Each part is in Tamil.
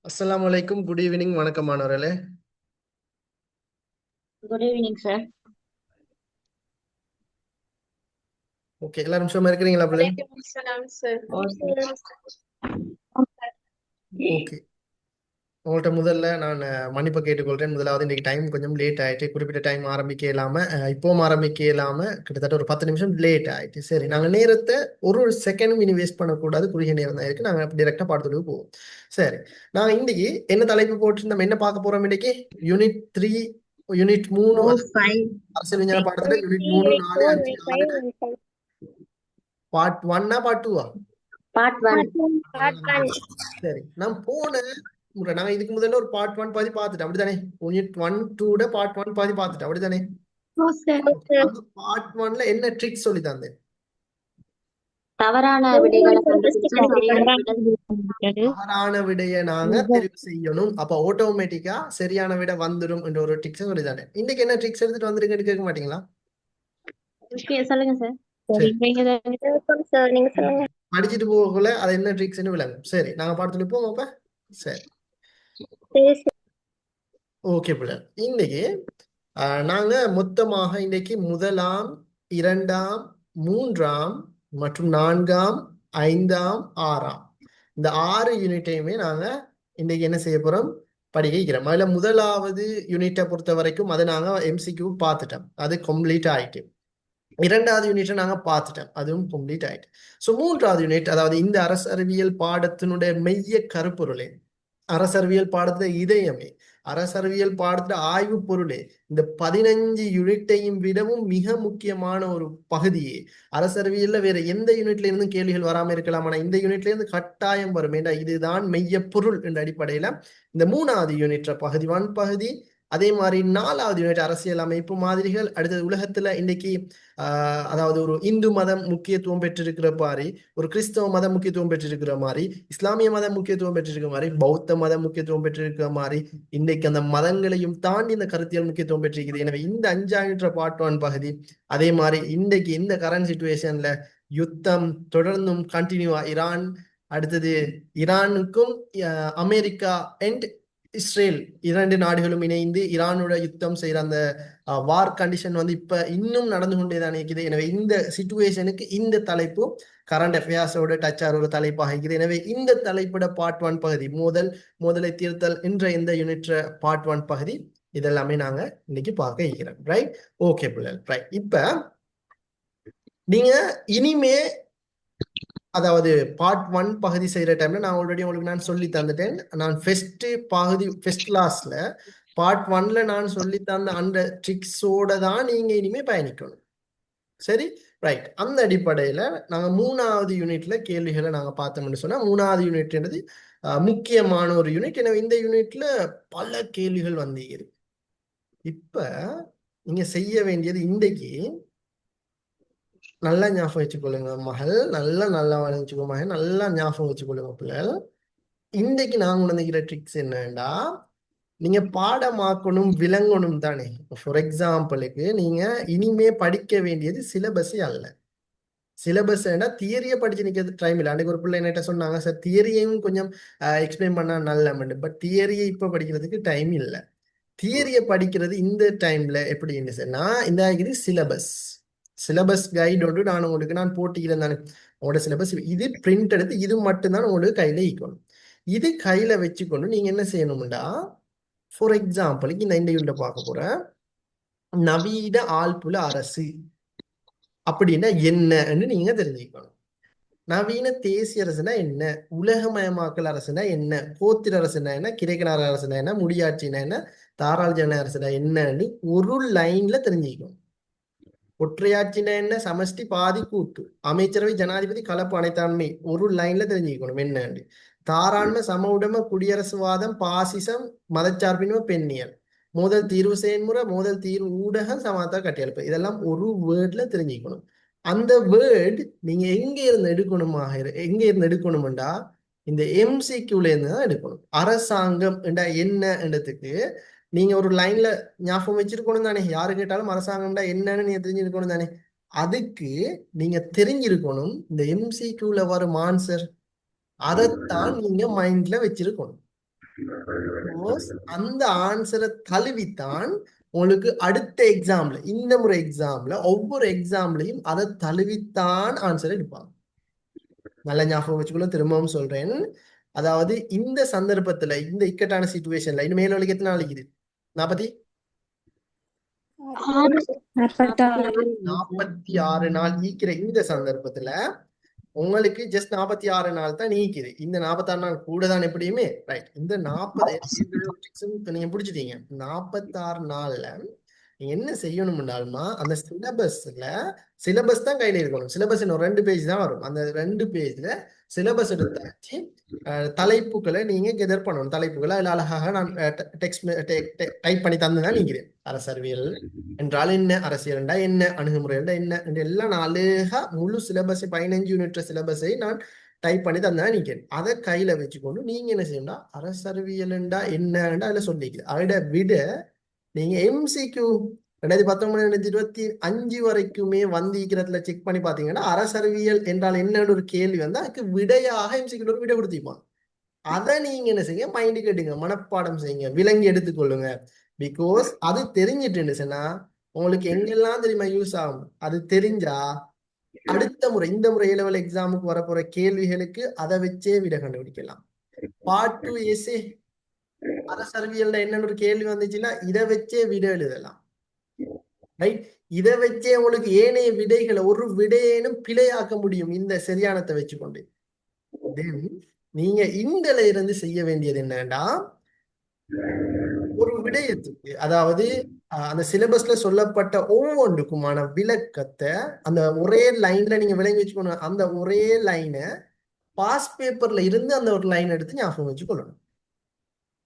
அஸ்ஸலாமு அலைக்கும். Good evening. வணக்கம் மாணவர்களே. Good evening, sir. ஓகே, எல்லாரும் சும்மா இருக்கிறீங்களா பிள்ளை? Walaikum salam, sir. Okay. Okay, உங்கள்கிட்ட முதல்ல நான் மன்னிப்பு கேட்டுக்கொள்கிறேன். முதலாவது இன்னைக்கு டைம் கொஞ்சம் லேட் ஆயிட்டு, குறிப்பிட்ட டைம் ஆரம்பிக்க இல்லாம இப்போவும் ஆரம்பிக்க இல்லாம கிட்டத்தட்ட ஒரு 10 நிமிஷம் லேட் ஆயிட்டு. சரி, நாங்கள் நேரத்தை ஒரு செகண்டும் இனி வேஸ்ட் பண்ணக்கூடாது. குறுகிய நேரம் தான் இருக்கு. நாங்கள் டிரெக்டா பாடத்துக்கு போவோம். சரி, நாங்கள் இன்னைக்கு என்ன தலைப்பு போட்டு என்ன பார்க்க போறோம் இன்னைக்கு? Unit 3, unit 3, 4, 5. அரசியல் விஞ்ஞான பாடத்துல யூனிட் 3, 4, 5, 6 பார்ட் 1 பார்ட் 2. Part 1. சரி, நான் போன முறை நாங்க இதுக்கு முதல்ல ஒரு பார்ட் 1 பாதி பார்த்துட்டேன், அப்படித்தானே? யூனிட் 1 2 பார்ட் 1 பாதி பார்த்துட்டேன், அப்படித்தானே? No, sir. அந்த பார்ட் 1ல என்ன ட்ரிக் சொல்லி தந்தேன்? தவறான விடைகளை கண்டுபிடிச்சு சரியான விடை தவறான விடைய நாங்க தெரிவு செய்யணும். அப்ப ஆட்டோமேட்டிக்கா சரியான விட வந்துடும் என்ற ஒரு ட்ரிக்ஸ் சொல்லி தந்தேன். இன்னைக்கு என்ன ட்ரிக்ஸ் எடுத்துட்டு வந்திருக்கேன்னு கேட்க மாட்டீங்களா? சொல்லுங்க சார். சரி, Welcome, sir. நீங்க சொல்லுங்க. படிச்சுட்டு போகக்குள்ள அது என்ன ட்ரிக்ஸ்னு விளங்கும். சரி, நாங்க பார்த்துட்டு போவோம் அப்ப. சரி, சரி, sir. ஓகே பிள்ளை. இன்னைக்கு நாங்க மொத்தமாக இன்னைக்கு முதலாம், இரண்டாம், மூன்றாம் மற்றும் நான்காம், ஐந்தாம், ஆறாம் இந்த 6 யூனிட்டையுமே நாங்க இன்னைக்கு என்ன செய்ய போறோம்? படிக்க வைக்கிறோம். அதுல முதலாவது யூனிட்டை பொறுத்த வரைக்கும் அதை நாங்க எம்சிக்யூ பார்த்துட்டோம், அது கம்ப்ளீட் ஆயிட்டு. இரண்டாவது யூனிட்டை நாங்க பார்த்துட்டோம், அதுவும் கம்ப்ளீட் ஆயிட்டு. ஸோ மூன்றாவது யூனிட், அதாவது இந்த அரசறிவியல் பாடத்தினுடைய மெய்ய கருப்பொருளே, அரசறிவியல் பாடத்துல இதயமே, அரசறிவியல் பாடத்துல ஆய்வு பொருளே, இந்த 15 யூனிட்டையும் விடவும் மிக முக்கியமான ஒரு பகுதியே. அரசறிவியல்ல வேற எந்த யூனிட்ல இருந்து கேள்விகள் வராம இருக்கலாம், ஆனா இந்த யூனிட்ல இருந்து கட்டாயம் வரும். ஏண்டா இதுதான் மெய்ய பொருள் என்ற அடிப்படையில இந்த மூணாவது யூனிட்ல பகுதி 1 பகுதி, அதே மாதிரி 4வது யூனிட் அரசியல் அமைப்பு மாதிரிகள், அடுத்தது உலகத்துல இன்னைக்கு அதாவது ஒரு இந்து மதம் முக்கியத்துவம் பெற்றிருக்கிற மாதிரி, ஒரு கிறிஸ்தவ மதம் முக்கியத்துவம் பெற்றிருக்கிற மாதிரி, இஸ்லாமிய மதம் முக்கியத்துவம் பெற்றிருக்கிற மாதிரி, பௌத்த மதம் முக்கியத்துவம் பெற்றிருக்கிற மாதிரி, இன்னைக்கு அந்த மதங்களையும் தாண்டி இந்த கருத்தியல் முக்கியத்துவம் பெற்றிருக்குது. எனவே இந்த 5 பார்ட் 1 பகுதி, அதே மாதிரி இன்றைக்கு இந்த கரண்ட் சிச்சுவேஷன்ல யுத்தம் தொடர்ந்தும் கண்டினியூவா, ஈரான், அடுத்தது ஈரானுக்கும் அமெரிக்கா அண்ட் இஸ்ரேல் 2 நாடுகளும் இணைந்து ஈரானோட யுத்தம் செய்யற அந்த வார் கண்டிஷன் வந்து இப்ப இன்னும் நடந்து கொண்டேதான் இருக்குது. எனவே இந்த சிச்சுவேஷனுக்கு இந்த தலைப்பு கரண்ட் அஃபேர்ஸோட டச் ஆகிற ஒரு தலைப்பாக இருக்குது. எனவே இந்த தலைப்போட பார்ட் 1 பகுதி, முதலை தீர்த்தல் என்ற இந்த யூனிட் பார்ட் 1 பகுதி, இதெல்லாமே நாங்க இன்னைக்கு பார்க்க இருக்கிறோம். ரைட், ஓகே பிள்ளைகள். ரைட், இப்ப நீங்க இனிமே, அதாவது பார்ட் 1 பகுதி செய்யற டைம்ல நான் ஆல்ரெடி உங்களுக்கு நான் சொல்லி தந்துட்டேன். நான் ஃபர்ஸ்ட் கிளாஸ்ல பார்ட் 1ல நான் சொல்லி தந்த அந்த ட்ரிக்ஸோட தான் நீங்க இனிமே பயணிக்கணும். சரி, ரைட். அந்த அடிப்படையில நாங்க 3வது யூனிட்ல கேள்விகளை நாங்க பார்த்தோம்னு சொன்னா, 3வது யூனிட்ன்றது முக்கியமான ஒரு யூனிட். எனவே இந்த யூனிட்ல பல கேள்விகள் வந்து இருக்கு. இப்ப நீங்க செய்ய வேண்டியது, இன்றைக்கு நல்லா ஞாபகம் வச்சுக்கொள்ளுங்க மகள், நல்லா வச்சுக்கோ மகள், நல்லா ஞாபகம் வச்சுக்கொள்ளுங்க பிள்ளைகள். இன்றைக்கு நான் உணர்ந்துக்கிற ட்ரிக்ஸ் என்னன்னா, நீங்க பாடமாக்கணும், விளங்கணும் தானே. ஃபார் எக்ஸாம்பிளுக்கு நீங்க இனிமே படிக்க வேண்டியது சிலபஸ் அல்ல. சிலபஸ் தியரியை படிச்சு நிக்கிறது டைம் இல்லை. அன்றைக்கு ஒரு பிள்ளை என்கிட்ட சொன்னாங்க, சார் தியரியையும் கொஞ்சம் எக்ஸ்பிளைன் பண்ணா நல்ல, பட் தியரியை இப்ப படிக்கிறதுக்கு டைம் இல்லை. தியரியை படிக்கிறது இந்த டைம்ல எப்படின்னு சொன்னா, இந்த இது சிலபஸ் கைடு ஒன்று நான் உங்களுக்கு போட்டிக்கிறேன் தானே. உங்களோட சிலபஸ் இது பிரிண்ட் எடுத்து இது மட்டும்தான் உங்களுக்கு கையில ஈக்கணும். இது கையில வச்சுக்கொண்டு நீங்க என்ன செய்யணும்டா, ஃபார் எக்ஸாம்பிளுக்கு இந்த யூனிட்ட பார்க்க போற நவீன ஆழ்புல அரசு அப்படின்னா என்னன்னு நீங்க தெரிஞ்சுக்கணும். நவீன தேசிய அரசுனா என்ன, உலகமயமாக்கல் அரசுனா என்ன, கோத்திர அரசுனா என்ன, கிரைக்கனார் அரசுனா என்ன, முடியாட்சினா என்ன, தாராள ஜன அரசுனா என்னன்னு ஒரு லைன்ல தெரிஞ்சுக்கணும். ஒற்றையாட்சினா என்ன, சமஷ்டி பாதி கூட்டு, அமைச்சரவை ஜனாதிபதி கலப்பு அனைத்தாண்மை ஒரு லைன்ல தெரிஞ்சுக்கணும் என்னன்னு. தாராண்மை சம உடைமை குடியரசுவாதம் பாசிசம் மதச்சார்பின்மை பெண்ணியல், மோதல் தீர்வு செயல்முறை, மோதல் தீர்வு ஊடகம், சமாதான கட்டியெழுப்பு, இதெல்லாம் ஒரு வேர்ட்ல தெரிஞ்சுக்கணும். அந்த வேர்ட் நீங்க எங்க இருந்து எடுக்கணும்டா, இந்த எம்சிக்யூல இருந்து தான் எடுக்கணும். அரசாங்கம் என்னன்றதுக்கு நீங்க ஒரு லைன்ல ஞாபகம் வச்சிருக்கணும் தானே. யாரு கேட்டாலும் அரசாங்கம்டா என்னன்னு நீங்க தெரிஞ்சிருக்கணும் தானே. அதுக்கு நீங்க தெரிஞ்சிருக்கணும் இந்த எம்சிக்யூல வரும் ஆன்சர், அதைத்தான் நீங்க மைண்ட்ல வச்சிருக்கணும். Because அந்த ஆன்சரை தழுவித்தான் உங்களுக்கு அடுத்த எக்ஸாம்ல, இந்த முறை எக்ஸாம்ல ஒவ்வொரு எக்ஸாம்லயும் அதை தழுவித்தான் ஆன்சர் எடுப்பாங்க. நல்ல ஞாபகம் வச்சுக்கணும். திரும்பவும் சொல்றேன், அதாவது இந்த சந்தர்ப்பத்துல, இந்த இக்கட்டான சிச்சுவேஷன்ல இன்னும் மேல வரைக்கும் எத்தனை நாளைக்கு இது 46 நாள் ஈக்கிற இந்த சந்தர்ப்பத்துல உங்களுக்கு ஜஸ்ட் 46 நாள் தான் நீக்குது. இந்த 46 நாள் கூட தான் எப்படியுமே. ரைட், இந்த 40 நீங்க பிடிச்சிட்டீங்க. 46 நாள்ல நீங்க என்ன செய்யணும்னாலுமா அந்த சிலபஸ் தான் கையில இருக்கணும். சிலபஸ் இன்னும் 2 பேஜ் தான் வரும். அந்த 2 பேஜ்ல சிலபஸ் எடுத்தாச்சு தலைப்புகளை நீங்க கெதர் பண்ணணும். தலைப்புகளை அதுல அழகாக நான் டைப் பண்ணி தந்துதான் நீங்கிறேன். அரசியல் என்றால் என்ன, அரசியல் என்றா என்ன, அணுகுமுறை என்றா என்ன என்று எல்லாம் நான் அழகா முழு சிலபஸ் 15 யூனிட் சிலபஸை நான் டைப் பண்ணி தந்தா நிக்கிறேன். அதை கையில வச்சுக்கொண்டு நீங்க என்ன செய்யணும்னா அரசியல் என்றா என்னண்டா அதுல சொல்லிக்குது. அதை விட நீங்க MCQ 2019 2025 வரைக்குமே வந்திருக்கிறதுல செக் பண்ணி பாத்தீங்கன்னா அரசறிவியல் என்றால் என்னன்னு ஒரு கேள்வி வந்து அதுக்கு விடையாக MCQ ஒரு விடை கொடுத்திருப்பாங்க. அதை நீங்க என்ன செய்யுங்க, மைண்டுக்கு எடுங்க, மனப்பாடம் செய்யுங்க, விளங்கி எடுத்துக்கொள்ளுங்க. பிகாஸ் அது தெரிஞ்சிட்டுன்னா உங்களுக்கு எங்கெல்லாம் தெரியுமா யூஸ் ஆகும். அது தெரிஞ்சா அடுத்த முறை, இந்த முறை A-level எக்ஸாமுக்கு வரப்போற கேள்விகளுக்கு அதை வச்சே விட கண்டுபிடிக்கலாம். பார்ட் 2 எஸ்ஏ அரசறிவியல்ல என்னன்னு ஒரு கேள்வி வந்துச்சுன்னா இதை வச்சே விட எழுதலாம். ரைட், இதை வச்சே உங்களுக்கு ஏனைய விடைகளை ஒரு விடையேனும் பிழையாக்க முடியும் இந்த சரியானத்தை வச்சுக்கொண்டு. தென் நீங்க இந்தல இருந்து செய்ய வேண்டியது என்னன்னா, ஒரு விடயத்துக்கு, அதாவது அந்த சிலபஸ்ல சொல்லப்பட்ட ஒவ்வொன்றுக்குமான விளக்கத்தை அந்த ஒரே லைன்ல நீங்க விளங்கி வச்சுக்கணும். அந்த ஒரே லைனை பாஸ் பேப்பர்ல இருந்து அந்த ஒரு லைன் எடுத்து ஞாபகம் வச்சுக்கொள்ளணும்.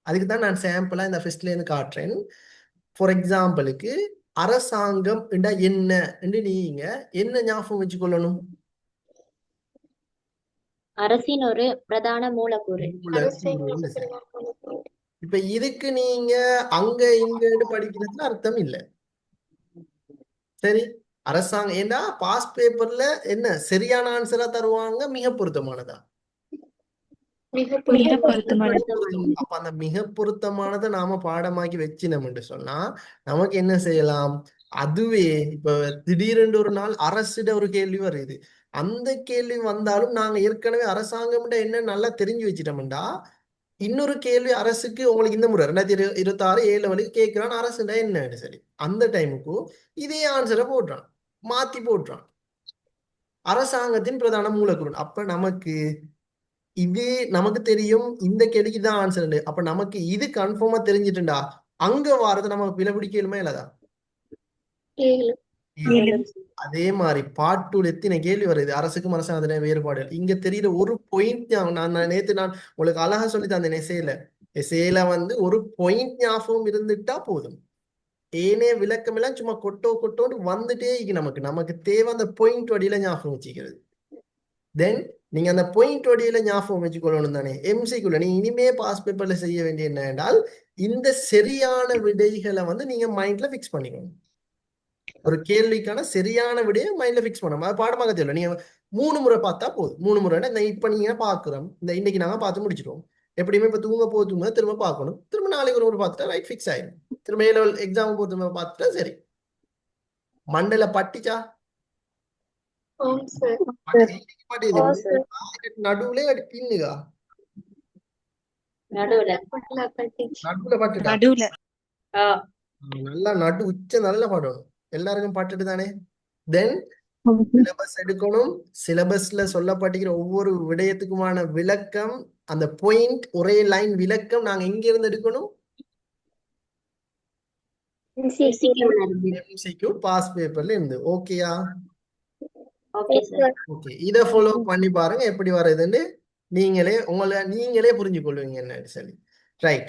அதுக்கு தான் நான் சாம்பிளா இந்த ஃபர்ஸ்ட்ல இருந்து காட்டுறேன். ஃபார் எக்ஸாம்பிளுக்கு அரசாங்கம் என்ன என்று நீங்க என்ன ஞாபகம் வச்சுக்கொள்ளணும்? அரசின் ஒரு பிரதான மூலக்கூறு. இப்ப இதுக்கு நீங்க அங்க இங்க படிக்கிறதுல அர்த்தம் இல்லை. சரி, அரசாங்கம் ஏன்னா பாஸ் பேப்பர்ல என்ன சரியான ஆன்சரா தருவாங்க, மிக பொருத்தமானதா? அப்ப அந்த மிக பொருத்தமானதை நாம பாடமாக்கி வச்சினோம் என்று சொன்னா நமக்கு என்ன செய்யலாம்? அதுவே இப்ப திடீரென்று ஒரு நாள் அரசிட ஒரு கேள்வி வருது. அந்த கேள்வி வந்தாலும் நாங்க ஏற்கனவே அரசாங்கம் என்ன நல்லா தெரிஞ்சு வச்சிட்டோம்டா, இன்னொரு கேள்வி அரசுக்கு உங்களுக்கு இந்த முறை 2026 A-level கேட்கிறான் அரசுடா என்னன்னு. சரி, அந்த டைமுக்கு இதே ஆன்சரை போடுறான், மாத்தி போடுறான், அரசாங்கத்தின் பிரதான மூலக்கூறு. அப்ப நமக்கு இது நமக்கு தெரியும் இந்த கேள்விக்கு தான் ஆன்சர். அப்ப நமக்கு இது கன்ஃபார்மா தெரிஞ்சிட்டுண்டா அங்க வாரதை நமக்கு விலை பிடிக்கலுமா இல்லதா? அதே மாதிரி பார்ட் 2 எத்தனை கேள்வி வருது, அரசுக்கும் அரசாங்கத்தின வேறுபாடு. இங்க தெரியல ஒரு பாயிண்ட். நான் நேத்து நான் உங்களுக்கு அழகா சொல்லி தந்தேன். எசேல வந்து ஒரு பாயிண்ட் ஞாபகம் இருந்துட்டா போதும். ஏனே விளக்கம் எல்லாம் சும்மா கொட்டோன்னு வந்துட்டே நமக்கு தேவை அந்த பாயிண்ட் வடியில ஞாபகம் வச்சுக்கிறது. தென் நீங்க அந்த பாயிண்ட் வடியில ஞாபகம் வச்சுக்கொள்ளணும் தானே. MCQல நீங்க இனிமே பாஸ் பேப்பர்ல செய்ய வேண்டிய என்ன என்றால் இந்த சரியான விடைகளை வந்து நீங்க மைண்ட்ல பிக்ஸ் பண்ணிக்கணும். ஒரு கேள்விக்கான சரியான விடையை மைண்ட்ல பிக்ஸ் பண்ணணும். அது பாடமாக தெரியல. நீங்க 3 முறை பார்த்தா போதும். 3 முறை இப்ப நீங்க பாக்குறோம், இன்னைக்கு நாங்க பார்த்து முடிச்சிடுவோம். எப்படியுமே இப்ப தூங்க போதும் திரும்ப பார்க்கணும். திரும்ப நாளைக்கு ஒரு முறை பார்த்துட்டா ரைட் ஃபிக்ஸ் ஆயிடும். திரும்ப A-level எக்ஸாம் போது பார்த்துட்டா சரி. மண்டல பட்டிச்சா நடுவுல பின்னுகா நடுவுல பட்டுட்டா நல்லா நடு உச்ச நல்லா பாடணும். எல்லாருக்கும் பட்டுட்டு தானே. தென் சிலபஸ் எடுக்கணும். சிலபஸ்ல சொல்லப்பட்டிருக்கிற ஒவ்வொரு விடயத்துக்குமான விளக்கம், அந்த பாயிண்ட் ஒரே லைன் விளக்கம் நாங்க எங்க இருந்து எடுக்கணும்? MCQ பாஸ் பேப்பர்ல இருந்து. ஓகேயா? ஓகே, இத ஃபாலோ பண்ணி பாருங்க எப்படி வருதுன்னு நீங்களே புரிஞ்சு கொள்வீங்க என்ன சொல்லி. ரைட்,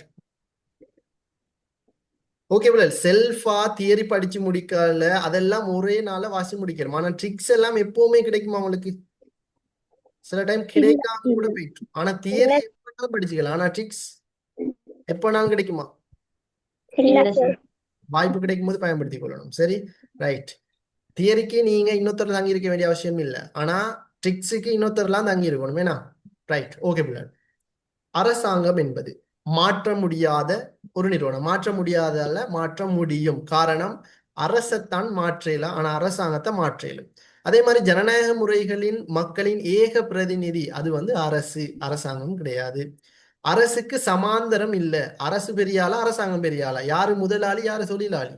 ஓகே பிள்ளை. செல்ஃபா தியரி படிச்சு முடிக்கல, அதெல்லாம் ஒரே நாள வாசி முடிக்கணும். ஆனா ட்ரிக்ஸ் எல்லாம் எப்பவுமே கிடைக்குமா உங்களுக்கு? சில டைம் கிடைக்காம கூட போயிட்டு. ஆனா தியரி எப்பனாலும் படிச்சுக்கலாம். ஆனா ட்ரிக்ஸ் எப்பனாலும் கிடைக்குமா? வாய்ப்பு கிடைக்கும் போது பயன்படுத்திக் கொள்ளணும். சரி, ரைட். தியரிக்கு நீங்க இன்னொருத்தர் தங்கி இருக்க வேண்டிய அவசியம் இல்லை. ஆனா ட்ரிக்ஸுக்கு இன்னொருத்தர்லாம் தங்கி இருக்கணும். வேணா? ரைட், ஓகே பிள்ளை. அரசாங்கம் என்பது மாற்ற முடியாத ஒரு நிறுவனம். மாற்ற முடியாதால மாற்ற முடியும். காரணம் அரசத்தான் மாற்றலாம், ஆனா அரசாங்கத்தை மாற்றலும். அதே மாதிரி ஜனநாயக முறைகளின் மக்களின் ஏக பிரதிநிதி அது வந்து அரசாங்கம் கிடையாது. அரசுக்கு சமாந்தரம் இல்ல. அரசு பெரியாளா அரசாங்கம் பெரியாளா? யாரு முதலாளி யாரு தொழிலாளி?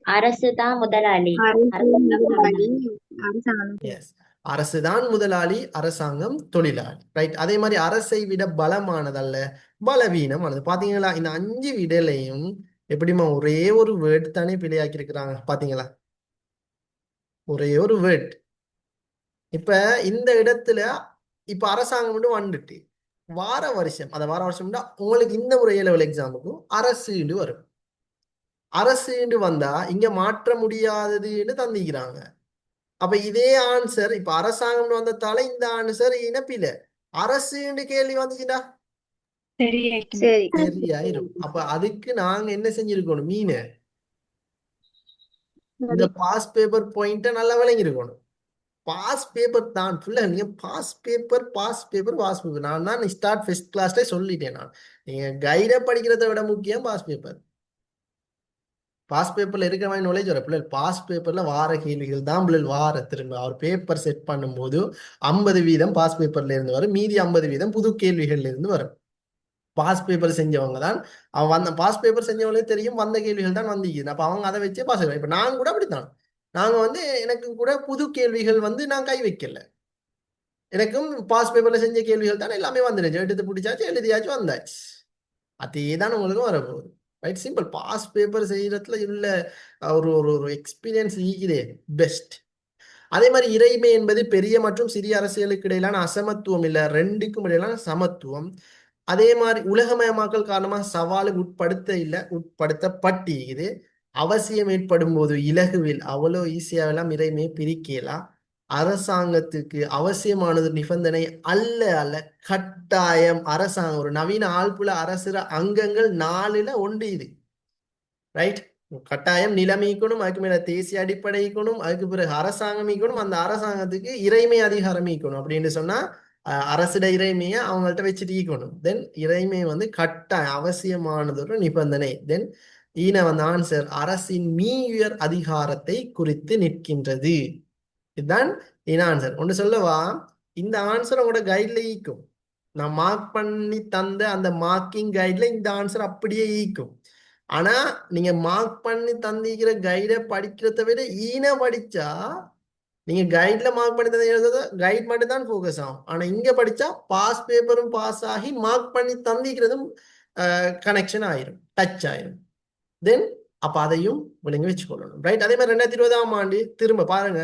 அரசு தான் முதலாளி. எஸ், அரசுதான் முதலாளி, அரசாங்கம் தொழிலாளி. ரைட். அதே மாதிரி அரசை விட பலமானதல்ல, பலவீனமானது. பாத்தீங்களா, இந்த 5 விடலையும் எப்படிமா ஒரே ஒரு வேர்ட் தானே பிழையாக்கி இருக்கிறாங்க. பாத்தீங்களா, ஒரே ஒரு வேர்ட். இப்ப இந்த இடத்துல இப்ப அரசாங்கம் மட்டும் வந்துட்டு வார வருஷம் உங்களுக்கு இந்த ஒரு A level எக்ஸாமுக்கும் அரசுன்னு வரும். அரசுன்னு வந்தா இங்க மாற்ற முடியாததுன்னு தந்திக்கிறாங்க. அப்ப இதே ஆன்சர் இப்ப அரசாங்கம்னு வந்ததால இந்த ஆன்சர் இனப்பில. அரசுன்னு கேள்வி வந்துச்சுடா சரி சரியாயிரும். அப்ப அதுக்கு நாங்க என்ன செஞ்சிருக்கணும்? இந்த பாஸ் பேப்பர் பாயிண்ட நல்லா விளங்கிருக்கணும். பாஸ் பேப்பர் தான் ஃபுல்லா. நீங்க பாஸ் பேப்பர் நான் தான் ஸ்டார்ட் ஃபர்ஸ்ட் கிளாஸ்ல சொல்லிட்டேன். நான் நீங்க கைட படிக்கிறதை விட முக்கியம் பாஸ் பேப்பர். பாஸ் பேப்பர்ல இருக்கிற மாதிரி நாலேஜ் வர பிள்ளைகள் பாஸ் பேப்பர்ல வார கேள்விகள் தான் பிள்ளைகள் வார திரும்ப அவர் பேப்பர் செட் பண்ணும்போது 50% பாஸ் பேப்பர்ல இருந்து வரும், மீதி 50% புது கேள்விகள்ல இருந்து வரும். பாஸ் பேப்பர் செஞ்சவங்க தான் அவன் வந்த பாஸ் பேப்பர் செஞ்சவங்களே தெரியும் வந்த கேள்விகள் தான் வந்தீங்க. அப்ப அவங்க அதை வச்சே பாஸ் ஆகும். இப்ப நாங்க கூட அப்படித்தான். நாங்க வந்து எனக்கு கூட புது கேள்விகள் வந்து நான் கை வைக்கல. எனக்கும் பாஸ் பேப்பர்ல செஞ்ச கேள்விகள் தான் எல்லாமே வந்துடுச்சு. எடுத்து பிடிச்சாச்சு, எழுதியாச்சு, வந்தாச்சு. அதே தான் உங்களுக்கும் வரப்போகுது. Right, simple. பாஸ் பேப்பர் செய்யறதுல உள்ள ஒரு ஒரு எக்ஸ்பீரியன்ஸ் ஈக்குதே பெஸ்ட். அதே மாதிரி இறைமை என்பது பெரிய மற்றும் சிறிய அரசியலுக்கு இடையிலான அசமத்துவம் இல்லை, ரெண்டுக்கும் இடையிலான சமத்துவம். அதே மாதிரி உலகமயமாக்கல் காரணமாக சவாலுக்கு உட்படுத்தப்பட்டிருக்குது. அவசியம் ஏற்படும் போது இலகுவில் அவ்வளோ ஈஸியாவெல்லாம் இறைமையை பிரிக்கலாம். அரசாங்கத்துக்கு அவசியமானது நிபந்தனை அல்ல அல்ல கட்டாயம். அரசாங்கம் ஒரு நவீன ஆழ்புல அரசுற அங்கங்கள் 4ல் 1 இது. ரைட், கட்டாயம் நிலம் ஈக்கணும், அதுக்கு மேல தேசிய அடிப்படை ஈக்கணும், அதுக்கு பிறகு அரசாங்கம் ஈக்கணும், அந்த அரசாங்கத்துக்கு இறைமை அதிகாரம் ஈக்கணும். அப்படின்னு சொன்னா அரசிட இறைமையை அவங்கள்ட்ட வச்சுட்டு ஈக்கணும். தென் இறைமை வந்து கட்டாயம் அவசியமானது ஒரு நிபந்தனை. தென் வந்து ஆன்சர் அரசின் மீயுயர் அதிகாரத்தை குறித்து நிற்கின்றது. இதுதான் ஆன்சர். ஒன்று சொல்லவா, இந்த ஆன்சர் உங்களோட கைட்ல ஈக்கும். நான் மார்க் பண்ணி தந்த அந்த மார்க்கிங் கைட்ல இந்த ஆன்சர் அப்படியே ஈக்கும். ஆனா நீங்க மார்க் பண்ணி தந்திக்கிற கைட படிக்கிறத விட படிச்சா நீங்க கைட்ல மார்க் பண்ணி தந்த கைட் மட்டும் தான் ஃபோக்கஸ் ஆகும். ஆனா இங்க படிச்சா பாஸ் பேப்பரும் பாஸ் ஆகி மார்க் பண்ணி தந்திக்கிறதும் கனெக்ஷன் ஆயிரும், டச் ஆயிரும். தென் அப்ப அதையும் விளங்கி வச்சுக்கொள்ளணும். ரைட். அதே மாதிரி 2020ஆம் ஆண்டு திரும்ப பாருங்க,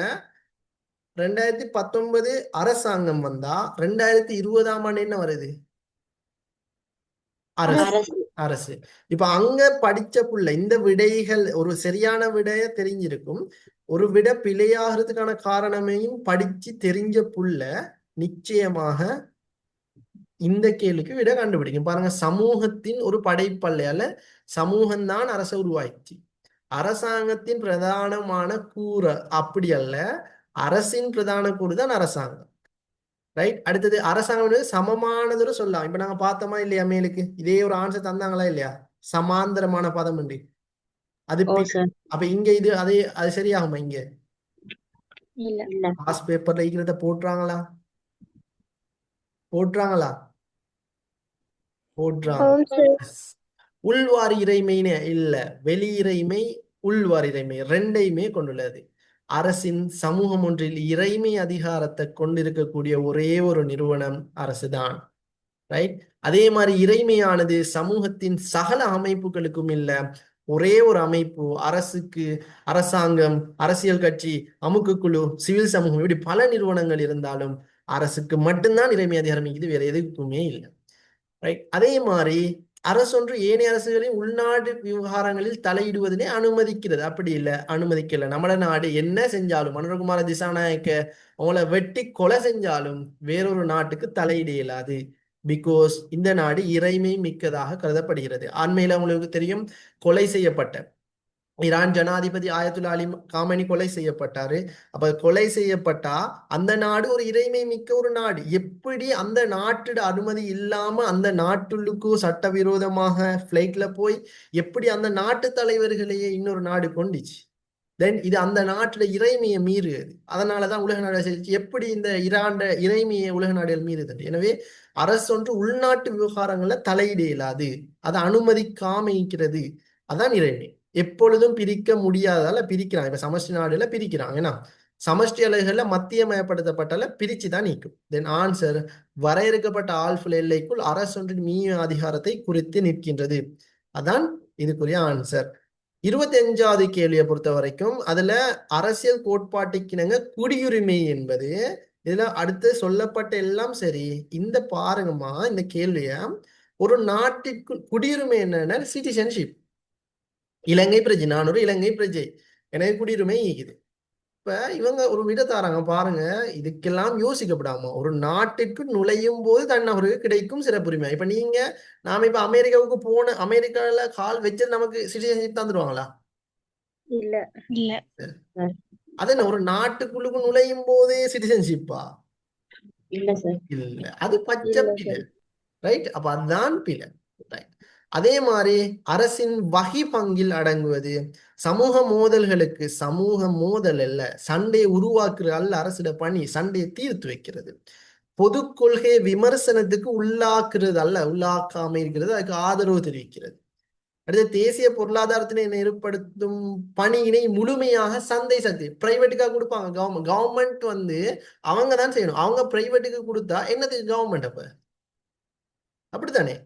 2019 அரசாங்கம் வந்தா 2020ஆம் ஆண்டு என்ன வருது? அரசு. இப்ப அங்க படிச்ச புள்ள இந்த விடைகள் ஒரு சரியான விடைய தெரிஞ்சிருக்கும். ஒரு விட பிழையாகிறதுக்கான காரணமையும் படிச்சு தெரிஞ்ச புள்ள நிச்சயமாக இந்த கேள்விக்கு விட கண்டுபிடிக்கும். பாருங்க, சமூகத்தின் ஒரு படைப்பல்லையால சமூகம்தான் அரசை உருவாயிடுச்சு. அரசாங்கத்தின் பிரதானமான கூறு அப்படி அல்ல, அரசின் பிரதான கூறு தான் அரசாங்கம். ரைட். அடுத்தது அரசாங்கம் சமமானதொரு சொல்லலாம். இப்ப நாங்க பார்த்தோமா இல்லையா மேலுக்கு இதே ஒரு ஆன்சர் தந்தாங்களா இல்லையா? சமாந்தரமான பதம் உண்டு அது. அப்ப இங்க இது அது சரியாகுமா? இங்க பாஸ் பேப்பர்ல இருக்கிறத போட்டுறாங்களா? உள்வார் இறைமைன்னு இல்ல, வெளி இறைமை உள்வார் இறைமை ரெண்டையுமே கொண்டுள்ளது. அரசின் சமூகம் ஒன்றில் இறைமை அதிகாரத்தை கொண்டிருக்கக்கூடிய ஒரே ஒரு நிறுவனம் அரசுதான். ரைட். அதே மாதிரி இறைமையானது சமூகத்தின் சகல அமைப்புகளுக்கும் இல்ல, ஒரே ஒரு அமைப்பு அரசுக்கு. அரசாங்கம், அரசியல் கட்சி, அமுக்குக்குழு, சிவில் சமூகம், இப்படி பல நிறுவனங்கள் இருந்தாலும் அரசுக்கு மட்டும்தான் இறைமை அதிகாரம், இது வேற எதுக்குமே இல்லை. ரைட். அதே மாதிரி அரசொன்று ஏனைய அரசுகளின் உள்நாட்டு விவகாரங்களில் தலையிடுவதனை அனுமதிக்கிறது. அப்படி இல்லை, அனுமதிக்கல. நம்மள நாடு என்ன செஞ்சாலும் மனோரகுமார திசாநாயக்க அவங்கள வெட்டி கொலை செஞ்சாலும் வேறொரு நாட்டுக்கு தலையிட இயலாது. பிகாஸ் இந்த நாடு இறைமை மிக்கதாக கருதப்படுகிறது. அண்மையில உங்களுக்கு தெரியும், கொலை செய்யப்பட்ட ஈரான் ஜனாதிபதி ஆயத்துல்லா அலி காமெனி கொலை செய்யப்பட்டாரு. அப்ப கொலை செய்யப்பட்டா அந்த நாடு ஒரு இறைமை மிக்க ஒரு நாடு. எப்படி அந்த நாட்டோட அனுமதி இல்லாம அந்த நாட்டுக்கு சட்டவிரோதமாக பிளைட்ல போய் எப்படி அந்த நாட்டு தலைவர்களையே இன்னொரு நாடு கொண்டுச்சு? தென் இது அந்த நாட்டோட இறைமையை மீறுது. அதனாலதான் உலக நாடு செய்தி எப்படி இந்த ஈரான் இறைமையை உலக நாடுகள் மீறுது. எனவே அரசு ஒன்று உள்நாட்டு விவகாரங்கள்ல தலையிட இயலாது, அதை அனுமதிக்காம இருக்கிறது. அதான் இறைமை. எப்பொழுதும் பிரிக்க முடியாதால பிரிக்கிறாங்க. இப்ப சமஷ்டி நாடுல பிரிக்கிறாங்க. ஏன்னா சமஷ்டி அலைகள்ல மத்தியமயப்படுத்தப்பட்டால பிரிச்சு தான் நீக்கும். தென் ஆன்சர், வரையறுக்கப்பட்ட ஆழ்புல எல்லைக்குள் அரசு ஒன்றின் மீ அதிகாரத்தை குறித்து நிற்கின்றது. அதான் இதுக்குரிய ஆன்சர். 25வது கேள்வியை பொறுத்த வரைக்கும் அதுல அரசியல் கோட்பாட்டுக்கிணங்க குடியுரிமை என்பது இதுல அடுத்து சொல்லப்பட்ட எல்லாம் சரி. இந்த பாருங்கம்மா, இந்த கேள்விய ஒரு நாட்டிற்கு குடியுரிமை என்னன்னா சிட்டிசன்ஷிப். இலங்கை பிரஜை, நான் ஒரு இலங்கை பிரஜை, எனக்கு குடியுரிமை ஈக்குது. இப்ப இவங்க ஒரு விட தாராங்க பாருங்க. இதுக்கெல்லாம் யோசிக்கப்படாம ஒரு நாட்டிற்கு நுழையும் போது தன்னவருக்கு கிடைக்கும் சிறப்புரிமை. இப்ப நீங்க நாம இப்ப அமெரிக்காவுக்கு போன அமெரிக்கால கால் வச்சு நமக்கு சிட்டிசன்ஷிப் தந்துடுவாங்களா? இல்ல இல்ல. அது என்ன, ஒரு நாட்டுக்குள்ளுக்கு நுழையும் போதே சிட்டிசன்ஷிப்பா? இல்ல சார். இல்ல, அது பச்சை இல்ல பிழை. சார். ரைட், அப்ப அதுதான் பிழை. ரைட். அதே மாதிரி அரசின் வகை பங்கில் அடங்குவது சமூக மோதல்களுக்கு, சமூக மோதல் அல்ல சண்டையை உருவாக்குற அல்ல அரசிட பணி, சண்டையை தீர்த்து வைக்கிறது. பொது கொள்கை விமர்சனத்துக்கு உள்ளாக்குறது அல்ல, உள்ளாக்காம இருக்கிறது, அதுக்கு ஆதரவு தெரிவிக்கிறது. அடுத்து தேசிய பொருளாதாரத்தினை ஏற்படுத்தும் பணியினை முழுமையாக சந்தை சக்தி, பிரைவேட்டுக்காக கொடுப்பாங்க. கவர்மெண்ட் வந்து அவங்க தான் செய்யணும். அவங்க பிரைவேட்டுக்கு கொடுத்தா என்னதுக்கு கவர்மெண்ட்? அப்ப அப்படித்தானே?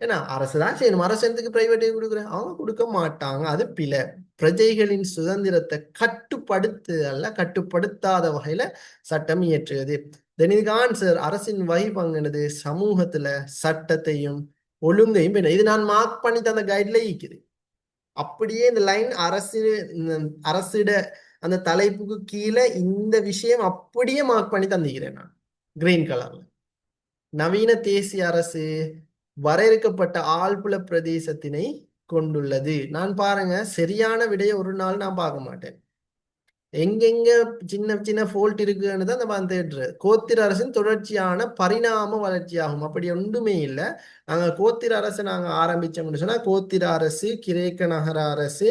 ஏன்னா அரசு தான் செய்யணும். அரசு எதுக்கு பிரைவேட்டுக்கு கொடுக்குற? அவங்க கொடுக்க மாட்டாங்க. அது பிழை. பிரஜைகளின் சுதந்திரத்தை கட்டுப்படுத்துதல்ல, கட்டுப்படுத்தாத வகையில சட்டம் இயற்றுவது. இதுக்கு ஆன்சர், அரசின் வகை பங்குனது சமூகத்துல சட்டத்தையும் ஒழுங்கையும் இது நான் மார்க் பண்ணி தந்த கைட்ல இருக்குது. அப்படியே இந்த லைன் அரசிட அந்த தலைப்புக்கு கீழே இந்த விஷயம் அப்படியே மார்க் பண்ணி தந்திக்கிறேன் நான் கிரீன் கலர்ல. நவீன தேசிய அரசு வரையறுக்கப்பட்ட ஆழ்புல பிரதேசத்தினை கொண்டுள்ளது. நான் பாருங்க சரியான விடையை ஒரு நாள் நான் பார்க்க மாட்டேன். எங்கெங்க சின்ன சின்ன ஃபோல்ட் இருக்குன்னு தான் நம்ம தேடுறது. கோத்திர அரசின் தொடர்ச்சியான பரிணாம வளர்ச்சியாகும். அப்படி ஒன்றுமே இல்லை. நாங்க கோத்திர அரசு நாங்க ஆரம்பிச்சோம்னு சொன்னா கோத்திர அரசு, கிரேக்க நகர அரசு,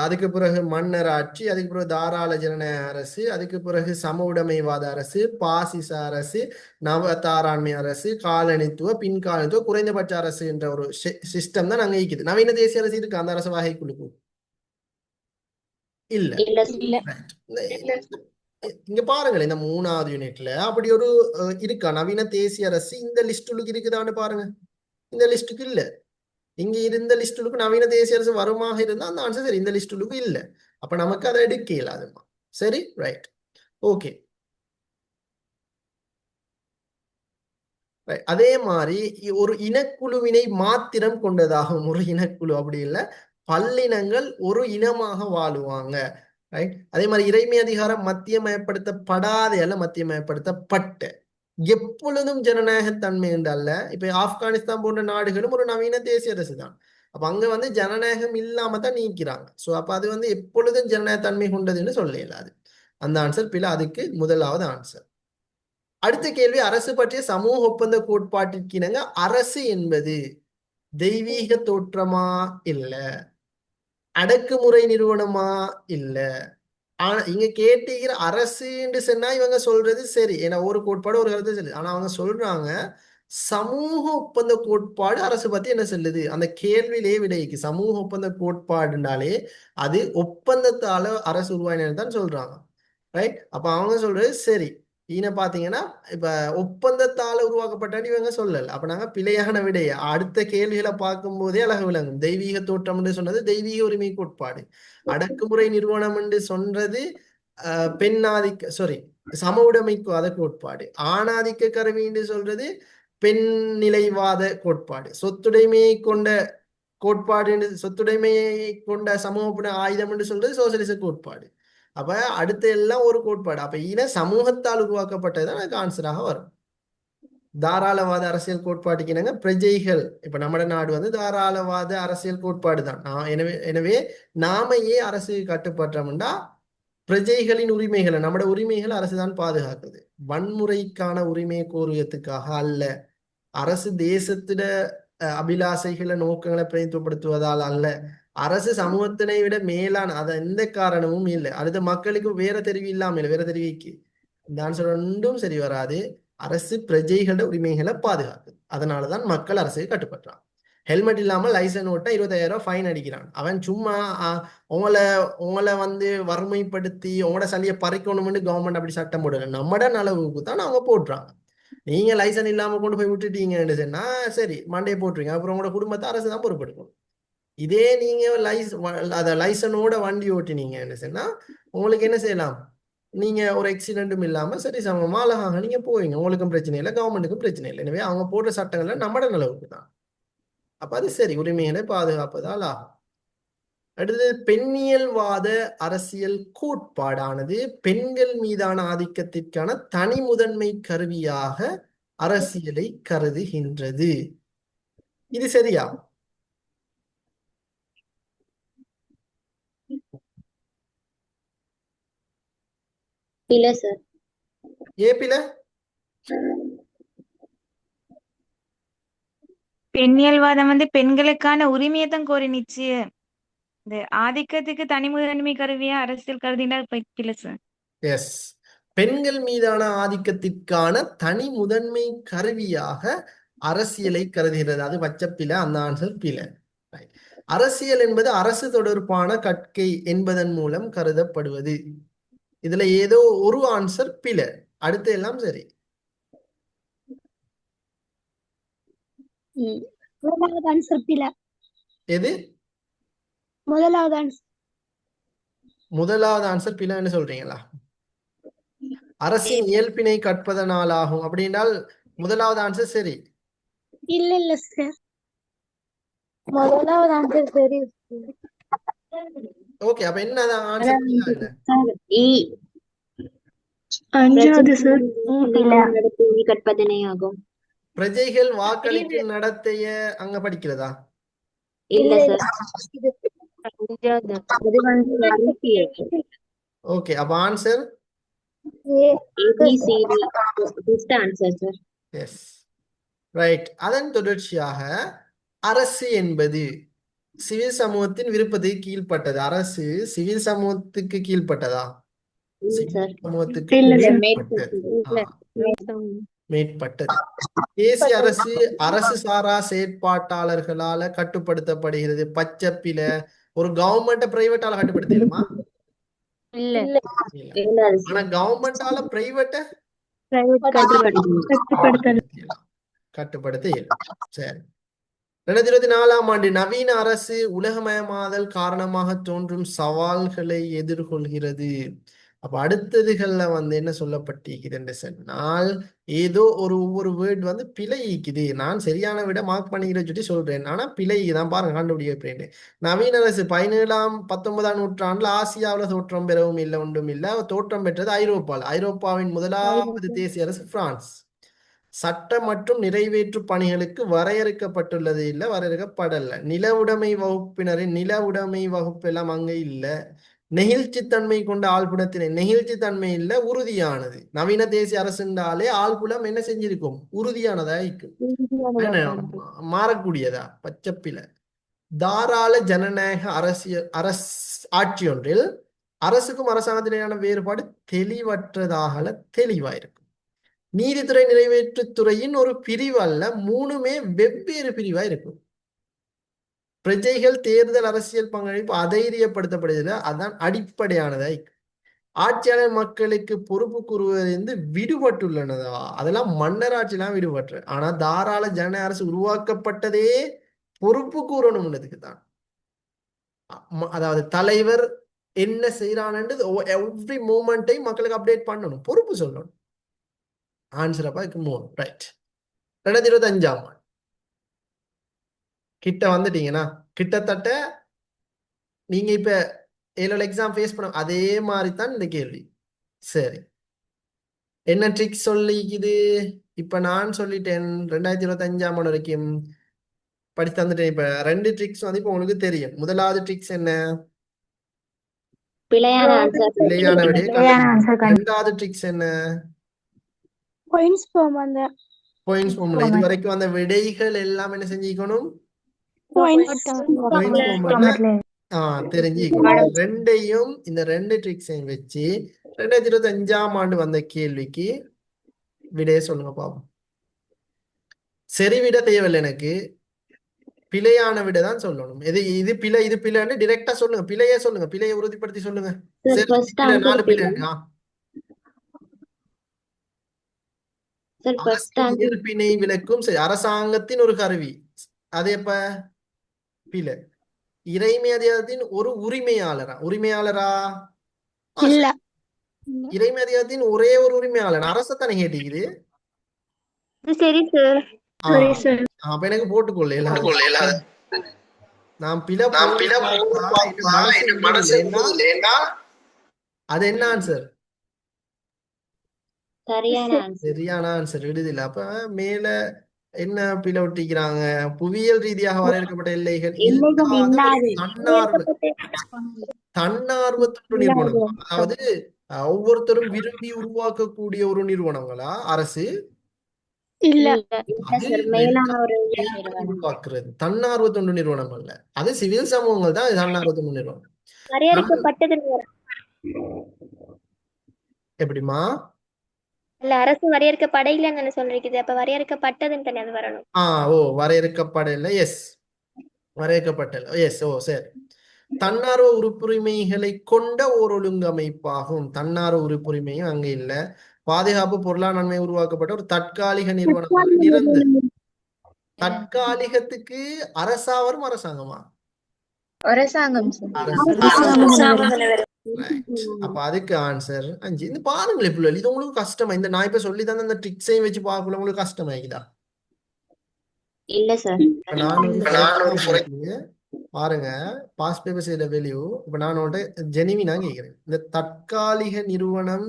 அதுக்கு பிறகு மன்னர் ஆட்சி, அதுக்கு பிறகு தாராள ஜனநாயக அரசு, அதுக்கு பிறகு சம உடைமைவாத அரசு, பாசிச அரசு, நவதாராண்மை அரசு, காலனித்துவ, பின்காலனித்துவ, குறைந்தபட்ச அரசு என்ற ஒரு சிஸ்டம் தான் நாங்க இருக்குது. நவீன தேசிய அரசு இருக்கு அந்த அரசு வகைக்குழுக்கும் இல்ல. இல்ல இல்ல. இங்க பாருங்களேன், இந்த 3வது யூனிட்ல அப்படி ஒரு இருக்கா நவீன தேசிய அரசு இந்த லிஸ்டுக்கு இருக்குதான்னு பாருங்க. இந்த லிஸ்டுக்கு இல்ல. இங்க இருந்த லிஸ்டுக்கு நவீன தேசிய அரசு வருமாக இருந்தா அந்த ஆன்சர் சரி. இந்த லிஸ்டுக்கு இல்ல. அப்ப நமக்கு அதை எடுக்க இயலாதுமா. சரி, ரைட், ஓகே. அதே மாதிரி ஒரு இனக்குழுவினை மாத்திரம் கொண்டதாகும். ஒரு இனக்குழு அப்படி இல்லை, பல்லினங்கள் ஒரு இனமாக வாழுவாங்க. ரைட். அதே மாதிரி இறைமை அதிகாரம் மத்தியமயப்படுத்தப்படாத அல்ல, மத்தியமயப்படுத்தப்பட்ட. எப்பொழுதும் ஜனநாயகத்தன்மை என்றல்ல. இப்ப ஆப்கானிஸ்தான் போன்ற நாடுகளும் ஒரு நவீன தேசிய அரசு தான். அப்ப அங்க வந்து ஜனநாயகம் இல்லாம தான் நீக்கிறாங்க. சோ அப்ப அது வந்து எப்பொழுதும் ஜனநாயகத்தன்மை கொண்டதுன்னு சொல்ல இயலாது. அந்த ஆன்சர் பிள்ளை. அதுக்கு முதலாவது ஆன்சர். அடுத்த கேள்வி, அரசு பற்றிய சமூக ஒப்பந்த கோட்பாட்டிற்கு இணங்க அரசு என்பது தெய்வீக தோற்றமா இல்ல அடக்குமுறை நிறுவனமா இல்ல? ஆனா இங்க கேட்டுக்கிற அரசுன்னு சொன்னா இவங்க சொல்றது சரி, ஏன்னா ஒரு கோட்பாடு ஒரு கருத்து சொல்லுது. ஆனா அவங்க சொல்றாங்க சமூக ஒப்பந்த கோட்பாடு அரசு பத்தி என்ன சொல்லுது. அந்த கேள்வியிலே விடைக்கு சமூக ஒப்பந்த கோட்பாடுனாலே அது ஒப்பந்தத்தால அரசு உருவாயினு தான் சொல்றாங்க. ரைட். அப்ப அவங்க சொல்றது சரி. ஈன பாத்தீங்கன்னா இப்ப ஒப்பந்தத்தால உருவாக்கப்பட்டான்னு இவங்க சொல்லல. அப்ப நாங்க பிழையான விடைய அடுத்த கேள்விகளை பார்க்கும் போதே அழகு விளங்கும். தெய்வீக தோற்றம் என்று சொன்னது தெய்வீக உரிமை கோட்பாடு. அடக்குமுறை நிறுவனம் என்று சொன்னது பெண்ணாதிக்க சாரி சம உடைமைக்கு கோட்பாடு. ஆணாதிக்க கருவி என்று சொல்றது பெண் நிலைவாத கோட்பாடு. சொத்துடைமையை கொண்ட கோட்பாடு, சொத்துடைமையை கொண்ட சமூக ஆயுதம் என்று சொல்றது சோசியலிச கோட்பாடு. அப்ப அடுத்த எல்லாம் ஒரு கோட்பாடு. அப்ப இன சமூகத்தால் உருவாக்கப்பட்டதுதான் எனக்கு ஆன்சராக வரும். தாராளவாத அரசியல் கோட்பாட்டுக்கு என்னங்க பிரஜைகள் இப்ப நம்ம நாடு வந்து தாராளவாத அரசியல் கோட்பாடு தான். எனவே நாம ஏன் அரசு கட்டுப்பட்டோம்னா பிரஜைகளின் உரிமைகளை நம்மட உரிமைகளை அரசு தான் பாதுகாக்குது. வன்முறைக்கான உரிமையை கோருவதற்காக அல்ல. அரசு தேசத்திட அபிலாசைகளை நோக்கங்களை பிரதித்துவப்படுத்துவதால் அல்ல. அரசு சமூகத்தினை விட மேலான அது எந்த காரணமும் இல்லை. அடுத்த மக்களுக்கு வேற தெரிவு இல்லாம இல்லை, வேற தெரிவிக்கு இந்த ஆன்சர் ஒன்றும் சரி வராது. அரசு பிரஜைகளோட உரிமைகளை பாதுகாக்குது. அதனாலதான் மக்கள் அரசுக்கு கட்டுப்படுறான். ஹெல்மெட் இல்லாம லைசன்ஸ் ஓட்ட 20,000 ஃபைன் அடிக்கிறான். அவன் சும்மா உங்களை உங்களை வந்து வறுமைப்படுத்தி உங்களோட சளியை பறிக்கணும்னு கவர்மெண்ட் அப்படி சட்டம் போடல. நம்மட நலவுக்கு தான் அவங்க போடுறாங்க. நீங்க லைசன்ஸ் இல்லாம கொண்டு போய் விட்டுட்டீங்கன்னு சொன்னா சரி மண்டையை போட்டுருங்க, அப்புறம் உங்களோட குடும்பத்தை அரசு தான் பொறுப்பெடுக்கணும். இதே நீங்க லைசனோட வண்டி ஓட்டினீங்கன்னு சொன்னா உங்களுக்கு என்ன செய்யலாம்? நீங்க ஒரு ஆக்சிடென்ட்டும் இல்லாம சரி சமமா அழகாக நீங்க போவீங்க. உங்களுக்கும் பிரச்சனை இல்லை, கவர்மெண்ட்டுக்கும் பிரச்சனை இல்லை. எனவே அவங்க போடுற சட்டங்கள்ல நம்மட நிலவுக்கு தான். அப்ப அது சரி, உரிமைகளை பாதுகாப்பதால் ஆகும். அடுத்தது பெண்ணியல்வாத அரசியல் கோட்பாடானது பெண்கள் மீதான ஆதிக்கத்திற்கான தனி முதன்மை கருவியாக அரசியலை கருதுகின்றது. இது சரியா? இல்ல சார். ஏபில பெண்ணியல்வாதம் வந்து பெண்களுக்கான உரிமையை தான் கோரினிச்சு. இந்த ஆதிக்கத்துக்கு தனி முதன்மை கருவியா அரசியல் கருதினா இல்ல சார். எஸ், பெண்கள் மீதான ஆதிக்கத்திற்கான தனி முதன்மை கருவியாக அரசியலை கருதுகிறது. அது பச்சப்பில, அந்த ஆன்சர் பில. அரசியல் என்பது அரசு தொடர்பான கற்கை என்பதன் மூலம் கருதப்படுவது. இதுல ஏதோ ஒரு ஆன்சர் பில, அடுத்து எல்லாம் சரி. முதலாவது ஆன்சர் பில. எது முதலாவது ஆன்சர். முதலாவது ஆன்சர் பிலன்னு சொல்றீங்களா? அரசின் இயல்பினை கற்பதனால் ஆகும் அப்படின்னால் முதலாவது ஆன்சர் சரி. இல்ல இல்ல சார், முதலாவது ஆன்சர் சரி. ஓகே, அப்ப என்ன ஆன்சர்? அஞ்சாவது சார் கற்பதனை ஆகும். பிரஜைகள் வாக்களிக்கும் நடத்தைய அங்க படிக்கிறதா? இல்ல சார். அது வந்து அரசியல். ஓகே, அப்ப answer ABCD. Best answer sir. Yes, right. அதன் தொடர்ச்சியாக அரசு என்பது சிவில் சமூகத்தின் விருப்பத்துக்கு கீழ்ப்பட்டது. அரசு சிவில் சமூகத்துக்கு கீழ்ப்பட்டதா? சிவில் சமூகத்துக்கு மேற்பட்டது. தேசிய அரசு அரசு சாரா செயற்பாட்டாளர்களால கட்டுப்படுத்தப்படுகிறது. பச்சப்பில ஒரு கவர்மெண்ட் பிரைவேட்டால கட்டுப்படுத்தலுமா? இல்ல. ஆனா கவர்மெண்டால பிரைவேட்ட கட்டுப்படுத்த இயலும். சரி. 2024ஆம் ஆண்டு நவீன அரசு உலகமயமாதல் காரணமாக தோன்றும் சவால்களை எதிர்கொள்கிறது. அப்ப அடுத்ததுகள்ல வந்து என்ன சொல்லப்பட்டிருக்குது சொன்னால் ஏதோ ஒவ்வொரு வேர்ட் வந்து பிழை ஈக்குது. நான் சரியான விட மார்க் பண்ணிக்கிற சொல்லி சொல்றேன், ஆனா பிழை தான் பாருங்க கண்டுபிடிக்க. நவீன அரசு 17ஆம் 19ஆம் நூற்றாண்டுல ஆசியாவில் தோற்றம் பெறவும் இல்லை, ஒன்றும் இல்லை. தோற்றம் பெற்றது ஐரோப்பாவின் முதலாவது தேசிய அரசு பிரான்ஸ். சட்ட மற்றும் நிறைவேற்று பணிகளுக்கு வரையறுக்கப்பட்டுள்ளது இல்லை, வரையறுக்கப்படல. நில உடைமை வகுப்பினரின் நில உடைமை வகுப்பு எல்லாம் அங்க இல்லை. நெகிழ்ச்சித்தன்மை கொண்ட ஆழ்புலத்தினை நெகிழ்ச்சித்தன்மை இல்ல, உறுதியானது. நவீன தேசிய அரசுண்டாலே ஆழ்புலம் என்ன செஞ்சிருக்கும்? உறுதியானதா இருக்கும், மாறக்கூடியதா. பச்சப்பில தாராள ஜனநாயக ஆட்சி ஒன்றில் அரசுக்கும் அரசாங்கத்திற்கான வேறுபாடு தெளிவற்றதாக தெளிவாயிருக்கும். நீதித்துறை நிறைவேற்றுத்துறையின் ஒரு பிரிவு அல்ல, மூணுமே வெவ்வேறு பிரிவா இருக்கும். பிரஜைகள் தேர்தல் அரசியல் பங்களிப்பு அதைரியப்படுத்தப்படுகிறது, அதான் அடிப்படையானதாய். ஆட்சியாளர் மக்களுக்கு பொறுப்பு கூறுவதிலிருந்து விடுபட்டுள்ளனதா? அதெல்லாம் மன்னர் ஆட்சியெல்லாம் விடுபட்டு. ஆனா தாராள ஜனநாயக அரசு உருவாக்கப்பட்டதே பொறுப்பு கூறணும்ன்றதுக்கு தான். அதாவது தலைவர் என்ன செய்யறான்ன்றது எவ்ரி மூமெண்ட்டை மக்களுக்கு அப்டேட் பண்ணணும், பொறுப்பு சொல்லணும். ஆன்சர் அப்பா இதுக்கு 3 ரைட். 2025ஆம் ஆண்டு கிட்ட வந்துட்டீங்கன்னா கிட்டத்தட்ட நீங்க இப்ப ஏழு எக்ஸாம் ஃபேஸ் பண்ண அதே மாதிரி தான் இந்த கேள்வி. சரி, என்ன ட்ரிக் சொல்லிக்குது? இப்ப நான் சொல்லிட்டேன் 2025ஆம் ஆண்டு வரைக்கும் படித்து தந்துட்டேன். இப்ப 2 ட்ரிக்ஸ் வந்து இப்ப உங்களுக்கு தெரியும். முதலாவது ட்ரிக்ஸ் என்ன? பிழையான ஆன்சர் பிழையான விடையை கண்டுபிடிக்கணும். இரண்டாவது ட்ரிக்ஸ் என்ன? பாயிண்ட்ஸ் ஃபார்ம் அந்த பாயிண்ட்ஸ் ஃபார்முலா. இது வரைக்கும் அந்த விடைகள் எல்லாம் என்ன செஞ்சுக்கணும்? பாயிண்ட்ஸ் பாயிண்ட்ஸ் ஃபார்முலா தெரிஞ்சுக்கணும். ரெண்டையும் இந்த 2 ட்ரிக்ஸையும் வச்சு 2025ஆம் ஆண்டு வந்த கேள்விக்கு விடையை சொல்லுங்க பாப்போம். சரி விட தேவையில்லை, எனக்கு பிழையான விட தான் சொல்லணும். இது பிழை இது பிழைன்னு டிரெக்டா சொல்லுங்க. பிழையே சொல்லுங்க, பிழையை உறுதிப்படுத்தி சொல்லுங்க. சரி, ஃபர்ஸ்ட் பிழை, 4 ஆன்சர் பிழை. சார் ஃபர்ஸ்ட் ஆன்சர் எதிர்ப்பினை விளக்கும் அரசாங்கத்தின் ஒரு கருவி. அது எப்ப பிழை. இறைமை அதிகாரத்தின் ஒரு உரிமையாளரா? இல்ல இறைமை அதிகாரத்தின் ஒரே ஒரு உரிமையாளர் அரசத்தானே கேட்டீங்க. சரி சார் சரி சார் அப்ப எனக்கு போட்டுக்கொள்ள நான் பிழை அது என்ன ஆன்சர்? சரியான ஆன்சர் சரியான ஆன்சர் விடுதில்லை. அப்ப மேல என்ன பிழை ஒட்டிக்கிறாங்க? புவியியல் ரீதியாக வரையறுக்கப்பட்ட எல்லைகள் தன்னார்வத்தொண்டு நிறுவனம். அதாவது ஒவ்வொருத்தரும் விரும்பி உருவாக்கக்கூடிய ஒரு நிறுவனங்களா அரசு? இல்ல உருவாக்குறது தன்னார்வ தொண்டு நிறுவனம் அல்ல, அது சிவில் சமூகங்கள் தான் தன்னார்வ தொண்டு நிறுவனம். வரையறுக்கப்பட்டது எப்படிமா? இல்ல அரசு வரையறுக்கப்படையிலன்னு சொல்றீங்க. அப்ப வரையறுக்கப்பட்டதுன்னு தானே அது வரணும். வரையறுக்கப்படல. எஸ், வரையறுக்கப்பட்டல. எஸ். சரி. தன்னார்வ உறுப்புரிமைகளை கொண்ட ஓர் ஒழுங்கமைப்பாகும். தன்னார்வ உறுப்புரிமையும் அங்க இல்ல. பாதுகாப்பு பொருளாதார நன்மை உருவாக்கப்பட்ட ஒரு தற்காலிக நிறுவனம். நிரந்தர தற்காலிகத்துக்கு அரசாவரும் அரசாங்கமா? அரசாங்கம் அப்ப அதுக்கு ஆன்சர் 5. இந்த பாருங்களேன் பிள்ளை, இது உங்களுக்கு கஷ்டமா? இந்த நான் இப்ப சொல்லி தந்த அந்த ட்ரிக்ஸையும் வச்சு பார்க்கல உங்களுக்கு கஷ்டமாயிக்குதா? இல்ல சார் பாருங்க, பாஸ் பேப்பர் செய்த வேல்யூ. இப்ப நான் ஜெனிவினா கேட்கிறேன். இந்த தற்காலிக நிறுவனம்,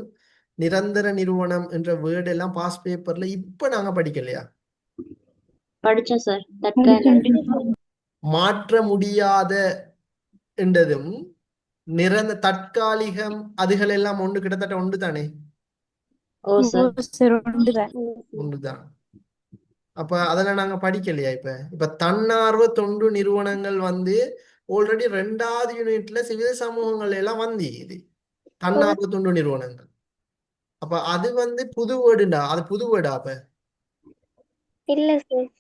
நிரந்தர நிறுவனம் என்ற வேர்டு எல்லாம் பாஸ் பேப்பர்ல இப்ப நாங்க படிக்கலையா? படிச்சோம் சார். மாற்ற முடியாத என்றதும் தற்காலிகம் அதுகள் எல்லாம் ஒன்று, கிட்டத்தட்ட ஒன்று தானே? ஒன்றுதான். அப்ப அதெல்லாம் நாங்க படிக்கலையா? இப்ப தன்னார்வ தொண்டு நிறுவனங்கள் வந்து ஆல்ரெடி 2வது யூனிட்ல சிவில் சமூகங்கள் எல்லாம் வந்து இது தன்னார்வ தொண்டு நிறுவனங்கள். அப்ப அது வந்து புது வேர்டுண்டா? அது புது வேர்டா? அப்ப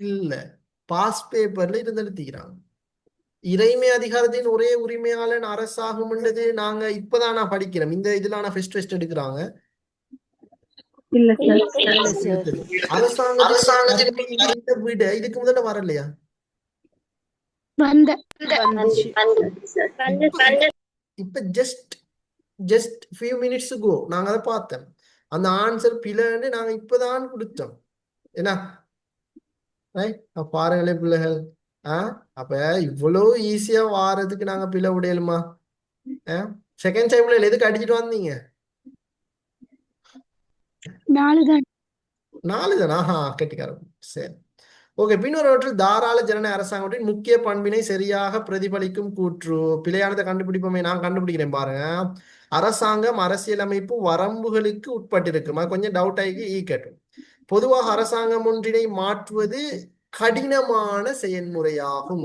இல்ல, பாஸ் பேப்பர்ல இருந்து எடுத்துக்கிறாங்க. இறைமை அதிகாரத்தின் ஒரே உரிமையாளன் அரசாகும் என்றது நாங்க இப்பதான் நான் படிக்கிறோம். இந்த இதுல நான் ஃபர்ஸ்ட் எடுக்கிறாங்க. அரசாங்கத்தின் விட இதுக்கு முதல்ல வரலையா? இப்ப ஜஸ்ட் few minutes ago நாங்க அதை பார்த்தோம். அந்த ஆன்சர் பிழைன்னு நாங்க இப்பதான் கொடுத்தோம். என்ன பாருங்களே பிள்ளைகள். அப்ப இவ்வளவு ஈஸியா வாரதுக்கு நாங்க பிழை விடையலுமா? செகண்ட் டைம்ல எதுக்கு அடிச்சுட்டு வந்தீங்க? 4 தானா? கெட்டிக்காரம். சரி, ஓகே. பின்னொருவற்றில் தாராள ஜனநாயக அரசாங்கத்தின் முக்கிய பண்பினை சரியாக பிரதிபலிக்கும் கூற்று. பிழையானதை கண்டுபிடிப்போமே. நான் கண்டுபிடிக்கிறேன் பாருங்க. அரசாங்கம் அரசியலமைப்பு வரம்புகளுக்கு உட்பட்டிருக்கும். அது கொஞ்சம் டவுட் ஆகி கேட்டும். பொதுவாக அரசாங்கம் ஒன்றினை மாற்றுவது கடினமான செயல்முறையாகும்.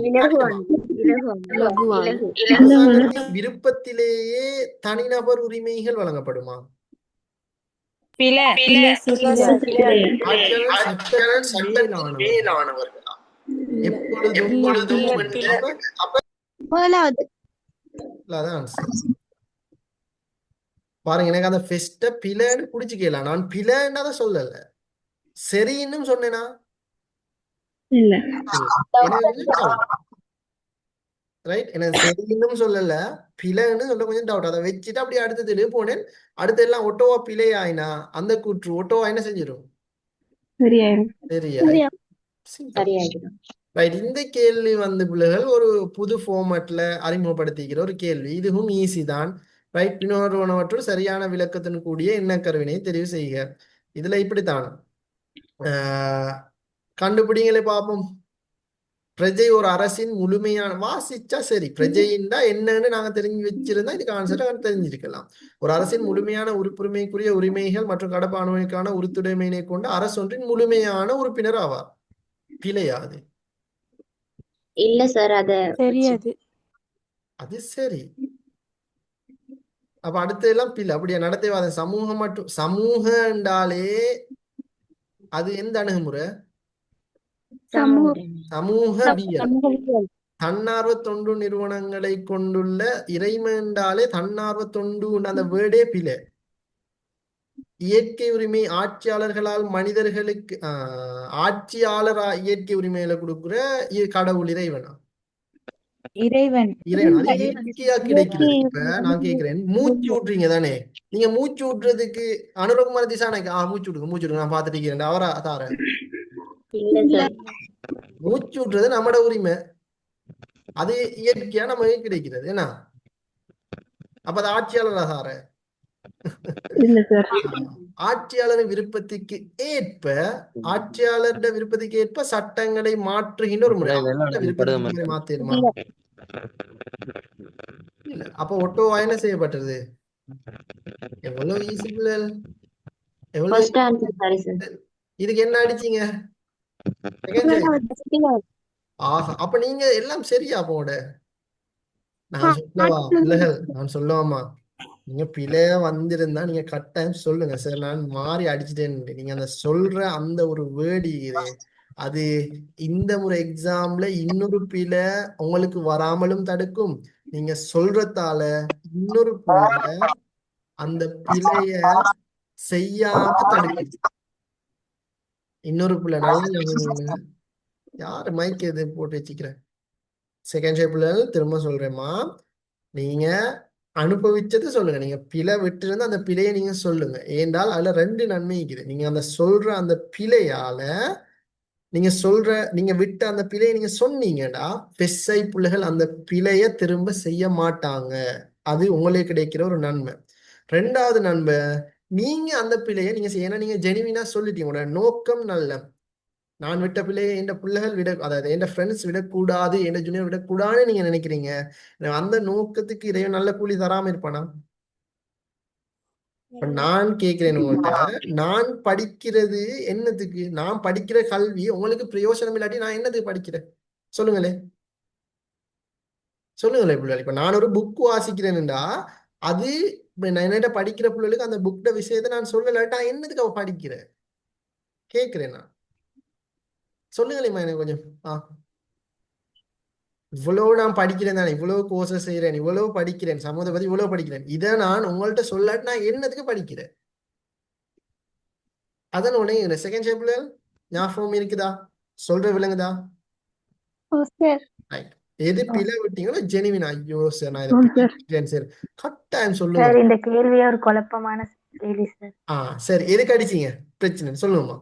அரசாங்கத்தின் விருப்பத்திலேயே தனிநபர் உரிமைகள் வழங்கப்படுமா? பாருங்க, எனக்கு அந்த ஃபெஸ்ட பிழைன்னு புடிச்சுக்கலாம். நான் பிழைன்னு அதை சொல்லல, சரின்னு சொன்னேனா? ரைட், எனக்கு சரின்னு சொல்லல, பிழைன்னு சொல்ல கொஞ்சம் டவுட். அதை வச்சுட்டு அப்படியே அடுத்ததுல போனேன். அடுத்த எல்லாம் ஒட்டோவா பிழை ஆயினா அந்த கூற்று ஒட்டோவா என்ன செஞ்சிடும்? ரைட். இந்த கேள்வி வந்து பிள்ளைகள் ஒரு புது ஃபார்மேட்ல அறிமுகப்படுத்திக்கிற ஒரு கேள்வி. இதுவும் ஈஸி தான். ரைட். பின்னொருவனவற்றுள் சரியான விளக்கத்தின் கூடிய எண்ணக்கருவினை தெரிவு செய்க. இதுல இப்படித்தான் அஹ், கண்டுபிடிங்களே பார்ப்போம். பிரஜை ஒரு அரசின் முழுமையான வாசிச்சா சரி, பிரஜைன்னா என்னன்னு நாங்க தெரிஞ்சு வச்சிருந்தா இதுக்கு ஆன்சர் தெரிஞ்சிருக்கலாம். ஒரு அரசின் முழுமையான உறுப்புரிமைக்குரிய உரிமைகள் மற்றும் கடப்பாடுகளுக்கான உறுத்துடைமையினை கொண்ட அரசொன்றின் முழுமையான உறுப்பினர் ஆவார். பிழையா அது? இல்ல சார், அத தெரியாது. அது சரி. அப்ப அடுத்த எல்லாம் பிள்ளை அப்படியா? நடத்தைவாதம் சமூகம் மற்றும் சமூக என்றாலே அது எந்த அணுகுமுறை? சமூக சமூகவியல். சமூகவியல். தன்னார்வ தொண்டு நிறுவனங்களை கொண்டுள்ள இறைமை என்றாலே தன்னார்வ தொண்டு அந்த வேர்டே பிழை. இயற்கை உரிமை ஆட்சியாளர்களால் மனிதர்களுக்கு ஆட்சியாளர் இயற்கை உரிமைகளை கொடுக்குற கடவுள் இறைவனா? இறைவன். இறைவன் அது இயற்கையா கிடைக்கிறது. இப்ப நான் கேக்குறேன், மூச்சு விட்றீங்க தானே? நீங்க மூச்சு விட்றதுக்கு அனுரகுமார் திசாநாயக் மூச்சு விடுங்க நான் பார்த்துட்டு இருக்கிறேன் அவரா தார இல்ல சார். மூச்சு விட்றது நம்மட உரிமை, அது இயற்கையா நமக்கு கிடைக்கிறது என்ன? அப்ப அது ஆட்சியாளரா சார? இல்ல சார். ஆட்சியாளரின் விருப்பத்துக்கு ஏற்ப ஆட்சியாளருடைய விருப்பத்துக்கு ஏற்ப சட்டங்களை மாற்றுகின்ற ஒரு முறை. விருப்பத்துக்கு மாத்திருமா? இல்ல. அப்ப ஒட்டோ என்ன செய்யப்பட்டது? எவ்வளவு ஈஸி பிள்ளைகள், எவ்வளவு ஃபர்ஸ்ட் ஆன்சர் சாரி சார். இதுக்கு என்ன அடிச்சீங்க? ஆஹா, அப்ப நீங்க எல்லாம் சரியா போட. நான் சொல்லவா பிள்ளைகள், நான் சொல்லவாமா? நீங்க பிழையா வந்திருந்தா நீங்க கட்டாயம் சொல்லுங்க சார், நான் மாறி அடிச்சுட்டேன். நீங்க அந்த சொல்ற அந்த ஒரு வேர்டு அது இந்த முறை எக்ஸாம்ல இன்னொரு பிழை உங்களுக்கு வராமலும் தடுக்கும். நீங்க சொல்றதால இன்னொரு பிள்ளை அந்த பிழைய செய்யாம தடுக்குது. இன்னொரு பிள்ளை நல்லா யாரு மைக் எது போட்டு வச்சுக்கிறேன். செகண்ட் ஷேப்ல திரும்ப சொல்றேம்மா, நீங்க அனுபவிச்சது சொல்லுங்க. நீங்க பிழை விட்டு இருந்து அந்த பிழையை நீங்க சொல்லுங்க. ஏண்டால் அதுல ரெண்டு நன்மை இருக்குது. நீங்க அந்த சொல்ற அந்த பிழையால நீங்க விட்ட அந்த பிழையை நீங்க சொன்னீங்கடா, பெஸ்ஸை பிள்ளைகள் அந்த பிழைய திரும்ப செய்ய மாட்டாங்க. அது உங்களுக்கு கிடைக்கிற ஒரு நன்மை. ரெண்டாவது நன்மை, நீங்க அந்த பிழையை நீங்க செய்யணும். நீங்க ஜெனிவினா சொல்லிட்டீங்க, உங்களோட நோக்கம் நல்ல. நான் விட்ட பிள்ளையை என் பிள்ளைகள் அதாவது என் ஃப்ரெண்ட்ஸ் விடக்கூடாது, என் ஜூனியர் விடக்கூடாதுன்னு நீங்க நினைக்கிறீங்க. அந்த நோக்கத்துக்கு இறைவன் நல்ல கூலி தராம இருப்பானா? இப்ப நான் கேட்கிறேன் உங்கள்கிட்ட, நான் படிக்கிறது என்னத்துக்கு? நான் படிக்கிற கல்வி உங்களுக்கு பிரயோஜனம் இல்லாட்டி நான் என்னத்துக்கு படிக்கிறேன்? சொல்லுங்களேன் பிள்ளைகள். இப்ப நான் ஒரு புக் வாசிக்கிறேன்டா, அது நான் என்னட்ட படிக்கிற பிள்ளைகளுக்கு அந்த புக்ட விஷயத்த நான் சொல்லலாட்டா என்னத்துக்கு அவ படிக்கிறேன் கேட்கிறேன் நான். சொல்லுங்களேம்மா எனக்கு கொஞ்சம். இவ்வளவு நான் படிக்கிறேன் தானே, இவ்வளவு கோர்சஸ் செய்யறேன், இவ்வளவு படிக்கிறேன், சமூகத்தை பத்தி இவ்வளவு படிக்கிறேன், இதை நான் உங்கள்கிட்ட சொல்லாட்டி நான் என்னத்துக்கு படிக்கிறேன்? அதன் உடனே செகண்ட் ஷேப்ல ஞாபகம் இருக்குதா? சொல்ற விளங்குதா? ரைட். எது பிழை விட்டீங்களோ ஜெனிவின். ஐயோ சார் நான் இதை பிழைச்சிட்டேன் சார், கட்டாயம் சொல்லுங்க. இந்த கேள்வியே ஒரு குழப்பமான கேள்வி சார். சரி, எதுக்கு அடிச்சீங்க? பிரச்சனை சொல்லுங்கம்மா.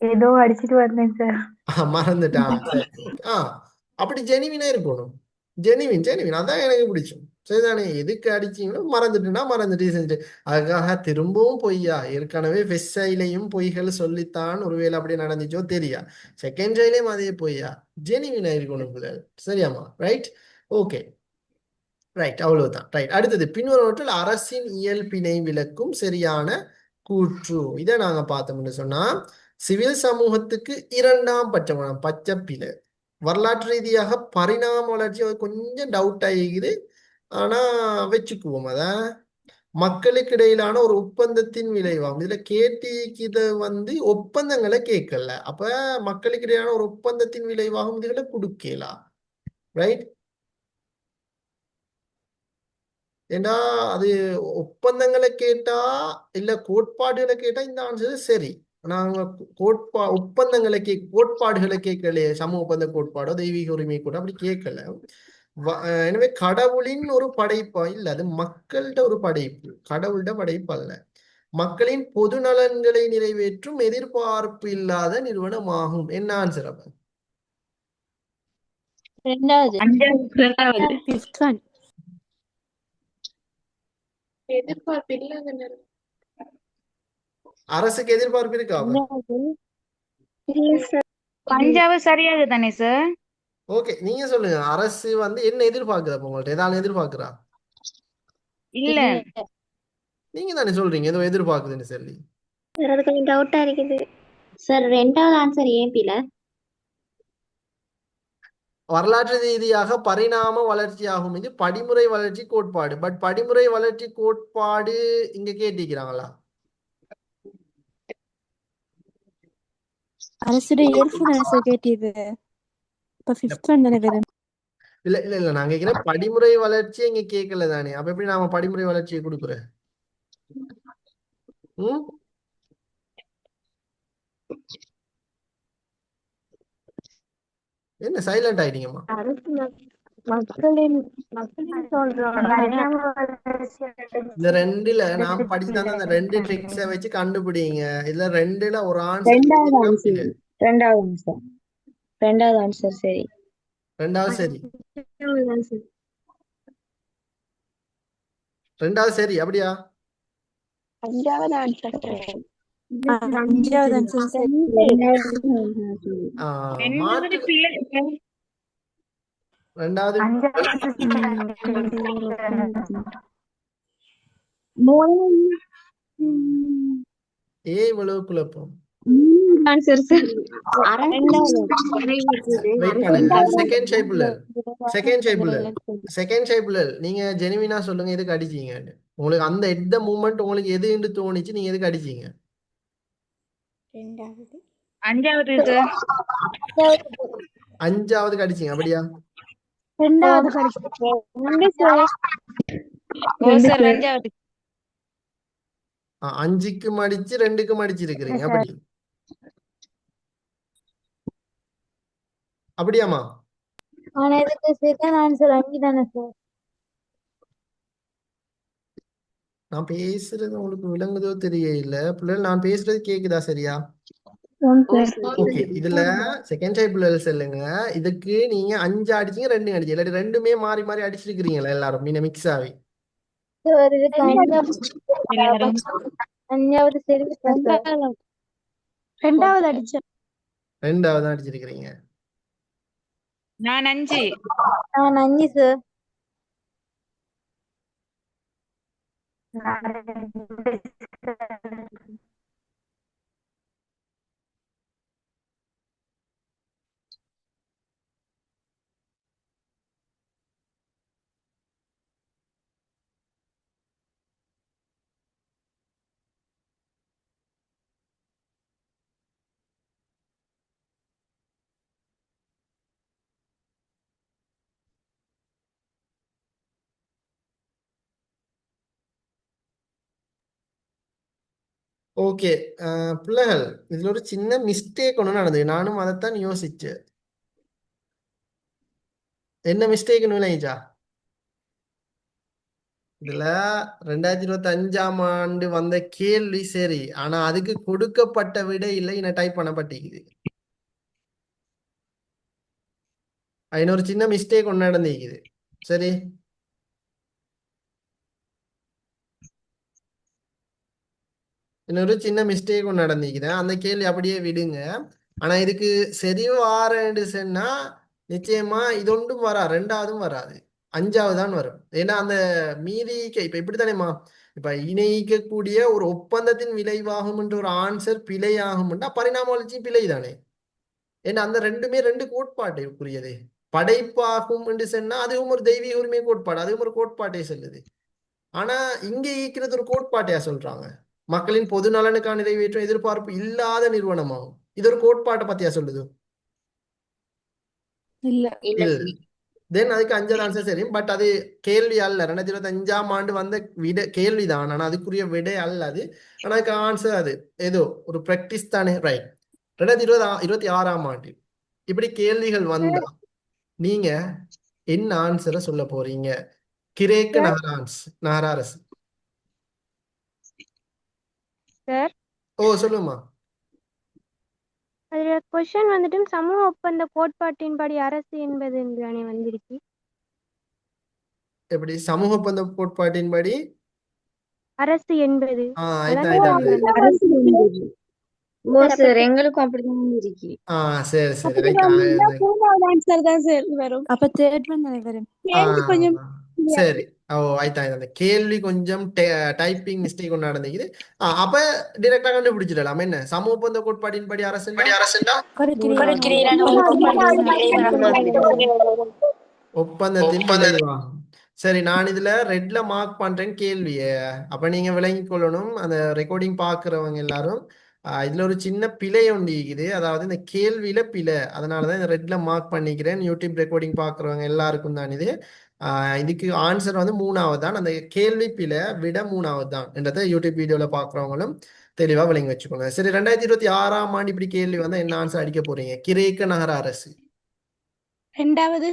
ஏதோ அடிச்சிட்டு வந்தேன் சார். மறந்துட்டான். சரி, அப்படி ஜெனிவினா இருக்கணும். ஜெனிவின் அதான் எனக்கு பிடிக்கும். சரிதானே? எதுக்கு அடிச்சீங்களோ மறந்துட்டுனா மறந்துட்டு செஞ்சு அதுக்காக திரும்பவும் பொய்யா? ஏற்கனவே ஃபெஸ்ஸைலையும் பொய்கள் சொல்லித்தான் ஒருவேளை அப்படி நடந்துச்சோ தெரியா, செகண்ட் சைலையும் அதே பொய்யா? ஜெனிவினா இருக்கணும் பிள்ளைகள். சரியாமா? ரைட், ஓகே, ரைட், அவ்வளவுதான். ரைட், அடுத்தது பின்வருவற்றில் அரசின் இயல்பினை விளக்கும் சரியான கூற்று. இதை நாங்க பார்த்தோம்னு சொன்னா, சிவில் சமூகத்துக்கு இரண்டாம் பச்சை பிழை. வரலாற்று ரீதியாக பரிணாம வளர்ச்சி கொஞ்சம் டவுட் ஆகிக்குது, ஆனா வச்சுக்குவோம். அத மக்களுக்கு இடையிலான ஒரு ஒப்பந்தத்தின் விளைவாகும். இதுல இத ஒப்பந்தங்களை கேட்கல, அப்ப மக்களுக்கு இடையிலான ஒரு ஒப்பந்தத்தின் விளைவாகும் இதுகளை கொடுக்கலாம். ரைட், ஏண்டா அது ஒப்பந்தங்களை கேட்டா இல்ல கோட்பாடுகளை கேட்டா இந்த ஆன்சர் சரி. நாங்க ஒப்பந்தங்களை கோட்பாடுகளை கேட்கலையே, சமூக ஒப்பந்த கோட்பாடோ தெய்வீக உரிமை கூட அப்படி கேட்கல. எனவே கடவுளின் ஒரு படைப்பா இல்ல, அது மக்கள்கிட்ட ஒரு படைப்பு, கடவுள்கிட்ட படைப்பு அல்ல. மக்களின் பொது நலன்களை நிறைவேற்றும் எதிர்பார்ப்பு இல்லாத நிறுவனம் ஆகும். என்ன ஆன்சர் அப்ப? எதிர்பார்ப்பு இல்லாத அரசுக்கு எதிர்பார்ப்பு இருக்கா அப்ப? இல்ல சார். அஞ்சாவது சரியாது தானே சார்? ஓகே, நீங்க சொல்லுங்க. அரசு வந்து என்ன எதிர்பார்க்குறா அப்ப உங்கள்ட்ட? ஏதாவது எதிர்பார்க்குறா? இல்ல. நீங்க தானே சொல்றீங்க ஏதோ எதிர்பார்க்குதுன்னு சொல்லி. சார் அது கொஞ்சம் டவுட்டா இருக்குது. சார் ரெண்டாவது ஆன்சர் ஏபில. வரலாற்று ரீதியாக பரிணாம வளர்ச்சியாகும். இது படிமுறை வளர்ச்சி கோட்பாடு. பட் படிமுறை வளர்ச்சி கோட்பாடு இங்க கேட்டிருக்கிறாங்களா? அரசுடைய இயல்பு தானே சார் கேட்டது. இப்ப ஃபிஃப்த் ஒன் தானே வரும். இல்ல இல்ல இல்ல, நான் கேட்கிறேன் படிமுறை வளர்ச்சி இங்க கேட்கல தானே. அப்ப எப்படி நாம படிமுறை வளர்ச்சியை கொடுக்குறேன்? ம் என்ன சைலண்ட் ஆயிட்டீங்கம்மா? அரசு மக்களின் மக்களின் சொல்றோம். இந்த ரெண்டுல நான் படிச்சு தந்த அந்த ரெண்டு ட்ரிக்ஸை வச்சு கண்டுபிடிங்க. இதுல ரெண்டுல ஒரு ஆன்சர் ரெண்டாவது ஆன்சர் ரெண்டாவது ஆன்சர் ரெண்டாவது ஆன்சர் சரி. ரெண்டாவது சரி. ரெண்டாவது சரி அப்படியா? அஞ்சாவது ஆன்சர் அஞ்சாவது ஆன்சர் சரி. மாற்று ரெண்டாவது இவ்வளவு குழப்பம். Answer sir. வெயிட் பண்ணுங்க. செகண்ட் ஷைப்புல நீங்க ஜெனுவினா சொல்லுங்க எதுக்கு அடிச்சீங்க. உங்களுக்கு அந்த எந்த மூமெண்ட் உங்களுக்கு எதுன்னு தோணுச்சு, நீங்க எதுக்கு அடிச்சீங்க? அஞ்சாவது சார். அஞ்சாவதுக்கு அடிச்சீங்க அப்படியா? ரெண்டாவது ஓ சார் அஞ்சாவது. அஞ்சுக்கும் அடிச்சு ரெண்டுக்கும் அடிச்சிருக்கிறீங்க அப்படி அப்படியாமா? ஆனா இதுக்கு செகண்ட் ஆன்சர் அஞ்சு தானே சார். நான் பேசுறது உங்களுக்கு விளங்குதோ தெரியல பிள்ளைகள். நான் பேசுறது கேக்குதா சரியா? ஓகே, இதுல செகண்ட் ஷைப்புல சொல்லுங்க. இதுக்கு நீங்க 5 அடிச்சீங்க 2 அடிச்சீங்க, இல்லாட்டி ரெண்டுமே மாறி மாறி அடிச்சிருக்கிறீங்களா எல்லாரும் மீன மிக்ஸ் ஆகி? அஞ்சாவது சரி. ரெண்டாவது அடிச்சேன். ரெண்டாவது தான் அடிச்சிருக்கிறீங்க. நான் 5. நான் 5 சார். ஓகே பிள்ளைகள், இதுல ஒரு சின்ன மிஸ்டேக் ஒன்று நடந்தது. நானும் அதைத்தான் யோசிச்சேன். என்ன மிஸ்டேக்னு விளைஞ்சா? இதுல 2025ஆம் ஆண்டு வந்த கேள்வி சரி, ஆனா அதுக்கு கொடுக்கப்பட்ட விடை இல்லை என்ன டைப் பண்ணப்பட்டிருக்குது. இன்னொரு சின்ன மிஸ்டேக் ஒன்று நடந்திருக்குது. சரி, இன்னொரு சின்ன மிஸ்டேக் ஒன்று நடந்திருக்குது. அந்த கேள்வி அப்படியே விடுங்க. ஆனா இதுக்கு சரி வாரேன்னு சொன்னா நிச்சயமா இது ஒன்றும் வரா, ரெண்டாவதும் வராது, அஞ்சாவது தான் வரும். ஏன்னா அந்த மீதிக்கு இப்ப இப்படித்தானேம்மா, இப்ப இணைக்கக்கூடிய ஒரு ஒப்பந்தத்தின் விளைவாகும் என்ற ஒரு ஆன்சர் பிழையாகும்னா பரிணாம வளர்ச்சி பிழை தானே. ஏன்னா அந்த ரெண்டுமே ரெண்டு கோட்பாட்டுக்குரியது. படைப்பாகும் என்று சொன்னா அதுவும் ஒரு தெய்வீக உரிமை கோட்பாடு, அதுவும் ஒரு கோட்பாட்டை சொல்லுது. ஆனா இங்க ஈக்கிறது ஒரு கோட்பாட்டையா சொல்றாங்க. மக்களின் பொது நலனுக்கான நிறைவேற்றும் எதிர்பார்ப்பு இல்லாத நிறுவனமாகும். இது ஒரு கோட்பாட்டை பத்தியா சொல்லுது? இல்ல. இல்ல. தென் அதுக்கு அஞ்சாவது ஆன்சர் சரி, பட் அது கேள்வி அல்ல. 2025ஆம் ஆண்டு வந்த கேள்விதான், ஆனா அதுக்குரிய விடை அல்ல அது. ஆனா அதுக்கு ஆன்சர் அது ஏதோ ஒரு பிராக்டிஸ் தானே. ரைட். 2026ஆம் ஆண்டு இப்படி கேள்விகள் வந்தா நீங்க என்ன ஆன்சரை சொல்ல போறீங்க? கிரேக்க நகராரசு. சார் ஓ சொல்லுமா. அதுல கொஸ்டின் வந்துட்டு சமூக ஒப்பந்த கோட்பாட்டின்படி அரசு என்பது தானே வந்திருக்கு. எப்படி சமூக ஒப்பந்த கோட்பாட்டின்படி அரசு என்பது இதான் அதானே இதான் அரசு என்பது ஓ சார் அப்ப சார் எங்களுக்கும் அப்படிதான் இருக்கு. சரி சரி ரைட் மூணாவது ஆன்சர் தான் சார் வரும். அப்ப தேர்ட் ஒன் தானே வரும். கேள்வி கொஞ்சம் சரி ஆயிட்டான் கேள்வி கொஞ்சம் டைப்பிங் மிஸ்டேக் ஒன்று நடந்துக்குது அப்ப டிரெக்டா கண்டுபிடிச்சிடலாம் என்ன சம ஒப்பந்த கோட்பாட்டின்படி அரசுண்டா ஒப்பந்தத்தின் விளைவாகும். சரி நான் இதுல ரெட்ல மார்க் பண்றேன் கேள்விய அப்ப நீங்க விளங்கிக் கொள்ளணும் அந்த ரெக்கார்டிங் பாக்குறவங்க எல்லாரும் இதுல ஒரு சின்ன பிழை ஒன்று இருக்குது அதாவது இந்த கேள்வியில பிழை அதனாலதான் இந்த ரெட்ல மார்க் பண்ணிக்கிறேன் யூடியூப் ரெக்கார்டிங் பாக்குறவங்க எல்லாருக்கும் தான் இது இதுக்கு ஆன்சர் வந்து மூணாவது தான் அந்த கேள்வி பிழை விட மூணாவது தான் என்றதை யூடியூப் வீடியோல பாக்குறவங்களும் தெளிவா விளங்கி வச்சுக்கோங்க சரி 2026ஆம் ஆண்டு இப்படி கேள்வி வந்தா என்ன ஆன்சர் அடிக்க போறீங்க கிரேக்க நகர அரசு ரெண்டாவது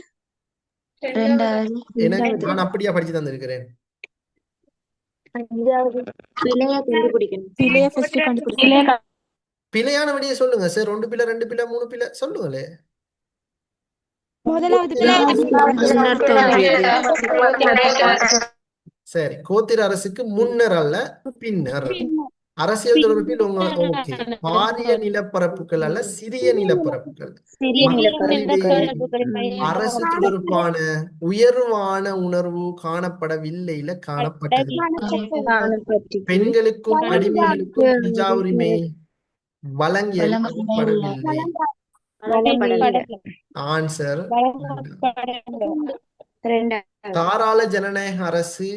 எனக்கு நான் அப்படியா படிச்சு தந்திருக்கிறேன் பிழைய கண்டுபிடிக்கணும். பிள்ளைய ஃபர்ஸ்ட் கண்டுபிடிக்கணும். பிழையான வழியை சொல்லுங்க சார் 2 பிழை 2 பிழை 3 பிழை சொல்லுங்களே முதலாவது சரி கோத்திர அரசுக்கு முன்னர் அல்ல பின்னர் அரசியல் தொடர்பில் ஓகே பாரிய நிலப்பரப்புகள் அல்ல சிறிய நிலப்பரப்புகள் சிறிய அரசு தொடர்பான உயர்வான உணர்வு காணப்படவில்லை காணப்பட்டது பெண்களுக்கும் அடிமைகளுக்கும் பிரஜா உரிமை வழங்கப்படவில்லை ஆன்சர் தாராள ஜனநாயக அரசு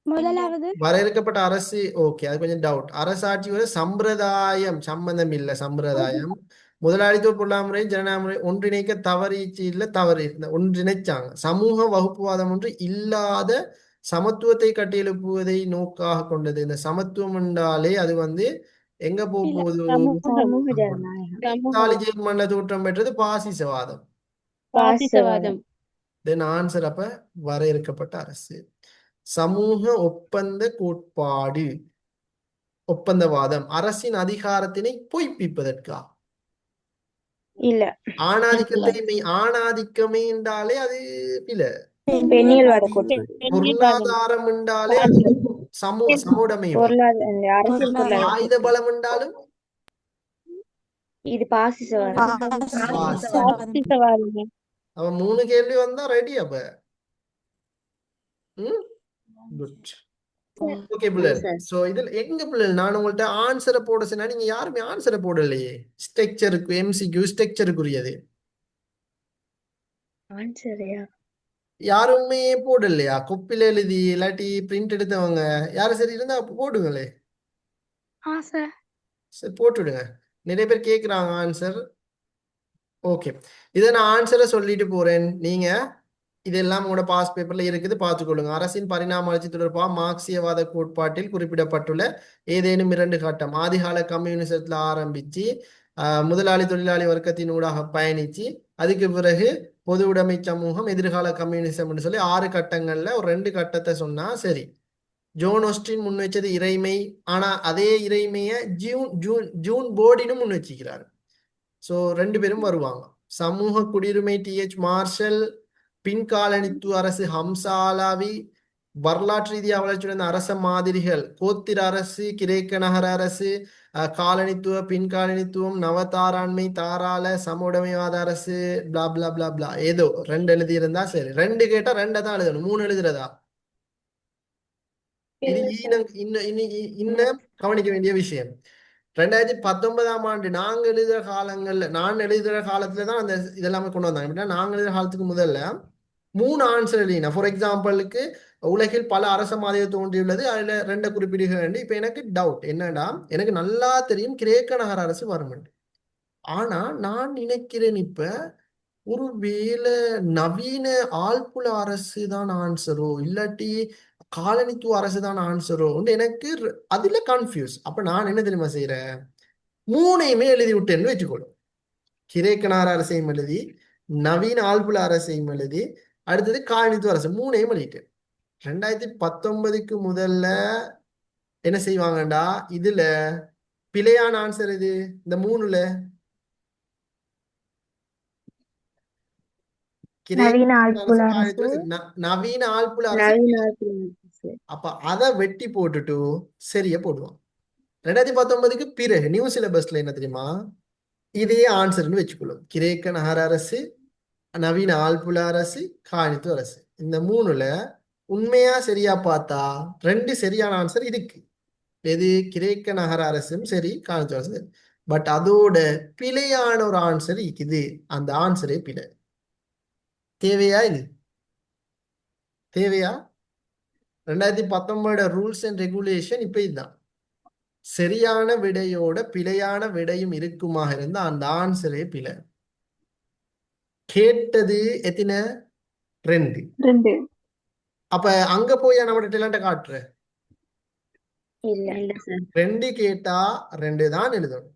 முதலாவது வரையறுக்கப்பட்ட அரசு ஓகே அது கொஞ்சம் டவுட் அரசாட்சியோட சம்பிரதாயம் சம்பந்தம் இல்ல சம்பிரதாயம் முதலாளித்துவ பொருளாதார ஜனநாயக முறை ஒன்றிணைக்க தவறிச்சு இல்ல தவறு ஒன்றிணைச்சாங்க சமூக வகுப்புவாதம் ஒன்று இல்லாத சமத்துவத்தை கட்டியெழுப்புவதை நோக்காக கொண்டது இந்த சமத்துவம் என்றாலே அது வந்து எங்க போகுது இத்தாலி ஜெர்மன்ல தோற்றம் பெற்றது பாசிசவாதம் தென் ஆன்சர் அப்ப வரையறுக்கப்பட்ட அரசு சமூக ஒப்பந்த கோட்பாடு ஒப்பந்தவாதம் அரசின் அதிகாரத்தினை பொய்ப்பிப்பதற்கா இல்ல ஆணாதிக்கமே என்றாலே அது இல்ல பெண்ணியல்வாத கோட்பாடு பொருளாதாரம் என்றாலே அது சமூடமை ஆயுத பலம் என்றாலும் இது பாசிசவாதம் அவ 3 கேள்வி வந்தா ரெடி அப்ப குட் ஓகே பிள்ளை சோ இதுல எங்க பிள்ளை நான் உங்கள்ட்ட ஆன்சரை போட சொன்னா நீங்க யாருமே ஆன்சரை போடலையே ஸ்ட்ரக்சருக்கு எம்சிக்யூ ஸ்ட்ரக்சருக்குரியது யாருமே போடலையா கொப்பில எழுதி இல்லாட்டி பிரிண்ட் எடுத்தவங்க யாரும் சரி இருந்தா போடுங்களே சரி போட்டுடுங்க நிறைய பேர் கேக்குறாங்க ஆன்சர் ஓகே இதை நான் ஆன்சரை சொல்லிட்டு போறேன் நீங்க இதெல்லாம் உங்களோட பாஸ் பேப்பர்ல இருக்குது பார்த்துக்கொள்ளுங்க அரசின் பரிணாம வளர்ச்சி தொடர்பாக மார்க்சியவாத கோட்பாட்டில் குறிப்பிடப்பட்டுள்ள ஏதேனும் 2 கட்டம் ஆதிகால கம்யூனிசத்துல ஆரம்பிச்சு முதலாளி தொழிலாளி வர்க்கத்தின் ஊடாக பயணிச்சு அதுக்கு பிறகு பொது உடைமை சமூகம் எதிர்கால கம்யூனிசம்னு சொல்லி 6 கட்டங்கள்ல ஒரு 2 கட்டத்தை சொன்னா சரி ஜோன் ஆஸ்டின் முன் வச்சது இறைமை ஆனா அதே இறைமைய ஜூன் போர்டினும் முன் வச்சுக்கிறாரு சோ 2 பேரும் வருவாங்க சமூக குடியுரிமை டிஎச் மார்ஷல் பின்காலனித்துவ அரசு ஹம்சாலாவி வரலாற்று ரீதியாக வளர்ச்சியடைந்த அரச மாதிரிகள் கோத்திர அரசு கிரேக்க நகர அரசு காலனித்துவ பின்காலனித்துவம் நவதாராண்மை தாராள சமவுடைமைவாத அரசு பிளா பிளா பிளா பிளா ஏதோ 2 எழுதி இருந்தா சரி 2 கேட்டா 2 தான் எழுதணும் 3 எழுதுறதா இது இன்னும் கவனிக்க வேண்டிய விஷயம் 2019ஆம் ஆண்டு நான் எழுதுற காலத்துலதான் அந்த இதெல்லாமே கொண்டு வந்தாங்க எப்படின்னா நாங்க எழுதுற காலத்துக்கு முதல்ல 3 ஆன்சர் எழுதினா ஃபார் எக்ஸாம்பிளுக்கு உலகில் பல அரச மாதிரிகள் தோன்றியுள்ளது அதுல 2 குறிப்பிடுக வேண்டும் இப்ப எனக்கு டவுட் என்னன்னா எனக்கு நல்லா தெரியும் கிரேக்க நகர அரசு வரும் ஆனா நான் நினைக்கிறேன் இப்ப ஒருவேளை நவீன ஆழ்புல அரசு தான் ஆன்சரோ இல்லாட்டி காலனித்துவ அரசு தான் ஆன்சரோ எனக்கு அதுல கன்ஃபியூஸ் அப்ப நான் என்ன தெரியுமா செய்யறேன் 3ஐயுமே எழுதி விட்டேன்னு வச்சுக்கொள்ளும் கிரேக்க நகர அரசையும் எழுதி நவீன ஆழ்புல அரசையும் எழுதி அடுத்தது காலனித்துவ அரசு 3ஐயும் எழுதிட்டேன் 2019க்கு முதல்ல என்ன செய்வாங்கடா இதுல பிழையான ஆன்சர் இது இந்த 3ல நவீன கிரேக்க ஆழ்புல அரசு அரசு. காணித்துறை நவீன ஆழ்புல அரசு. நவீன அரசு. அப்ப அதை வெட்டி போட்டுட்டு சரியா போடுவான். 2019க்கு பிறகு நியூ சிலபஸ்ல என்ன தெரியுமா, இதே ஆன்சர்னு வச்சுக்கொள்ளும். கிரேக்க நகர அரசு, நவீன ஆழ்புல அரசு, காணித்து அரசு. இந்த மூணுல உண்மையா சரியா பார்த்தா 2 சரியான ஆன்சர் இருக்கு. எது? கிரேக்க நகர அரசும் சரி, காணித்து அரசு. பட் அதோட பிழையான ஒரு ஆன்சர் இருக்குது. அந்த ஆன்சரே பிழை. தேவையா இது? தேவையா? 2019 ரூல்ஸ் அண்ட் ரெகுலேஷன் இப்ப இதுதான். சரியான விடையோட பிழையான விடையும் இருக்குமாக இருந்தா அந்த ஆன்சரே பிழை. கேட்டது எத்தனை? 2. 2. அப்ப அங்க போய் நம்ம டேலண்ட காட்டுற. இல்ல இல்ல சார். 2 கேட்டா 2 தான் எழுதணும்.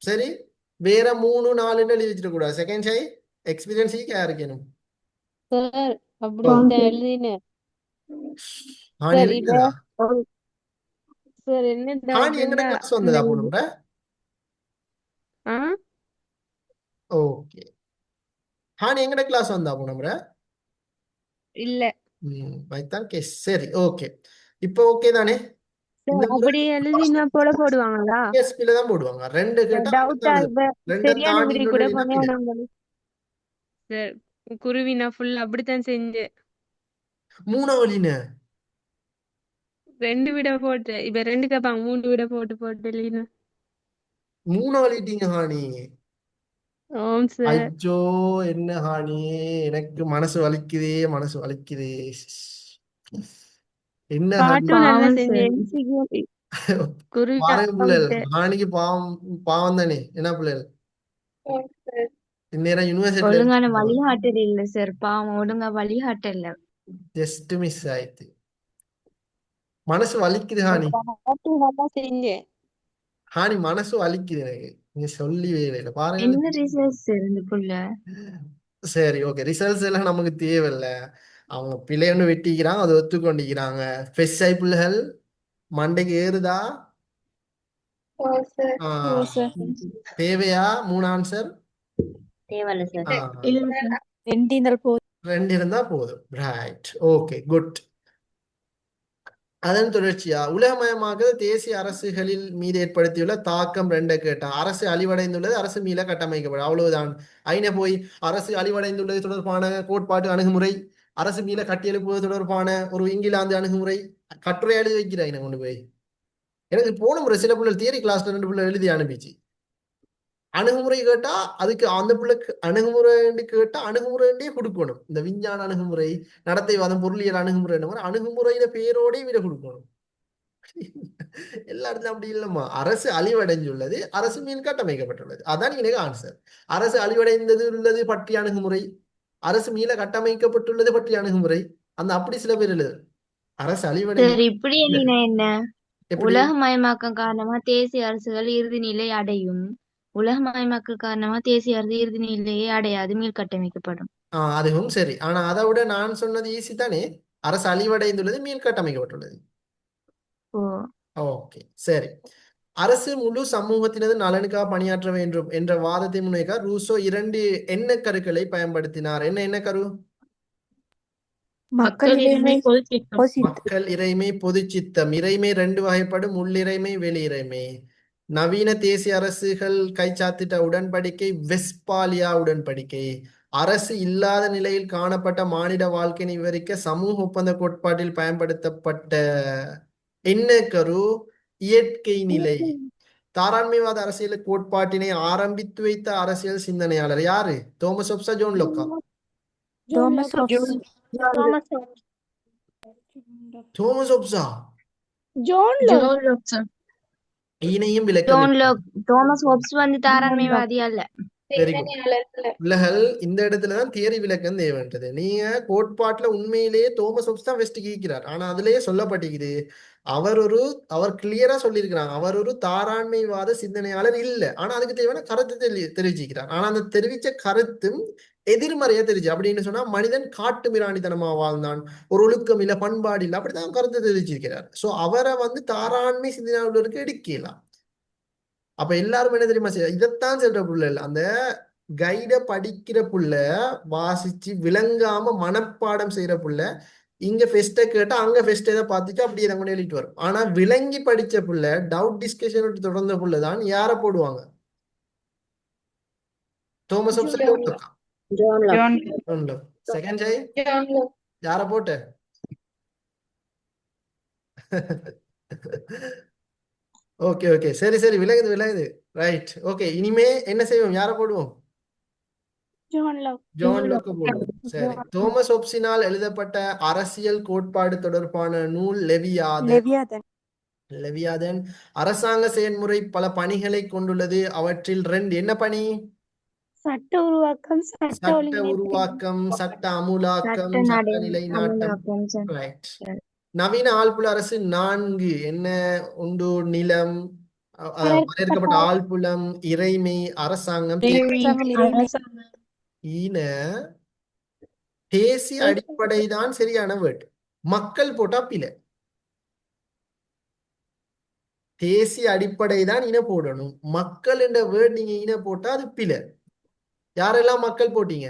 சரி, வேற 3 4 எழுதி வச்சிட கூடாது. செகண்ட் சை எக்ஸ்பீரியன்ஸ் இருக்கணும். சார் அப்படித்தான் எழுதினேன் சார். இப்ப சார் என்ன ஹானி எங்கட டவுட்னா கிளாஸ் வந்ததா போனோம்ற? ஆ ஓகே, ஹானி எங்கட கிளாஸ் வந்தா போனோம்ற? இல்ல வைத்தான் கேஸ். சரி, ஓகே, இப்போ ஓகே தானே? இந்த சார் அப்படி எழுதினா போட போடுவாங்களா? கேஸ்பில தான் போடுவாங்க. 2 கேட்டா டவுட்டா இப்ப 2 சரியான தாண்டி விடை இன்னொரு கூட எழுதினா பிழை. பண்ண சார். குருவி நான் ஃபுல் அப்படித்தான் செஞ்சேன். 3 வழின்னு 2 விட போட்டேன். இப்ப 2 கேட்பாங்க, 3 விட போட்டு எழுதினேன். 3 வழிட்டீங்க ஹானி. ஆம் சார். ஐயோ, என்ன ஹானி, எனக்கு மனசு வலிக்குதே, மனசு வலிக்குதே. என்ன ஹானி, பாட்டும் நல்லா பாவம் செஞ்சேன். சார். MCQ குருவி பாருங்க பிள்ளைகள், விட்டேன். ஹானிக்கு பாவம், பாவம் தானே. என்ன பிள்ளைகள், இந்நேரம் யூனிவர்சிட்டியில ஒழுங்கான வழிகாட்டல் இல்ல சார். பாவம், ஒழுங்கா வழிகாட்டல. ஜஸ்ட் மிஸ் ஆயிடுச்சு. மனசு வலிக்குது ஹானி. பாட்டும் நல்லா செஞ்சேன். ஹானி மனசு வலிக்குது எனக்கு, நீங்க சொல்லி வேலை பாருங்க. என்ன ரிசல்ட் சார் இந்த புள்ள? சரி, ஓகே, ரிசல்ட்ஸ் எல்லாம் நமக்கு தேவையில்ல. அவங்க பிள்ளைன்னு வெட்டிக்கிறாங்க, அதை ஒத்துக்கொண்டிக்கிறாங்க. ஃபெஸ்ஸை பிள்ளைகள் மண்டைக்கு ஏறுதா? தேவையா 3 ஆன்சர்? தேவையில்ல சார். இல்ல சார். 2 இருந்தால் போதும். 2 இருந்தா போதும். Right, okay, good. அதன் தொடர்ச்சியா உலகமயமாக தேசிய அரசுகளில் மீது ஏற்படுத்தியுள்ள தாக்கம் 2 கேட்டா. அரசு அழிவடைந்துள்ளது, அரசு மீள கட்டமைக்கப்படும். அவ்வளவுதான். ஐன போய் அரசு அழிவடைந்துள்ளது தொடர்பான கோட்பாட்டு அணுகுமுறை, அரசு மீள கட்டியெழுப்புவது தொடர்பான ஒரு இங்கிலாந்து அணுகுமுறை கட்டுரை எழுதி வைக்கிறேன் கொண்டு போய். எனக்கு போன முறை சில பிள்ளைகள் தியரி கிளாஸ்ல 2 பிள்ளை எழுதி அனுப்பிச்சு. அணுகுமுறை கேட்டா அதுக்கு அந்த பிள்ளைக்கு அணுகுமுறை கேட்டா அணுகுமுறையே கொடுக்கணும். இந்த விஞ்ஞான அணுகுமுறை, நடத்தைவாதம், பொருளியல் அணுகுமுறை, அணுகுமுறையில பேரோடய விட கொடுக்கணும். எல்லா இடத்துல அப்படி இல்லம்மா. அரசு அழிவடைந்துள்ளது, அரசு மீன் கட்டமைக்கப்பட்டுள்ளது. அதான் எனக்கு ஆன்சர். அரசு அழிவடைந்தது உள்ளது பற்றிய அணுகுமுறை, அரசு மீள கட்டமைக்கப்பட்டுள்ளது பற்றிய அணுகுமுறை. அந்த அப்படி சில பேர் எழுது. அரசு அழிவடைந்து சார் இப்படி எழுதினா என்ன? எப்படி? உலகமயமாக்கம் காரணமா தேசிய அரசுகள் இறுதி நிலை அடையும். உலகமயமாக்கல் காரணமா தேசிய அரசு இறுதி நிலையை அடையாது, மீள்கட்டமைக்கப்படும். அதுவும் சரி. ஆனா அதை விட நான் சொன்னது ஈஸி தானே. அரசு அழிவடைந்துள்ளது, மீள் கட்டமைக்கப்பட்டுள்ளது. ஓ ஓகே, சரி. அரசு முழு சமூகத்தினது நலனுக்காக பணியாற்ற வேண்டும் என்ற வாதத்தை முன்வைக்க ரூசோ 2 எண்ண கருக்களை பயன்படுத்தினார். என்ன கரு? மக்கள் இறைமை, பொதுச்சித்தம். மக்கள் இறைமை, பொது சித்தம். இறைமை 2 வகைப்படும்: உள்ளிறைமை, வெளி இறைமை. நவீன தேசிய அரசுகள் கைச்சாத்திட்ட உடன்படிக்கை வெஸ்பாலியா உடன்படிக்கை. அரசு இல்லாத நிலையில் காணப்பட்ட மானிட வாழ்க்கையை விவரிக்க சமூக ஒப்பந்த கோட்பாட்டில் பயன்படுத்தப்பட்ட என்ன கரு? இயற்கை நிலை. தாராண்மைவாத அரசியல் கோட்பாட்டினை ஆரம்பித்து வைத்த அரசியல் சிந்தனையாளர் யாரு? தோமஸ் ஹோப்ஸா, ஜோன் லோக்கா? Thomas Hobbes. தோமஸ் ஹோப்ஸா. ஜோன் ஈனையும் விளக்க ஜோன் லோக். தோமஸ் ஹோப்ஸ் வந்து தாராண்மைவாதி அல்ல. Very good. பிள்ளைகள், இந்த இடத்துலதான் தியரி விளக்கம் தேவைன்றது. நீங்க கோட்பாட்டுல உண்மையிலேயே தோமஸ் ஹோப்ஸ் தான் வெஸ்ட் கீக்கிறார். ஆனா அதுலயே சொல்லப்பட்டிருக்குது, அவர் கிளியரா சொல்லியிருக்கிறாங்க, அவர் ஒரு தாராண்மைவாத சிந்தனையாளர் இல்ல. ஆனா அதுக்கு தேவையான கருத்து தெரிவிச்சிருக்கிறார். ஆனா அந்த தெரிவிச்ச கருத்தும் எதிர்மறையா தெரிஞ்சு. அப்படின்னு சொன்னா மனிதன் காட்டு மிராண்டித்தனமா வாழ்ந்தான், ஒரு ஒழுக்கம் இல்ல, பண்பாடு இல்ல, அப்படித்தான் கருத்து தெரிவிச்சிருக்கிறார். சோ அவரை வந்து தாராண்மை சிந்தனையாளருக்கு எடுக்கலாம். அப்ப எல்லாரும் என்ன தெரியுமா செய்ய? இதைத்தான் சொல்ற பிள்ளை. அந்த கைட படிக்கிற புள்ள, வாசிச்சு விளங்காம மனப்பாடம் செய்யற புள்ள இங்க ஃபெஸ்ட்டை கேட்டா அங்க ஃபெஸ்ட் ஏதாவது பார்த்துட்டு அப்படியே நம்ம எழுதிட்டு வரும். ஆனா விளங்கி படிச்ச புள்ள, டவுட் டிஸ்கஷன் தொடர்ந்த புள்ள தான் யாரை போடுவாங்க? தோமஸ் ஜோன் ஆப்சன் Locke. John Locke. John second ஜெய் ஜோன் லோக். யாரை போட்ட? ஓகே ஓகே, சரி சரி, விலகுது விலகுது. Right, okay. இனிமே என்ன செய்வோம்? யாரை போடுவோம்? John lock. ஜான் லோக்கு போடுவோம். சரி. தோமஸ் ஹாப்ஸினால் எழுதப்பட்ட அரசியல் கோட்பாடு தொடர்பான நூல் லெவியாதன். லெவியாதன். லெவியாதன் அரசாங்க செயல்முறை பல பணிகளை கொண்டுள்ளது. அவற்றில் 2 என்ன பணி? சட்ட உருவாக்கம், சட்ட சட்ட ஒழுங்கினை உருவாக்கம், சட்ட அமுலாக்கம், சட்ட சட்ட நடை நிலைநாட்டம். அமலாக்கம் ரைட். நவீன ஆள்புல அரசு 4 என்ன உண்டு? நிலம், வரையறுக்கப்பட்ட ஆள்புலம், இறைமை, அரசாங்கம், அரசாங்கம், இறைமை. ஈன தேசிய அடிப்படை தான் சரியான வேர்ட். மக்கள் போட்டா பிழை. தேசிய அடிப்படை தான் இன போடணும். மக்கள் என்ற வேர்ட் நீங்க இன போட்டா அது பிழை. யாரெல்லாம் மக்கள் போட்டீங்க?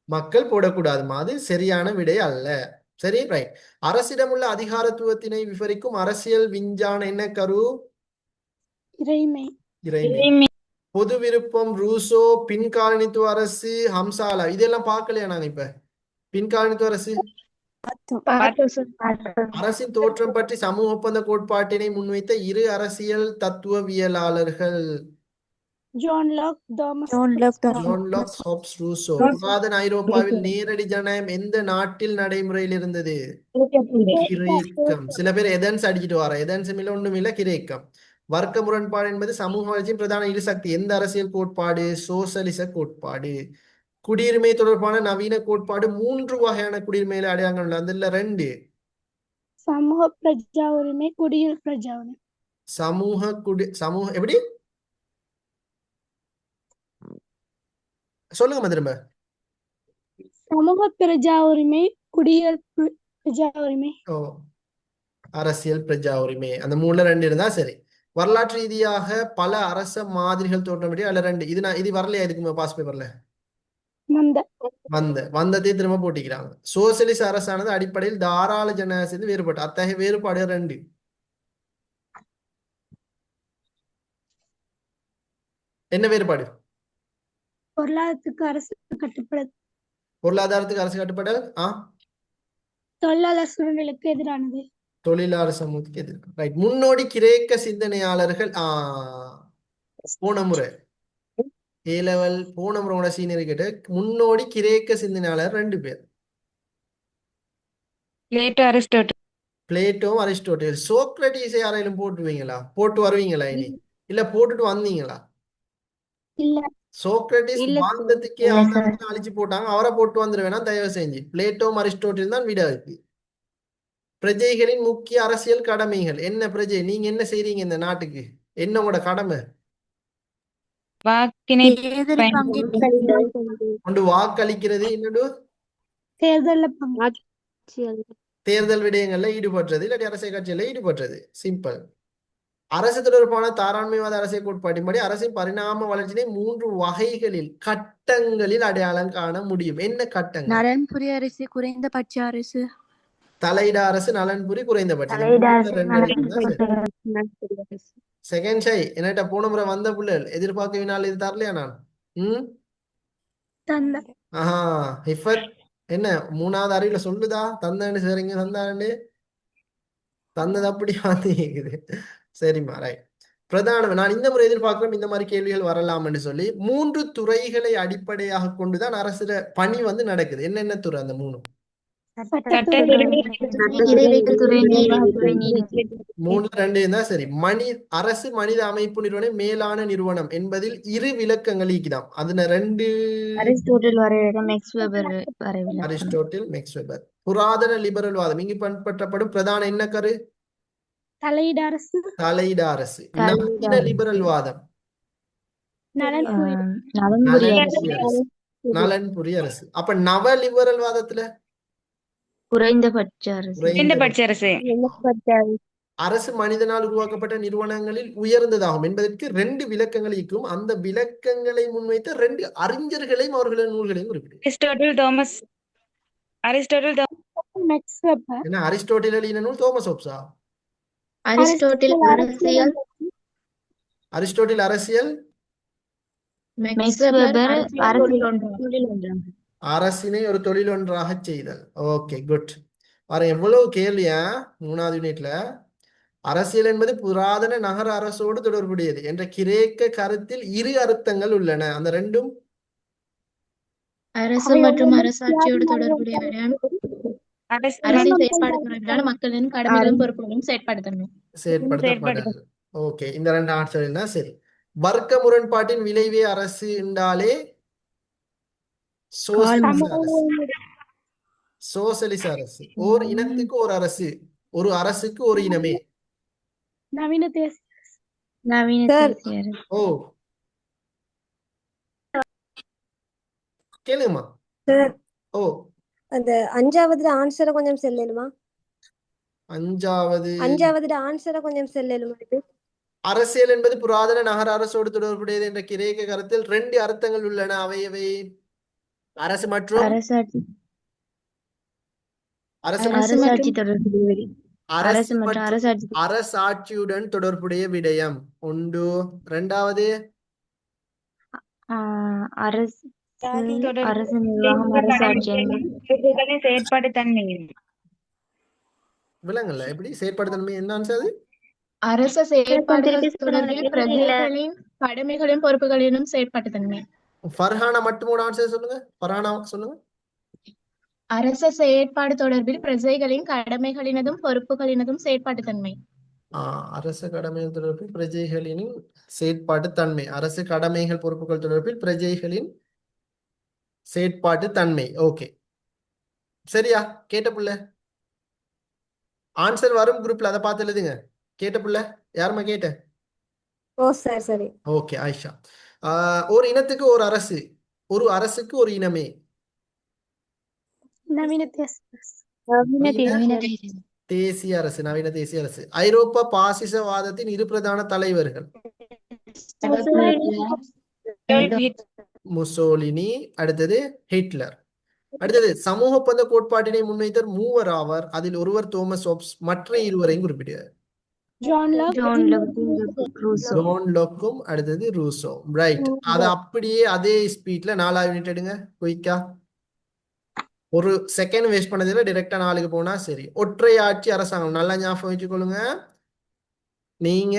மக்கள் போடக்கூடாதுமா, அது சரியான விடை அல்ல. சரி, ரைட். அரசிடமுள்ள அதிகாரத்துவத்தினை விவரிக்கும் அரசியல் விஞ்ஞான என்ன கரு? இறைமை. இறைமை. பொது விருப்பம், ரூசோ, பின்காலனித்துவ அரசு, ஹம்சாலா, இதெல்லாம் பார்க்கலையா நாங்க இப்ப? பின்காலனித்துவ அரசு, அரசின் தோற்றம் பற்றி சமூக ஒப்பந்த கோட்பாட்டினை முன்வைத்த 2 அரசியல் தத்துவவியலாளர்கள். John Locke, Thomas. John Locke, Hobbes, Rousseau. புராதன ஐரோப்பாவில் நேரடி ஜனநாயகம் எந்த நாட்டில் நடைமுறையில் இருந்தது? கிரேக்கம். சில பேர் எதன்ஸ் அடிச்சிட்டு வர, எதன்ஸ் இல்ல ஒண்ணும் இல்ல, கிரேக்கம். வர்க்க முரண்பாடு என்பது சமூக வளர்ச்சியின் பிரதான இருசக்தி. எந்த அரசியல் கோட்பாடு? சோசலிச கோட்பாடு. குடியுரிமை தொடர்பான நவீன கோட்பாடு. 3 வகையான குடியுரிமையில அடையாளங்கள் உண்டு. அதுல 2 சமூக பிரஜா உரிமை, குடியுரிமை பிரஜா உரிமை. சமூக எப்படி சொல்லுங்க திரும்ப. சமூக பிரஜா உரிமை, குடியுரிமை பிரஜா உரிமை. ஓ, அரசியல் பிரஜா உரிமை. அந்த 3ல 2 இருந்தா சரி. வரலாற்று ரீதியாக பல அரச மாதிரிகள் தோற்றமிட்டு அதுல 2. இது வரலையா? இதுக்கு பாஸ் பேப்பர்ல வந்ததே திரும்ப போட்டிக்கிறாங்க. சோசியலிச அரசானது அடிப்படையில் தாராள ஜனநாயகத்திலிருந்து வேறுபட்டு. அத்தகைய வேறுபாடு 2. என்ன வேறுபாடு? பொருளாதாரத்துக்கு அரசு கட்டுப்பட, பொருளாதாரத்துக்கு அரசு கட்டுப்படல், தொழிலாளர் சூழ்நிலைக்கு எதிரானது. தொழிலாளர் சமூகத்துக்கு எதிர்ப்பு. ரைட். முன்னோடி கிரேக்க சிந்தனையாளர்கள். போன முறை A-level போன முறை சீனியர் கிட்ட முன்னோடி கிரேக்க சிந்தனையாளர் 2 பேர். Plato, Aristotle. சோக்ரட்டிஸை யாராலும் போட்டுருவீங்களா? போட்டு வருவீங்களா இனி? இல்ல போட்டுட்டு வந்தீங்களா? இல்ல. சோக்ரட்டிஸ் வாழ்ந்ததுக்கே ஆதாரத்தை அழிச்சு போட்டாங்க. அவரை போட்டு வந்துருவேனா தயவு செஞ்சு. பிளேட்டோ, அரிஸ்டோட்டில் தான் விட இருக்கு. பிரஜைகளின் முக்கிய அரசியல் கடமைகள் என்ன? பிரஜை நீங்க என்ன செய்றீங்க இந்த நாட்டுக்கு? என்ன உங்களோட கடமை? ஒன்று வாக்களிக்கிறது, இன்னொரு தேர்தல் விடயங்கள்ல ஈடுபடுறது, இல்லாட்டி அரசியல் கட்சியில ஈடுபடுறது. சிம்பிள். அரசு தொடர்பான தாராண்மைவாத அரசியல் கோட்பாட்டின்படி அரசின் பரிணாம வளர்ச்சியை 3 வகைகளில், கட்டங்களில் அடையாளம் காண முடியும். என்ன கட்டங்கள்? நலன்புரி அரசு, குறைந்தபட்ச அரசு. தலையிட அரசு, நலன்புரி, குறைந்தபட்சம். செகண்ட் ஷை என்னட்ட போன முறை வந்த பிள்ளைகள் எதிர்பார்க்கவினால் இது தரலையா நான்? ஹிஃபத் என்ன 3வது அறிவுல சொல்லுதா? தந்தேன்னு சரிங்க, தந்தாண்டு தந்தது அப்படி வந்து கேக்குது. சரிம்மா, ரைட். பிரதான நான் இந்த முறை எதிர்பார்க்கிறோம் இந்த மாதிரி கேள்விகள் வரலாம்னு சொல்லி 3 துறைகளை அடிப்படையாக கொண்டுதான் அரசு பணி வந்து நடக்குது. என்னென்ன துறை அந்த 3? 3ல 2 இருந்தா சரி. அரசு மனித அமைப்பு நிறுவனம், மேலான நிறுவனம் என்பதில் 2 விளக்கங்கள் ஈக்குதாம். அதுல 2 அரிஸ்டோட்டில், மேக்ஸ் வெபர். புராதன லிபரல் வாதம் இங்கு பின்பற்றப்படும் பிரதான என்ன கரு? தலையிட அரசு. நவீன லிபரல் வாதம் நலன்புரி அரசு. அப்ப நவ லிபரல் வாதத்துல குறைந்தபட்ச அரசு. அரசு மனிதனால் உருவாக்கப்பட்ட நிறுவனங்களில் உயர்ந்ததாகும் என்பதற்கு 2 விளக்கங்கள் இருக்கும். அந்த விளக்கங்களை முன்வைத்த 2 அறிஞர்களையும் அவர்களின் நூல்களையும் குறிப்பிடு. அரிஸ்டாட்டில் மேக்ஸ் வெப்பர் ஏன்னா அரிஸ்டோட்டில் எழுதின நூல் தோமஸ் ஹோப்ஸா? அரிஸ்டோட்டில் அரசியல், அரிஸ்டோட்டில் அரசியல், மேக்ஸ் வெபர் அரசியல் அரசினை ஒரு தொழில் ஒன்றாக செய்தல். Okay, good. பாருங்க எவ்வளவு கேள்வியா 3வது யூனிட்ல. அரசியல் என்பது புராதன நகர அரசோடு தொடர்புடையது என்ற கிரேக்க கருத்தில் 2 அர்த்தங்கள் உள்ளன. அந்த 2ம் அரசு மற்றும் அரசாட்சியோடு தொடர்புடையவரான அரசின் செயற்பாடு தொடர்பிலான மக்களின் கடமைகளும் பொறுப்புகளும் செயற்படுத்தப்படல். ஓகே, இந்த 2 ஆன்சர் என்ன? சரி. வர்க்க முரண்பாட்டின் விளைவே அரசு என்றாலே சோசலிச அரசு. சோசலிச அரசு. ஓர் இனத்துக்கு ஒரு அரசு, ஒரு அரசுக்கு ஒரு இனமே. நவீன தேசிய நவீன சார். தேசிய அரசு. ஓ, கேளுங்கம்மா. சார் ஓ, அந்த 5வது ஆன்சரை கொஞ்சம் செல்லலுமா? 5வது 5வது ஆன்சரை கொஞ்சம் செல்லலுமா இது? அரசியல் என்பது புராதன நகர அரசோடு தொடர்புடையது என்ற கிரேக்க கருத்தில் 2 அர்த்தங்கள் உள்ளன. அவை அரசு மற்றும் அரசாட்சி அரசு அரசாட்சி தொடர்புடைய அரசு அரசு மற்றும் மற்றும் அரசாட்சி அரசாட்சியுடன் தொடர்புடைய விடயம் உண்டு. 2வது அரசு அரசு நிர்வாகம் அரசாட்சி செயற்பாடு தன்மை. விலங்கல்ல எப்படி செயற்படுத்தணுமே என்ன ஆன்சர் அது? அரச செயற்பாடுகள் தொடர்பில் பிரஜைகளின் கடமைகளையும் பொறுப்புகளிலும் செயற்பட்டுத்தன்மை. ஃபர்ஹானா மட்டுமோட ஆன்சர் சொல்லுங்க. ஃபர்ஹானா சொல்லுங்க. அரச செயற்பாடு தொடர்பில் பிரஜைகளின் கடமைகளினதும் பொறுப்புகளினதும் செயற்பாட்டுத்தன்மை. அரசு கடமைகள் தொடர்பில் பிரஜைகளின் செயற்பாட்டு தன்மை. அரசு கடமைகள் பொறுப்புகள் தொடர்பில் பிரஜைகளின் செயற்பாட்டு தன்மை. ஓகே, சரியா? கேட்ட புள்ள ஆன்சர் வரும் குரூப்ல அதை பார்த்து எழுதுங்க. கேட்ட புள்ள யாருமா கேட்ட? ஓ சார், சரி. ஓகே, ஆயிஷா. ஒரு இனத்துக்கு ஒரு அரசு, ஒரு அரசுக்கு ஒரு இனமே. நவீன தேசிய தேசிய அரசு, நவீன தேசிய அரசு. ஐரோப்பா பாசிசவாதத்தின் 2 பிரதான தலைவர்கள் முசோலினி, அடுத்தது ஹிட்லர். அடுத்தது சமூக ஒப்பந்த கோட்பாட்டினை முன்வைத்தர் 3 ஆவர். அதில் ஒருவர் தோமஸ் ஹோப்ஸ், மற்ற 2வரையும் குறிப்பிடுகிறார். ஜான் லோக்கும் அடுத்தது ரூசோ. ரைட். அதை அப்படியே அதே ஸ்பீட்ல 4வது யூனிட் எடுங்க குயிக்கா. ஒரு செகண்ட் வேஸ்ட் பண்ணதில்ல, டைரக்டா 4க்கு போனா சரி. ஒற்றை ஆட்சி அரசாங்கம் நல்லா ஞாபகம் வச்சுக்கொள்ளுங்க. நீங்க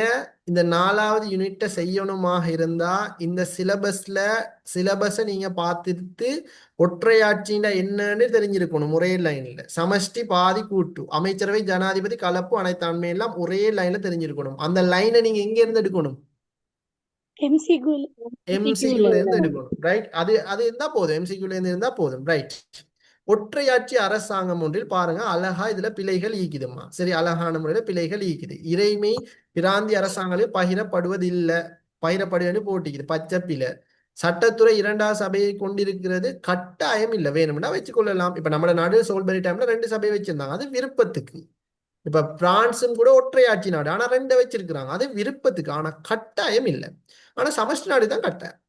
இந்த 4வது யூனிட்டை செய்யணுமாக இருந்தா இந்த சிலபஸை நீங்க பார்த்துட்டு ஒற்றையாட்சின்னா என்னன்னு தெரிஞ்சிருக்கணும். ஒரே லைன்ல சமஷ்டி பாதி கூட்டு அமைச்சரவை ஜனாதிபதி கலப்பு அனைத்தாண்மை எல்லாம் ஒரே லைன்ல தெரிஞ்சிருக்கணும். அந்த லைனை நீங்க எங்க இருந்து எடுக்கணும்? எம்சிக்யூல இருந்து எடுக்கணும். ரைட். அது இருந்தா போதும். எம்சிக்யூல இருந்து இருந்தா போதும். ரைட். ஒற்றையாட்சி அரசாங்கம் ஒன்றில் பாருங்க அழகா இதுல பிழைகள் ஈக்குதுமா. சரி, அழகான முறையில பிழைகள் ஈக்குது. இறைமை பிராந்திய அரசாங்கங்களில் பகிரப்படுவதில்லை, பகிரப்படுவது போட்டிக்குது பச்சை பிழை. சட்டத்துறை 2வது சபையை கொண்டிருக்கிறது கட்டாயம் இல்லை, வேணும்னா வச்சுக்கொள்ளலாம். இப்ப நம்ம நாடு சோல்பரி டைம்ல 2 சபை வச்சிருந்தாங்க, அது விருப்பத்துக்கு. இப்ப பிரான்சும் கூட ஒற்றையாட்சி நாடு, ஆனா 2 வச்சிருக்கிறாங்க, அது விருப்பத்துக்கு, ஆனா கட்டாயம் இல்லை. ஆனா சமஷ்டி நாடு தான் கட்டாயம்.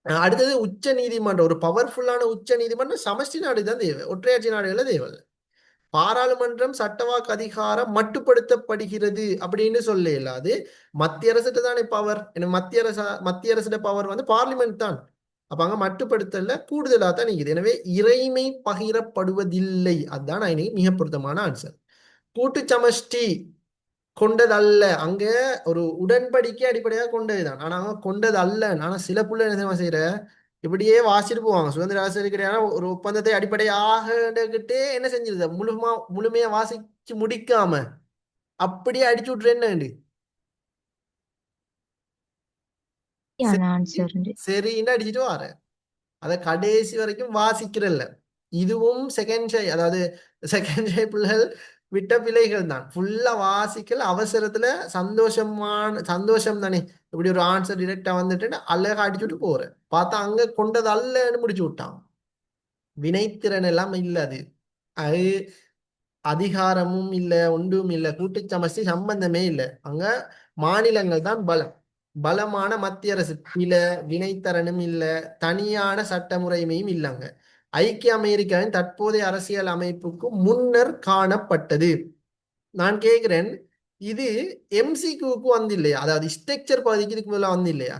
அடுத்தது உச்ச நீதிமன்றம், ஒரு பவர்ஃபுல்லான உச்ச நீதிமன்றம் சமஷ்டி நாடு தான் தேவை, ஒற்றையாட்சி நாடுகள தேவை. பாராளுமன்றம் சட்டவாக்கு அதிகாரம் மட்டுப்படுத்தப்படுகிறது அப்படின்னு சொல்ல இயலாது. மத்திய அரசுட்டு தானே பவர். மத்திய அரசு பவர் வந்து பார்லிமெண்ட் தான். அப்ப அங்க மட்டுப்படுத்தல கூடுதலா தான் நீக்குது. எனவே இறைமை பகிரப்படுவதில்லை. அதுதான் மிக பொருத்தமான ஆன்சர். கூட்டு சமஷ்டி கொண்டதல்ல, அங்க ஒரு உடன்படிக்கை அடிப்படையாக கொண்டதுதான், ஆனா அவங்க கொண்டது அல்ல. ஆனா சில புள்ள என்ன செய்யற இப்படியே வாசிட்டு போவாங்க. சுதந்திர அரசு கிடையாது, ஒரு ஒப்பந்தத்தை அடிப்படையாக என்ன செஞ்சிருது, முழுமையா வாசிச்சு முடிக்காம அப்படியே அடிச்சு விட்டுரு. என்ன சரின்னு அடிச்சுட்டு வார, அத கடைசி வரைக்கும் வாசிக்கிறல்ல. இதுவும் செகண்ட் ஷை, அதாவது செகண்ட் ஷை பிள்ளைகள் விட்ட பிள்ளைகள் தான். ஃபுல்லா வாசிக்கல, அவசரத்துல சந்தோஷம் தானே, இப்படி ஒரு ஆன்சர் டிரெக்டா வந்துட்டு அழகா அடிச்சுட்டு போற, பார்த்தா அங்க கொண்டது அல்லன்னு முடிச்சு விட்டான். வினைத்திறன் எல்லாம் இல்ல. அது அதிகாரமும் இல்ல, ஒன்றும் இல்ல, கூட்டு சமஷ்டி சம்பந்தமே இல்லை. அங்க மாநிலங்கள் தான் பலம். பலமான மத்திய அரசு பில வினைத்தரனும் இல்ல, தனியான சட்ட முறைமையும் இல்லைங்க. ஐக்கிய அமெரிக்காவின் தற்போதைய அரசியல் அமைப்புக்கு முன்னர் காணப்பட்டது. நான் கேட்கிறேன், இது எம்சிக்யூக்கு வந்து இல்லையா? அதாவது ஸ்ட்ரக்சர் பகுதிக்கு இதுக்கு முதல்ல வந்து இல்லையா?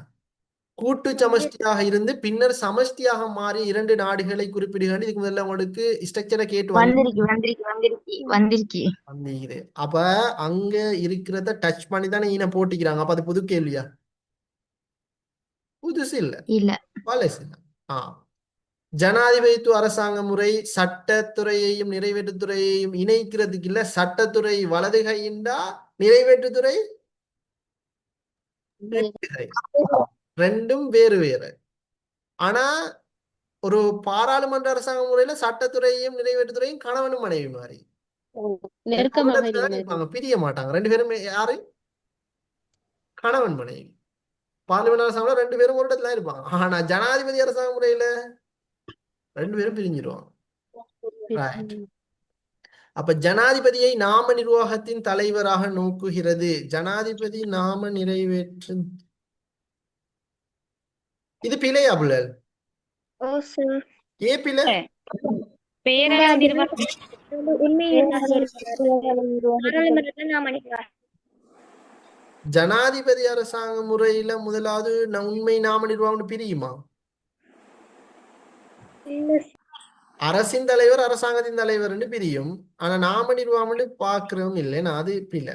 கூட்டு சமஷ்டியாக இருந்து பின்னர் சமஷ்டியாக மாறி 2 நாடுகளை குறிப்பிடுகிறது. இதுக்கு முதல்ல உங்களுக்கு ஸ்ட்ரக்சரை கேட்டு வந்தீங்க. அப்ப அங்க இருக்கிறத டச் பண்ணி தானே ஈன போட்டிக்கிறாங்க. அப்ப அது புது கேள்வியா? புதுசு இல்ல, இல்ல பழசு. ஆ ஜனாதிபதித்துவ அரசாங்க முறை சட்டத்துறையையும் நிறைவேற்றுத்துறையையும் இணைக்கிறதுக்கு இல்ல. சட்டத்துறை வலது கையிண்டா, நிறைவேற்றுத்துறை இடது கை. ரெண்டும் வேறு வேறு. ஆனா ஒரு பாராளுமன்ற அரசாங்க முறையில சட்டத்துறையும் நிறைவேற்றுத்துறையும் கணவனும் மனைவி மாதிரி நெருக்கமாக இருப்பாங்க, பிரிய மாட்டாங்க. 2 பேரும் யாரு? கணவன் மனைவி. பார்லிமெண்ட் அரசாங்கம் 2 பேரும் ஒரு இடத்துல இருப்பாங்க. ஆனா ஜனாதிபதி அரசாங்க முறையில 2 பேரும் பிரிஞ்சிருவாங்க. ரைட். அப்ப ஜனாதிபதியை நாம நிர்வாகத்தின் தலைவராக நோக்குகிறது. ஜனாதிபதி நாம நிறைவேற்று, இது பிழையா புள்ளல்? ஏ பிழை. பேரளவு நிர்வாகம் ஜனாதிபதி அரசாங்க முறையில முதலாவது உண்மை நாம நிர்வாகம் பிரியுமா? அரசின் தலைவர் அரசாங்கத்தின் தலைவர் பிரியும். ஆனா நாம நிர்வாகம் பாக்குறோம் இல்லைன்னா அது பிள்ளை.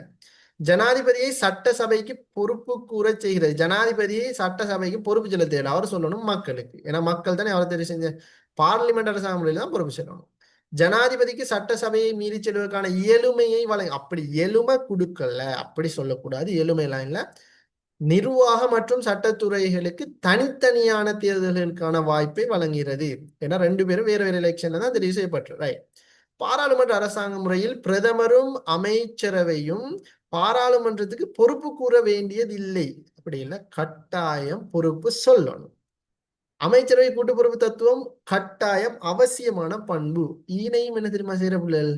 ஜனாதிபதியை சட்டசபைக்கு பொறுப்பு கூற செய்கிறது. ஜனாதிபதியை சட்டசபைக்கு பொறுப்பு செலுத்த தேவை. அவர் சொல்லணும் மக்களுக்கு. ஏன்னா மக்கள் தானே அவர் தெரிவு செஞ்ச பார்லிமெண்ட் அரசாங்க முறையில தான் பொறுப்பு செல்லணும். ஜனாதிபதிக்கு சட்டசபையை மீறி செல்வதற்கான இயலுமையை அப்படி எலுமை கொடுக்கல, அப்படி சொல்லக்கூடாது. எலுமைலாம் இல்ல. நிர்வாக மற்றும் சட்டத்துறைகளுக்கு தனித்தனியான தேர்தல்களுக்கான வாய்ப்பை வழங்குகிறது. ஏன்னா 2 பேரும் வேறு வேறு எலெக்ஷன்ல தான் தெரிவு செய்யப்பட்டு. ரைட். பாராளுமன்ற அரசாங்க முறையில் பிரதமரும் அமைச்சரவையும் பாராளுமன்றத்துக்கு பொறுப்பு கூற வேண்டியதில்லை. அப்படி இல்லை, கட்டாயம் பொறுப்பு சொல்லணும். அமைச்சரவை கூட்டு பொறுப்பு தத்துவம் கட்டாயம் அவசியமான பண்பு. ஈனையும் என்ன தெரியுமா செய்யற பிள்ளைகள்?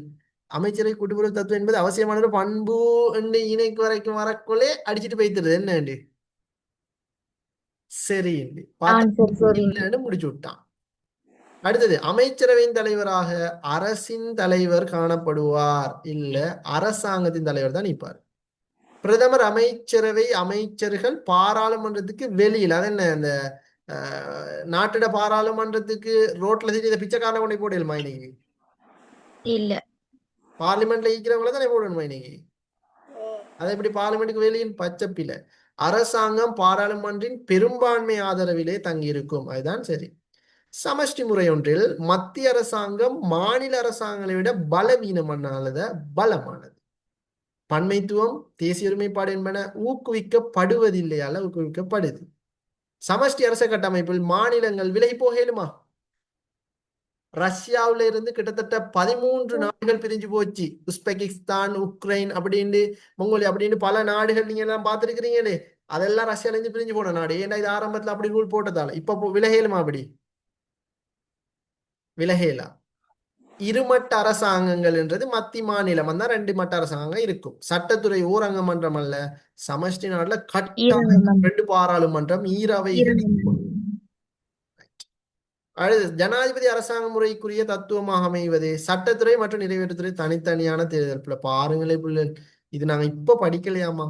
அமைச்சரவை கூட்டு பொறுப்பு தத்துவம் என்பது அவசியமான ஒரு பண்பு என்று ஈனைக்கு வரைக்கும் வரக்குள்ளே அடிச்சுட்டு போய்த்துறது. என்னண்டு சரி முடிச்சு விட்டான். அடுத்தது, அமைச்சரவையின் தலைவராக அரசின் தலைவர் காணப்படுவார், இல்ல அரசாங்கத்தின் தலைவர் தான் நிற்பார். பிரதமர், அமைச்சரவை, அமைச்சர்கள் பாராளுமன்றத்துக்கு வெளியில், அது என்ன இந்த நாட்டிட பாராளுமன்றத்துக்கு ரோட்ல சரி பிச்சைக்காரனை கொண்டு போடலுமா இன்னைக்கு? இல்ல. பார்லிமெண்ட்ல இருக்கிறவங்கள தானே போடணுமா இன்னைக்கு? அதை எப்படி பார்லிமெண்ட்டுக்கு வெளியில்? பச்சைப்பில. அரசாங்கம் பாராளுமன்றின் பெரும்பான்மை ஆதரவிலே தங்கியிருக்கும். அதுதான் சரி. சமஷ்டி முறை ஒன்றில் மத்திய அரசாங்கம் மாநில அரசாங்கங்களை விட பலவீனமானது, பலமானது. பன்மைத்துவம், தேசிய ஒருமைப்பாடு என்பன ஊக்குவிக்கப்படுவதில்லையால ஊக்குவிக்கப்படுது. சமஷ்டி அரச கட்டமைப்பில் மாநிலங்கள் விலை போகலுமா? ரஷ்யாவில இருந்து கிட்டத்தட்ட 13 நாடுகள் பிரிஞ்சு போச்சு. உஸ்பெகிஸ்தான், உக்ரைன் அப்படின்னு, மங்கோலியா அப்படின்னு பல நாடுகள் நீங்க எல்லாம் பார்த்துருக்கிறீங்களே. அதெல்லாம் ரஷ்யால இருந்து பிரிஞ்சு போன நாடு. ஏன்னா இது ஆரம்பத்துல அப்படி ரூல் போட்டதால. இப்ப விலகலுமா? அப்படி விலகலாம். இருமட்ட அரசாங்கங்கள் என்றது மத்திய மாநிலம் தான் 2 மட்ட அரசாங்கம் இருக்கும். சட்டத்துறை ஓரங்க மன்றம் அல்ல. சமஷ்டி நாடுல கட்டாயம் 2 பாராளுமன்றம், ஈரவைகள். அடுத்து, ஜனாதிபதி அரசாங்க முறைக்குரிய தத்துவமாக அமைவது சட்டத்துறை மற்றும் நிறைவேற்றுத்துறை தனித்தனியான தேர்தல். பாருங்களே பிள்ளை, இது நாங்க இப்ப படிக்கலையாமா?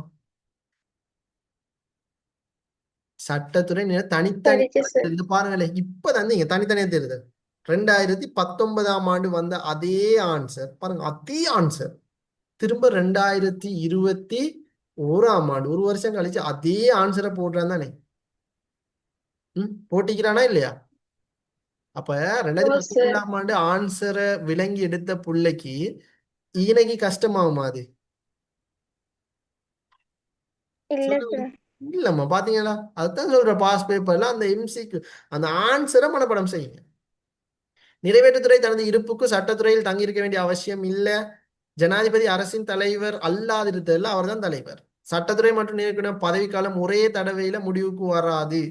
சட்டத்துறை தனித்தனி பாருங்களேன், இப்ப தந்தீங்க தனித்தனியா தேர்தல். 2019ஆம் ஆண்டு வந்த அதே ஆன்சர் பாருங்க, அதே ஆன்சர் திரும்ப 2021ஆம் ஆண்டு, ஒரு வருஷம் கழிச்சு அதே ஆன்சரை போடுறான் தானே. போட்டிக்கிறானா இல்லையா? அப்ப 2019ஆம் ஆண்டு ஆன்சரை விளங்கி எடுத்த பிள்ளைக்கு ஈனைக்கு கஷ்டமாகுமா? அது இல்லம்மா. பாத்தீங்களா? அதுதான் சொல்ற, பாஸ் பேப்பர்ல அந்த எம்சிக்கு அந்த ஆன்சரை மனப்பாடம் செய்யுங்க. நிறைவேற்றுத்துறை தனது இருப்புக்கு சட்டத்துறையில் தங்கியிருக்க வேண்டிய அவசியம் இல்லை. ஜனாதிபதி அரசின் தலைவர் அல்லாதிருத்தல, அவர் தான் தலைவர். சட்டத்துறை மற்றும் நிறைவேற்ற பதவிக்காலம் ஒரே தடவையில முடிவுக்கு வராது.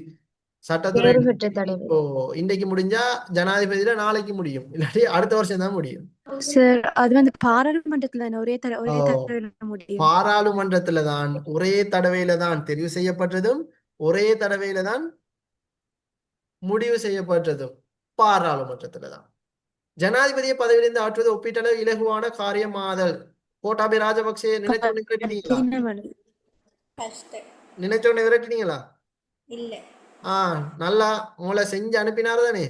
சட்டத்துறை வேறுபட்ட தடவை இப்போ இன்றைக்கு முடிஞ்சா ஜனாதிபதியில நாளைக்கு முடியும், இல்லாட்டி அடுத்த வருஷம் தான் முடியும். சார் அது வந்து பாராளுமன்றத்துல தானே ஒரே ஓ, தடவையில முடியும். பாராளுமன்றத்துல தான் ஒரே தடவையில தான் தெரிவு செய்யப்பட்டதும் ஒரே தடவையில தான் முடிவு செய்யப்பட்டதும் பாராளுமன்றத்துல தான். ஜனாதிபதியை பதவியிலிருந்து ஆற்றுவது ஒப்பீட்டளவு இலகுவான காரியமாதல். கோட்டாபய ராஜபக்சே நினைச்சோன்னு விரட்டினீங்களா? கடினமானது. நினைச்சோன்னு விரட்டினீங்களா? நல்லா உங்களை செஞ்சு அனுப்பினார் தானே.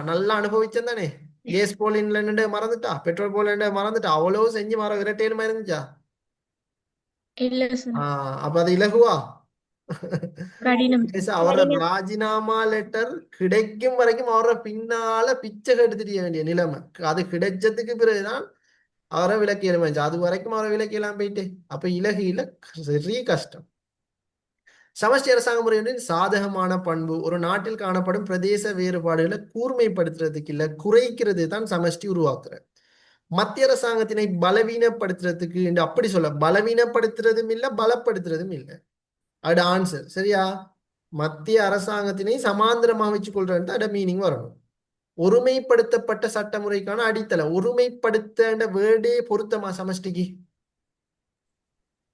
நல்லா அனுபவிச்சேன் தானே. கேஸ் போலின்ல நின்று மறந்துட்டா, பெட்ரோல் போல மறந்துட்டா, அவ்வளவு செஞ்சு விரட்டேலுமா இருந்துச்சா? இல்ல சார், அப்ப அது இலகுவா? கடினம். அவரோட ராஜினாமா லெட்டர் கிடைக்கும் வரைக்கும் அவரை பின்னால பிச்சை எடுத்து தெரிய வேண்டிய நிலைமை. அது கிடைச்சதுக்கு பிறகுதான் அவரை விலக்கியலாம. அது வரைக்கும் அவரை விலக்கியலாம் போயிட்டு. அப்ப இலகையில சரி கஷ்டம். சமஷ்டி அரசாங்க முறையின் சாதகமான பண்பு ஒரு நாட்டில் காணப்படும் பிரதேச வேறுபாடுகளை கூர்மைப்படுத்துறதுக்கு இல்ல குறைக்கிறது தான் சமஷ்டி உருவாக்குற. மத்திய அரசாங்கத்தினை பலவீனப்படுத்துறதுக்கு என்று அப்படி சொல்ல, பலவீனப்படுத்துறதும் இல்லை பலப்படுத்துறதும் இல்லை. அது ஆன்சர் சரியா? மத்திய அரசாங்கத்தினை சமாந்திரமா வச்சு கொள்றது அட மீனிங் வரணும். ஒருமைப்படுத்தப்பட்ட சட்டமுறைக்கான அடித்தள. ஒருமைப்படுத்த வேர்டே பொருத்தமா சமஷ்டிக்கு?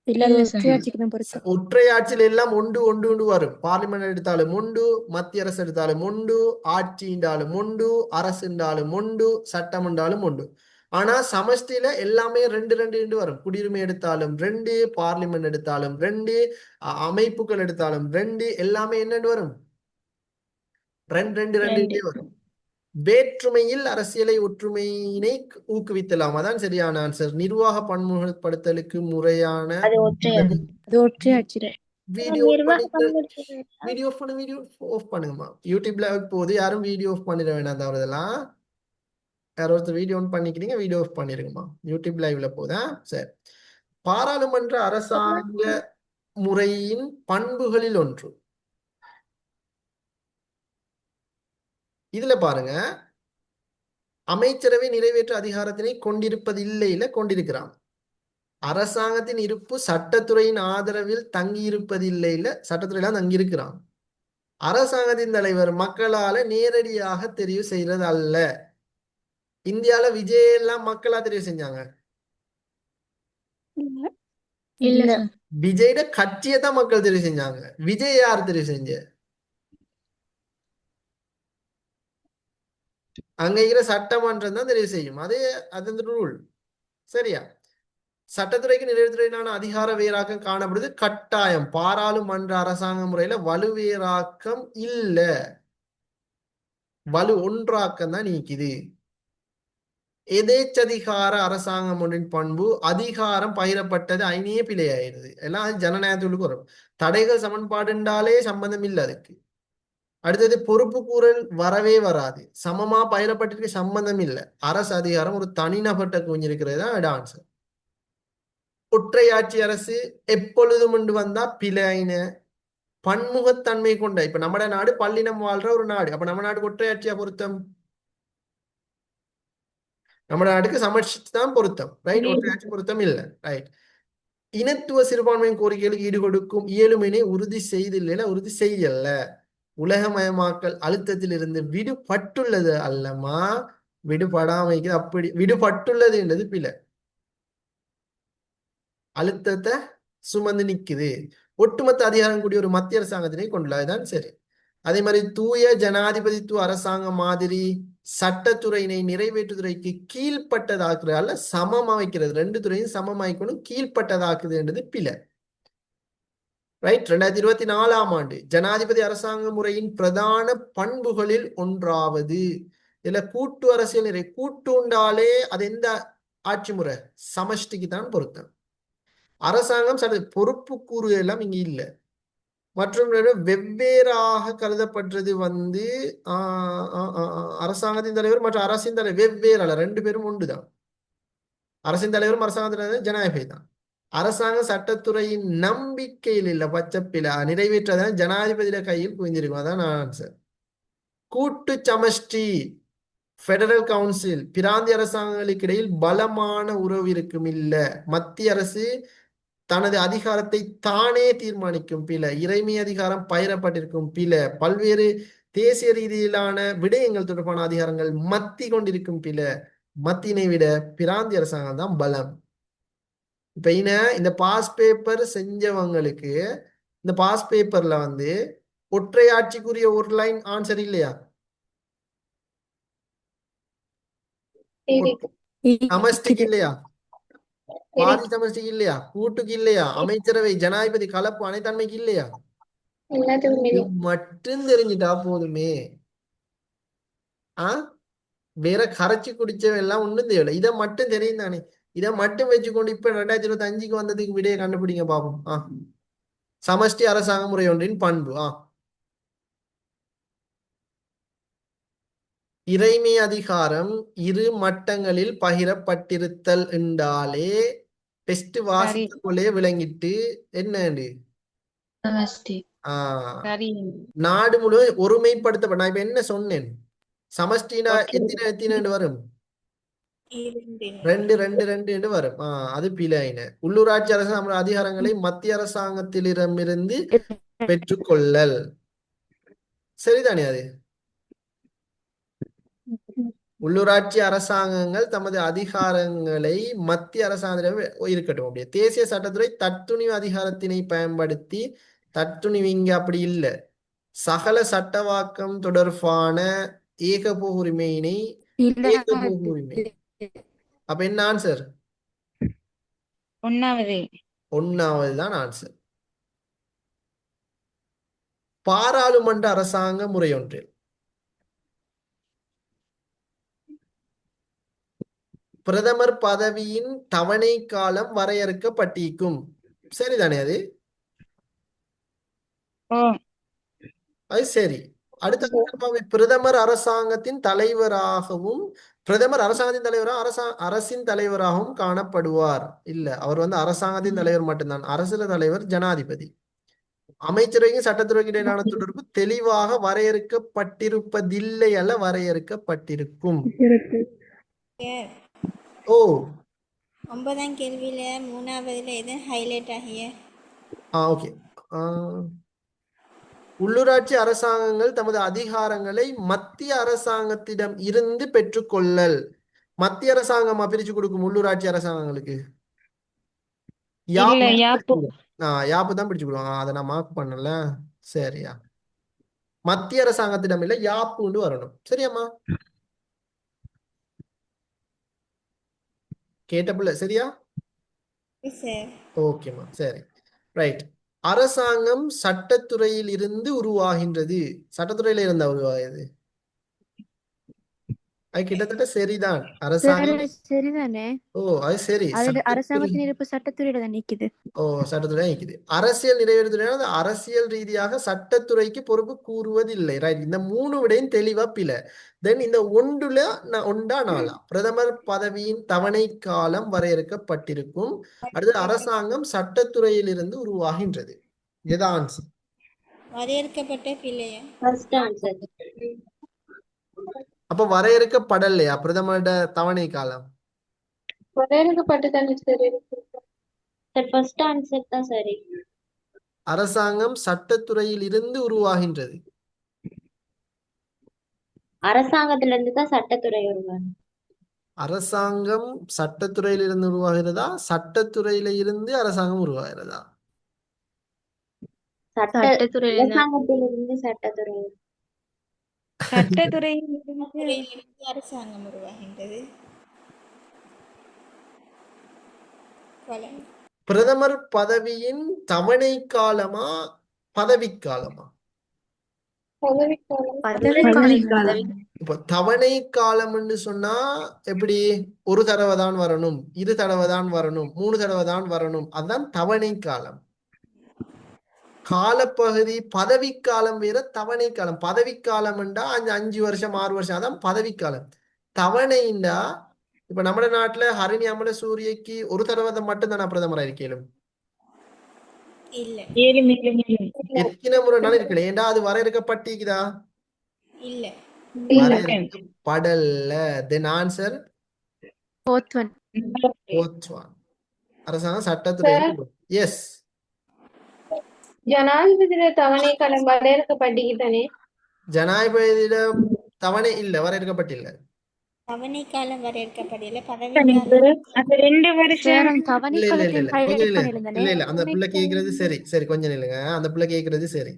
இல்ல, அது ஒற்றையாட்சிக்கு தான் பொருத்தம். ஒற்றையாட்சியில் எல்லாம் ஒன்று ஒன்று ஒன்று வரும். பார்லிமெண்ட் எடுத்தாலும் ஒன்று, மத்திய அரசு எடுத்தாலும் ஒன்று, ஆட்சி என்றாலும் ஒன்று, அரசு என்றாலும் ஒன்று, சட்டம் என்றாலும் ஒன்று. ஆனா சமஷ்டியில எல்லாமே ரெண்டு ரெண்டு ரெண்டு வரும். குடியுரிமை எடுத்தாலும் ரெண்டு, பார்லிமெண்ட் எடுத்தாலும் ரெண்டு, அமைப்புகள் எடுத்தாலும் ரெண்டு, எல்லாமே என்னன்னு வரும்? ரெண்டு ரெண்டு ரெண்டு ரெண்டே வரும். வேற்றுமையில் அரசியலை ஒற்றுமையினை ஊக்குவித்தலாம். அதான் சரியான ஆன்சர். நிர்வாக பன்முகப்படுத்தலுக்கு முறையான அது ஒற்றையாட்சி. அது ஒற்றையாட்சி. Video of பண்ணுங்கம்மா. யூடியூப்ல போது யாரும் வீடியோ ஆஃப் பண்ணிட வேண்டாம். தவறுதெல்லாம் யாரோ ஒருத்தர் வீடியோ ஆன் பண்ணிக்கிறீங்க, வீடியோ ஆஃப் பண்ணிருங்கம்மா. யூடியூப் லைவ்ல போதா? சரி. பாராளுமன்ற அரசாங்க முறையின் பண்புகளில் ஒன்று. இதுல பாருங்க, அமைச்சரவை நிறைவேற்று அதிகாரத்தினை கொண்டிருப்பதில்லை இல்ல கொண்டிருக்கிறான். அரசாங்கத்தின் இருப்பு சட்டத்துறையின் ஆதரவில் தங்கி இருப்பதில்லை இல்ல சட்டத்துறையில தங்கி இருக்கிறான். அரசாங்கத்தின் தலைவர் மக்களால நேரடியாக தெரிவு செய்யறது அல்ல. இந்தியால விஜய் எல்லாம் மக்களா தெரிவு செஞ்சாங்க? இல்ல சார், விஜயோட கட்சியை தான் மக்கள் தெரிவு செஞ்சாங்க. விஜய் யார் தெரிவு செஞ்ச? அங்க இருக்கிற சட்டமன்றம் தான் தெரிவு செய்யும். அது ரூல் சரியா? சட்டத்துறைக்கு நிறைவேற்றுறையிலான அதிகார வேறாக்கம் காணப்படுது கட்டாயம். பாராளுமன்ற அரசாங்க முறையில வலுவேறாக்கம் இல்ல, வலு ஒன்றாக்கம் தான் நீக்குது. எதேச்சதிகார அரசாங்கம் ஒன்றின் பண்பு அதிகாரம் பகிரப்பட்டது ஐநே பிழையாயிருது. எல்லாம் ஜனநாயகத்துக்கு வரும். தடைகள் சமன்பாடுண்டாலே சம்பந்தம் இல்லை அதுக்கு. அடுத்தது பொறுப்பு கூறல் வரவே வராது. சமமா பயிரப்பட்டிருக்க சம்பந்தம் இல்லை. அரசு அதிகாரம் ஒரு தனிநபர்கிட்ட குவிஞ்சிருக்கிறது தான் ஆன்சர். ஒற்றையாட்சி அரசு எப்பொழுதும் கொண்டு வந்தா பிழைன பன்முகத்தன்மை கொண்ட. இப்ப நம்ம நாடு பல்லினம் வாழ்ற ஒரு நாடு. அப்ப நம்ம நாட்டுக்கு ஒற்றையாட்சியா பொருத்தம்? நம்ம நாட்டுக்கு சமஷ்டி தான் பொருத்தம். ரைட்? ஒற்றையாட்சி பொருத்தம் இல்லை. ரைட். இனத்துவ சிறுபான்மையின் கோரிக்கைகளுக்கு ஈடுகொடுக்கும் இயலுமையினை உறுதி செய்தில்லை, உறுதி செய்யல. உலகமயமாக்கல் அழுத்தத்தில் இருந்து விடுபட்டுள்ளது அல்லமா, விடுபடாமைக்கு. அப்படி விடுபட்டுள்ளது என்றது பிழை. அழுத்தத்தை சுமந்து நிக்குது. ஒட்டுமொத்த அதிகாரம் கூடிய ஒரு மத்திய அரசாங்கத்தினை கொண்டுள்ளதுதான் சரி. அதே மாதிரி தூய ஜனாதிபதித்துவ அரசாங்க மாதிரி சட்டத்துறையினை நிறைவேற்றுத்துறைக்கு கீழ்பட்டதாக்குறது அல்ல, சமமா வைக்கிறது. ரெண்டு துறையும் சமமாய்க்கணும், கீழ்பட்டதாக்குது என்றது பிழை. ரைட். 2024ஆம் ஆண்டு ஜனாதிபதி அரசாங்க முறையின் பிரதான பண்புகளில் ஒன்றாவது. இதுல கூட்டு அரசியல் நிறை. கூட்டு உண்டாலே அது எந்த ஆட்சி முறை? சமஷ்டிக்கு தான் பொருத்தம். அரசாங்கம் பொறுப்பு கூறு எல்லாம் இங்க இல்ல. மற்றும் வெவ்வேறாக கருதப்பட்டது அரசாங்கத்தின் தலைவர் மற்றும் அரசின் தலைவர் வெவ்வேறு அல்ல, ரெண்டு பேரும் ஒன்றுதான். அரசின் தலைவரும் அரசாங்கத்தின் தலைவர் ஜனாதிபதி தான். அரசாங்க சட்டத்துறையின் நம்பிக்கையில் இல்ல பச்சப்பில நிறைவேற்றதான் ஜனாதிபதியில கையில் குவிந்திருக்கும். அதான் ஆன்சர். கூட்டு சமஷ்டி பெடரல் கவுன்சில் பிராந்திய அரசாங்கங்களுக்கு இடையில் பலமான உறவு இருக்கும் இல்ல. மத்திய அரசு தனது அதிகாரத்தை தானே தீர்மானிக்கும் பிழை, இறைமை அதிகாரம் பயிரப்பட்டிருக்கும் பிழை, பல்வேறு தேசிய ரீதியிலான விடயங்கள் தொடர்பான அதிகாரங்கள் மத்தி கொண்டிருக்கும் பிழை, மத்தினை விட பிராந்திய அரசாங்கம் தான் பலம். இப்ப இந்த பாஸ் பேப்பர் செஞ்சவங்களுக்கு இந்த பாஸ் பேப்பர்ல வந்து ஒற்றை ஆட்சிக்குரிய ஒரு லைன் ஆன்சர் இல்லையா? சமஷ்டிக்கு இல்லையா? பாதி சமஷ்டிக்கு இல்லையா? கூட்டுக்கு இல்லையா? அமைச்சரவை, ஜனாதிபதி, கலப்பு, அனைத்தன்மைக்கு இல்லையா? இது மட்டும் தெரிஞ்சுட்டா போதுமே. வேற கரைச்சி குடிச்சவன் எல்லாம் ஒண்ணும் தேவையில்லை. இதை மட்டும் தெரியும் தானே. இதை மட்டும் வச்சுக்கொண்டு இப்ப 2025க்கு வந்ததுக்கு விடையை கண்டுபிடிங்க பாப்போம். சமஷ்டி அரசாங்க முறை ஒன்றின் பண்பு. இறைமை அதிகாரம் இரு மட்டங்களில் பகிரப்பட்டிருத்தல் என்றாலே டெஸ்ட் வாசித்த போலே விளங்கிட்டு என்னண்டு நாடு முழுவதும் ஒருமைப்படுத்தப்பட்ட. நான் இப்ப என்ன சொன்னேன்? சமஷ்டினா எத்தனை வரும்? 2 வரும். அது பிழைன. உள்ளூராட்சி அரசாங்க அதிகாரங்களை மத்திய அரசாங்கத்திலிருந்து பெற்றுக்கொள்ளல். சரிதானே? அது உள்ளூராட்சி அரசாங்கங்கள் தமது அதிகாரங்களை மத்திய அரசாங்கம் இருக்கட்டும். அப்படியே தேசிய சட்டத்துறை தத்துணிவு அதிகாரத்தினை பயன்படுத்தி, தத்துணிவு இங்க அப்படி இல்லை, சகல சட்டவாக்கம் தொடர்பான ஏகபோக உரிமையினை ஏகபோக உரிமை. அப்ப என்ன ஆன்சர்? 1வது தான் ஆன்சர். பாராளுமன்ற அரசாங்க முறையொன்றில் பிரதமர் பதவியின் தவணை காலம் வரையறுக்கப்பட்டிருக்கும். சரிதானே? அது சரி. அடுத்த பிரதமர் அரசாங்கத்தின் தலைவராகவும் அரசின் தலைவராகவும் காணப்படுவார். இல்ல, அவர் வந்து அரசாங்கத்தின் தலைவர் மட்டும்தான். அரசியல் தலைவர் ஜனாதிபதி. அமைச்சரவைக்கும் சட்டத்துறைக்கு இடையிலான தொடர்பு தெளிவாக வரையறுக்கப்பட்டிருப்பதில்லை, அல்ல வரையறுக்கப்பட்டிருக்கும். 9ஆம் கேள்வியில 3வதுல எது ஹைலைட் ஆகிய? ஓகே. உள்ளூராட்சி அரசாங்கங்கள் தமது அதிகாரங்களை மத்திய அரசாங்கத்திடம் இருந்து பெற்றுக்கொள்ளல். மத்திய அரசாங்கம் பிரிச்சு கொடுக்கும் உள்ளூராட்சி அரசாங்கங்களுக்கு யாப்பு தான் பிடிச்சு கொடுவாங்க. அதை நான் மார்க் பண்ணல. சரியா? மத்திய அரசாங்கத்திடம் இல்ல, யாப்பு வரணும். சரியாம்மா? கேட்டபில்ல? சரியா? ஓகேம்மா. சரி, ரைட். அரசாங்கம் சட்டத்துறையில் இருந்து உருவாகின்றது. சட்டத்துறையில இருந்தா உருவாகுது. அது கிட்டத்தட்ட சரிதான். அரசாங்கம் சரிதானே? அது சரி. அரசாங்கத்தின் இருப்பு சட்டத்துறையில தான் நிக்குது. சட்டத்துறை நிக்குது. அரசியல் நிறைவேற்றுறை அரசியல் ரீதியாக சட்டத்துறைக்கு பொறுப்பு கூறுவதில்லை. ரைட். இந்த 3 விடையும் தெளிவா பிழை. தென் இந்த ஒன்றா நாளா பிரதமர் பதவியின் தவணை காலம் வரையறுக்கப்பட்டிருக்கும். அடுத்து அரசாங்கம் சட்டத்துறையில் இருந்து உருவாகின்றது. இதுதான் ஆன்சர். வரையறுக்கப்பட்ட பிழையா? அப்ப வரையறுக்கப்படலையா பிரதமரோட தவணை காலம்? அரசாங்கம் சட்டத்துறையில் இருந்து உருவாகின்றது. அரசாங்கத்திலிருந்து தான் சட்டத்துறை உருவாகும். அரசாங்கம் சட்டத்துறையில இருந்து உருவாகிறதா, சட்டத்துறையில இருந்து அரசாங்கம் உருவாகிறதா? அரசாங்கத்திலிருந்து சட்டத்துறை. சட்டத்துறையிலிருந்து அரசாங்கம் உருவாகின்றது. பிரதமர் பதவியின் தவணை காலமா பதவிக்காலமா? இப்ப தவணை காலம்னு சொன்னா எப்படி? 1 தடவை தான் வரணும், 2 தடவை தான் வரணும், 3 தடவை தான் வரணும். அதுதான் தவணை காலம். காலப்பகுதி பதவிக்காலம் வேற, தவணை காலம். பதவிக்காலம்ண்டா 5 வருஷம் 6 வருஷம், அதான் பதவிக்காலம். தவணைண்டா இப்ப நம்ம நாட்டுல ஹரிணி அமல சூரியக்கு 1 தடவை மட்டும் தானே பிரதமரா இருக்கலும். எத்தனை முறைனாலும் இருக்கல. ஏண்டா அது வரையறுக்கப்பட்டிருக்குதா? இல்ல, வரையறுக்கப்படல. தென் ஆன்சர் 4th one. அரசாங்கம் சட்டத்துறையில போடும். எஸ், ஜனாதிபதியோட தவணை காலம் வரையறுக்கப்பட்டிருக்குதானே? ஜனாதிபதியிட தவணை இல்ல, வரையறுக்கப்பட்டில்லை. தவணை காலம் வரையறுக்கப்படல, பதவிக்காலம் அந்த 2 வருஷம் சார் அந்த தவணை இல்ல இல்ல இல்ல காலத்தையும் இல்ல கொஞ்சம் ஹைலைட் இல்ல பண்ணிருந்தானே. இல்ல இல்ல அந்த பிள்ளை கேக்குறது சரி சரி, கொஞ்சம் இல்லைங்க, அந்த பிள்ளை கேக்குறது சரி.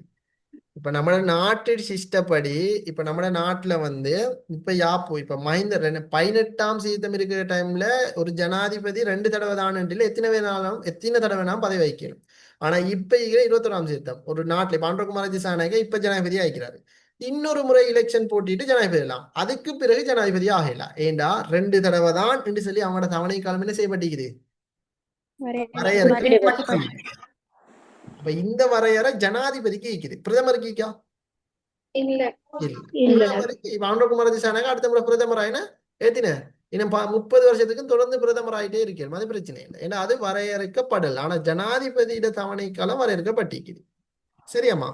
இப்ப நம்ம நாட்டு சிஸ்டப்படி இப்ப நம்ம நாட்டுல வந்து இப்ப இப்ப மஹிந்த 18ஆம் சீதம் இருக்கிற டைம்ல ஒரு ஜனாதிபதி 2 தடவை தானே எத்தனை தடவை வேணாலும் பதவி வகிக்கணும். ஆனா இப்ப இருக்கிற 21ஆம் சீதம் ஒரு நாட்டுல இப்ப அனுரகுமார திசாநாயக்க இப்ப ஜனாதிபதி ஆகிக்கிறாரு. இன்னொரு முறை எலெக்ஷன் போட்டிட்டு ஜனாதிபதி எல்லாம், அதுக்கு பிறகு ஜனாதிபதி ஆகலாம். ஏண்டா 2 தடவை தான் என்று சொல்லி அவங்களோட தவணை காலம் என்ன செய்யப்பட்டிருக்குது, வரையறுக்கப்பட்டிருக்குது. அப்ப இந்த வரையறை ஜனாதிபதிக்கு இருக்குது, பிரதமருக்கு இருக்கா? இல்ல. இல்ல. பிரதமருக்கு இப்ப அனுரகுமார திசாநாயக்க அடுத்த முறை பிரதமர் ஆயினா ஏத்தின இன்னும் 30 வருஷத்துக்கும் தொடர்ந்து பிரதமர் ஆயிட்டே இருக்கிறது, அது பிரச்சனை இல்லை. ஏன்னா அது வரையறுக்கப்படல. ஆனா ஜனாதிபதியோட தவணை காலம் வரையறுக்கப்பட்டிருக்குது. சரியாம்மா?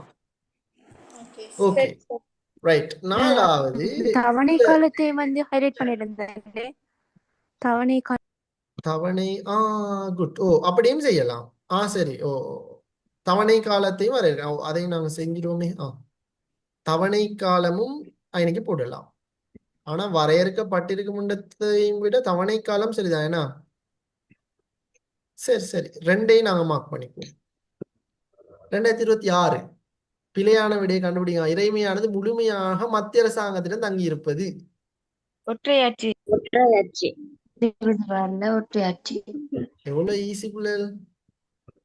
Okay okay, right. 4வது தவணை காலத்தை வந்து ஹைலைட் பண்ணிருந்தானே. தவணை காலம் தவணை குட். ஓ, அப்படியும் செய்யலாம். சரி. ஓ, தவணை காலத்தையும் வரையறுக்க, அதையும் நாங்க செஞ்சிடுவோமே. தவணை காலமும் இன்னைக்கு போடலாம். ஆனா வரையறுக்கப்பட்டிருக்க முன்னத்தையும் விட தவணை காலம் சரிதான். ஏன்னா சரி சரி, 2ஐயும் நாங்க மார்க் பண்ணிக்குவோம். 2026 பிழையான விடையை கண்டுபிடிங்க. இறைமையானது முழுமையாக மத்திய அரசாங்கத்திடம் தங்கி இருப்பது. ஒற்றையாட்சி. ஒற்றையாட்சி. ஒற்றையாட்சி. எவ்வளவு ஈஸி பிள்ளைகள்.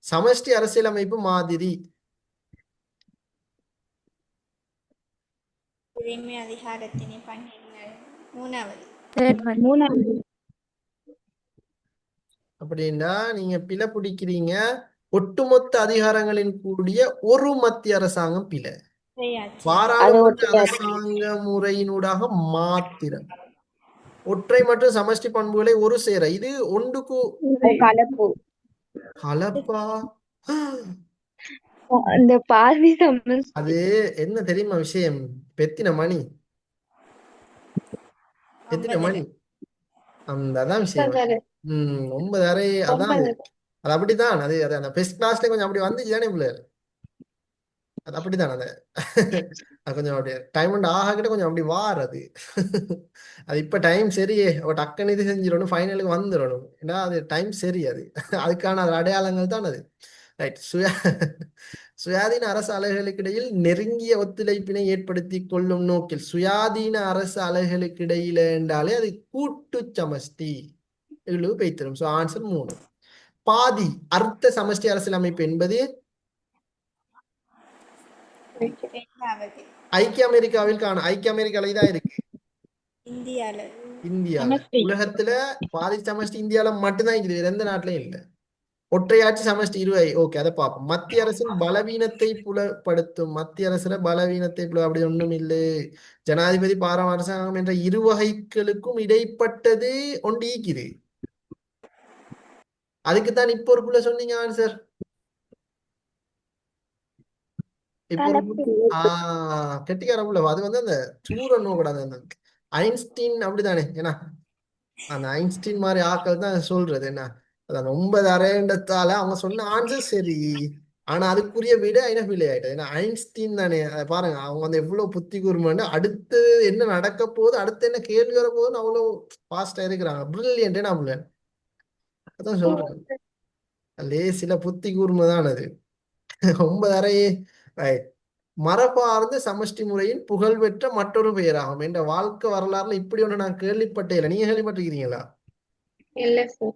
சமஷ்டி அரசியலமைப்பு மாதிரி. உரிமை அதிகாரத்தினை பங்கிடுங்கள். 3வது. third one. 3வது. அப்படின்னா நீங்க பிழை பிடிக்கிறீங்க. ஒட்டுமொத்த அதிகாரங்களின் கூடிய ஒரு மத்திய அரசாங்கம் பிழை. ஒற்றையாட்சி. பாராளுமன்ற அரசாங்க முறையினூடாக மாத்திரம் ஒற்றை மற்றும் சமஷ்டி பண்புகளை ஒரு சேர, இது ஒன்றுக்கு கலப்பு. கலப்பா? அந்த பார்வை சமஸ் அது என்ன தெரியுமா விஷயம்? எத்தனை மணி 9. அதான் விஷயம். 9:30. அதான் அது அப்படித்தான். அது அது அந்த ஃபர்ஸ்ட் கிளாஸ்ல கொஞ்சம் அப்படி வந்துச்சு தானே பிள்ளைகள். அது அப்படித்தான். அது கொஞ்சம் அப்படியே டைம் அண்ட் ஆகிட்ட கொஞ்சம் அப்படி வாரது. அது இப்ப டைம் சரியே, டக்குன்னு இது செஞ்சிடணும், ஃபைனலுக்கு வந்துடணும். ஏன்னா அது டைம் சரி. அதுக்கான அடையாளங்கள் தான் அது. ரைட். சுயாதீன அரசு அலகுகளுக்கு இடையில் நெருங்கிய ஒத்துழைப்பினை ஏற்படுத்தி கொள்ளும் நோக்கில், சுயாதீன அரசு அலகுகளுக்கு இடையில என்றாலே அது கூட்டு சமஷ்டி இவ்வளவு பெய்திரும். So answer 3. பாதி அர்த்த சமஷ்டி அரசியலமைப்பு என்பது 2வது. ஐக்கிய அமெரிக்காவில் ஐக்கிய அமெரிக்காவில தான் இருக்கு. இந்தியால உலகத்துல பாதி சமஷ்டி இந்தியால மட்டும்தான் இருக்குது, வேற எந்த நாட்டிலையும் இல்லை. ஒற்றையாட்சி சமஷ்டி 20. ஓகே, அதை பார்ப்போம். மத்திய அரசின் பலவீனத்தை புலப்படுத்தும். மத்திய அரசுல பலவீனத்தை அப்படி ஒண்ணும் இல்லை. ஜனாதிபதி பாராளுமன்ற அரசாங்கம் என்ற இரு வகைகளுக்கும் இடைப்பட்டது ஒன்று ஈக்குது. அதுக்குத்தான் இப்போ ஒரு புள்ள சொன்னீங்க ஆன்சர். இப்போ கெட்டிக்கார புள்ள அது வந்து அந்த சூரன் கூடாது, அந்த ஐன்ஸ்டீன் அப்படித்தானே. ஏன்னா அந்த ஐன்ஸ்டீன் மாதிரி ஆக்கள் தான் சொல்றது. என்ன அதான் 9:30 அவங்க சொன்ன ஆன்சர் சரி, ஆனா அதுக்குரிய விட விலை ஆயிட்டது. ஏன்னா ஐன்ஸ்டீன் தானே. பாருங்க அவங்க வந்து எவ்வளவு புத்தி கூர்மைன்னு, அடுத்து என்ன நடக்க போகுது, அடுத்து என்ன கேள்வி வர போகுதுன்னு அவ்வளவு ஃபாஸ்டா இருக்கிறாங்க. பிரில்லியன்ட். நான் அதான் சொல்றேன், லேசில புத்தி கூர்மை தான் அது. 9:30. மரபார்ந்த சமஷ்டி முறையின் புகழ்பெற்ற மற்றொரு பெயராகும். என்ற வாழ்க்கை வரலாறுல இப்படி ஒண்ணு நான் கேள்விப்பட்டே இல்லை. நீங்க கேள்விப்பட்டிருக்கீங்களா? இல்ல சார்.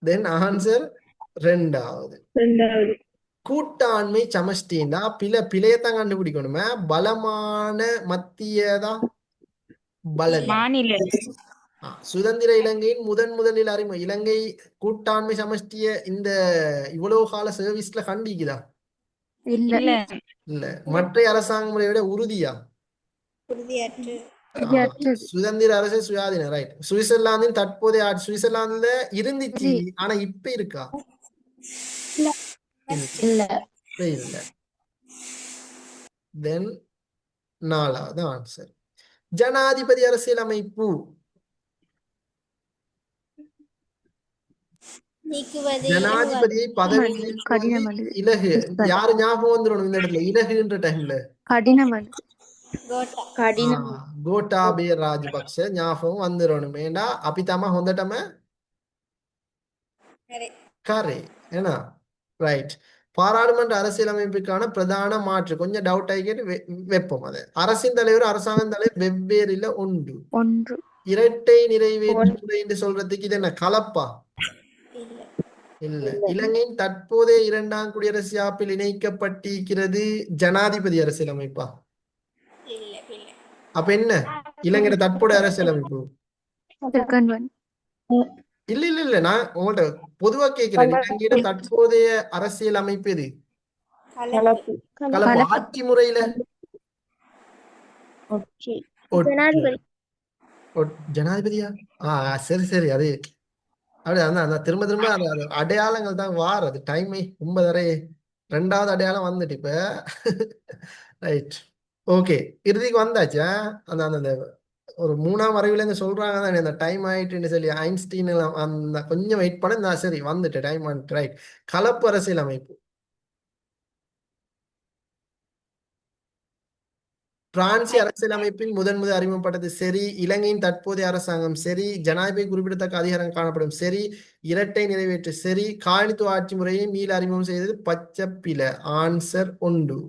தென் ஆன்சர் 2வது. கூட்டாண்மை சமஷ்டின்னா பிழையத்தான் கண்டுபிடிக்கணுமே. பலமான மத்தியதான் மாநில. சுதந்திர இலங்கையின் முதலில் அறிமுகம். இலங்கை கூட்டாண்மை சமஷ்டிய இந்த இவ்வளவு கால சர்வீஸ்ல கண்டிக்குதா? இல்ல. இல்ல. மற்ற அரசாங்க முறையோட உறுதியா? உறுதியற்று. சுதந்திர அரசு சுயாதீனம். ரைட். சுவிட்சர்லாந்தின் தற்போதைய சுவிட்சர்லாந்துல இருந்துச்சு, ஆனா இப்ப இருக்கா? இல்ல. தென் 4வது ஆன்சர். ஜனாதிபதி அரசியலமைப்பு நீக்குவது ஜனாதிபதியை பதவி நீக்குவது கடினமானது இலகு. சரி யாரு ஞாபகம் வந்துடணும் இந்த இடத்துல இலகுன்ற டைம்ல? கடினமானது கோட்டா කඩිනම கோட்டாபய ராஜபக்ச ஞாபகம் வந்துடணும். ஏண்டா අපිටම හොඳටම சரி கரை ஏன்னா ரைட். பாராளுமன்ற அரசியலமைப்புக்கான பிரதான மாற்று கொஞ்சம் டவுட் ஆகிட்டு வெப்பம். அது அரசின் தலைவர் அரசாங்கம் தலைவர் வெவ்வேறில உண்டு. ஒன்று இரட்டை நிறைவேற்று முறை என்று சொல்றதுக்கு இது என்ன கலப்பா? இல்ல இல்ல. இலங்கையின் தற்போதைய இரண்டாம் குடியரசு யாப்பில் இணைக்கப்பட்டிருக்கிறது ஜனாதிபதி அரசியலமைப்பா? இல்ல இல்ல அப்ப என்ன இலங்கையோட தற்போதைய அரசியலமைப்பு? செகண்ட் ஒன் இல்ல இல்ல இல்ல நான் உங்கள்ட்ட பொதுவா கேட்கிறேன். இலங்கையோட தற்போதைய அரசியல் அமைப்பு எது? கலப்பு கலப்பு. ஆட்சி முறையில ඔච්චි ஒற்று. ஜனாதிபதியா? சரி சரி. அது அப்படியே அந்த திரும்ப திரும்ப அது அடையாளங்கள் தான் வாரது. டைமே ரொம்ப தர ரெண்டாவது அடையாளம் வந்துட்டு இப்ப. Right okay. இறுதிக்கு வந்தாச்சா? அந்த அந்த ஒரு மூணாம் வரைவுல இருந்து சொல்றாங்க தானே இந்த டைம் ஆயிட்டுன்னு சொல்லி ஐன்ஸ்டீன் அந்த கொஞ்சம் வெயிட் பண்ண நான் சரி வந்துட்டு டைம் வந்துட்டு. ரைட். கலப்பு அரசியல் அமைப்பு. பிரான்சிய அரசியலமைப்பின் முதன் அறிமுகப்பட்டது சரி. இலங்கையின் தற்போதைய அரசாங்கம் சரி. ஜனாதிபதி குறிப்பிடத்தக்க அதிகாரம் காணப்படும் சரி. இரட்டை நிறைவேற்று சரி. காலனித்துவ ஆட்சி முறையை மீள அறிமுகம் செய்தது பச்சை பில. ஆன்சர் உண்டு.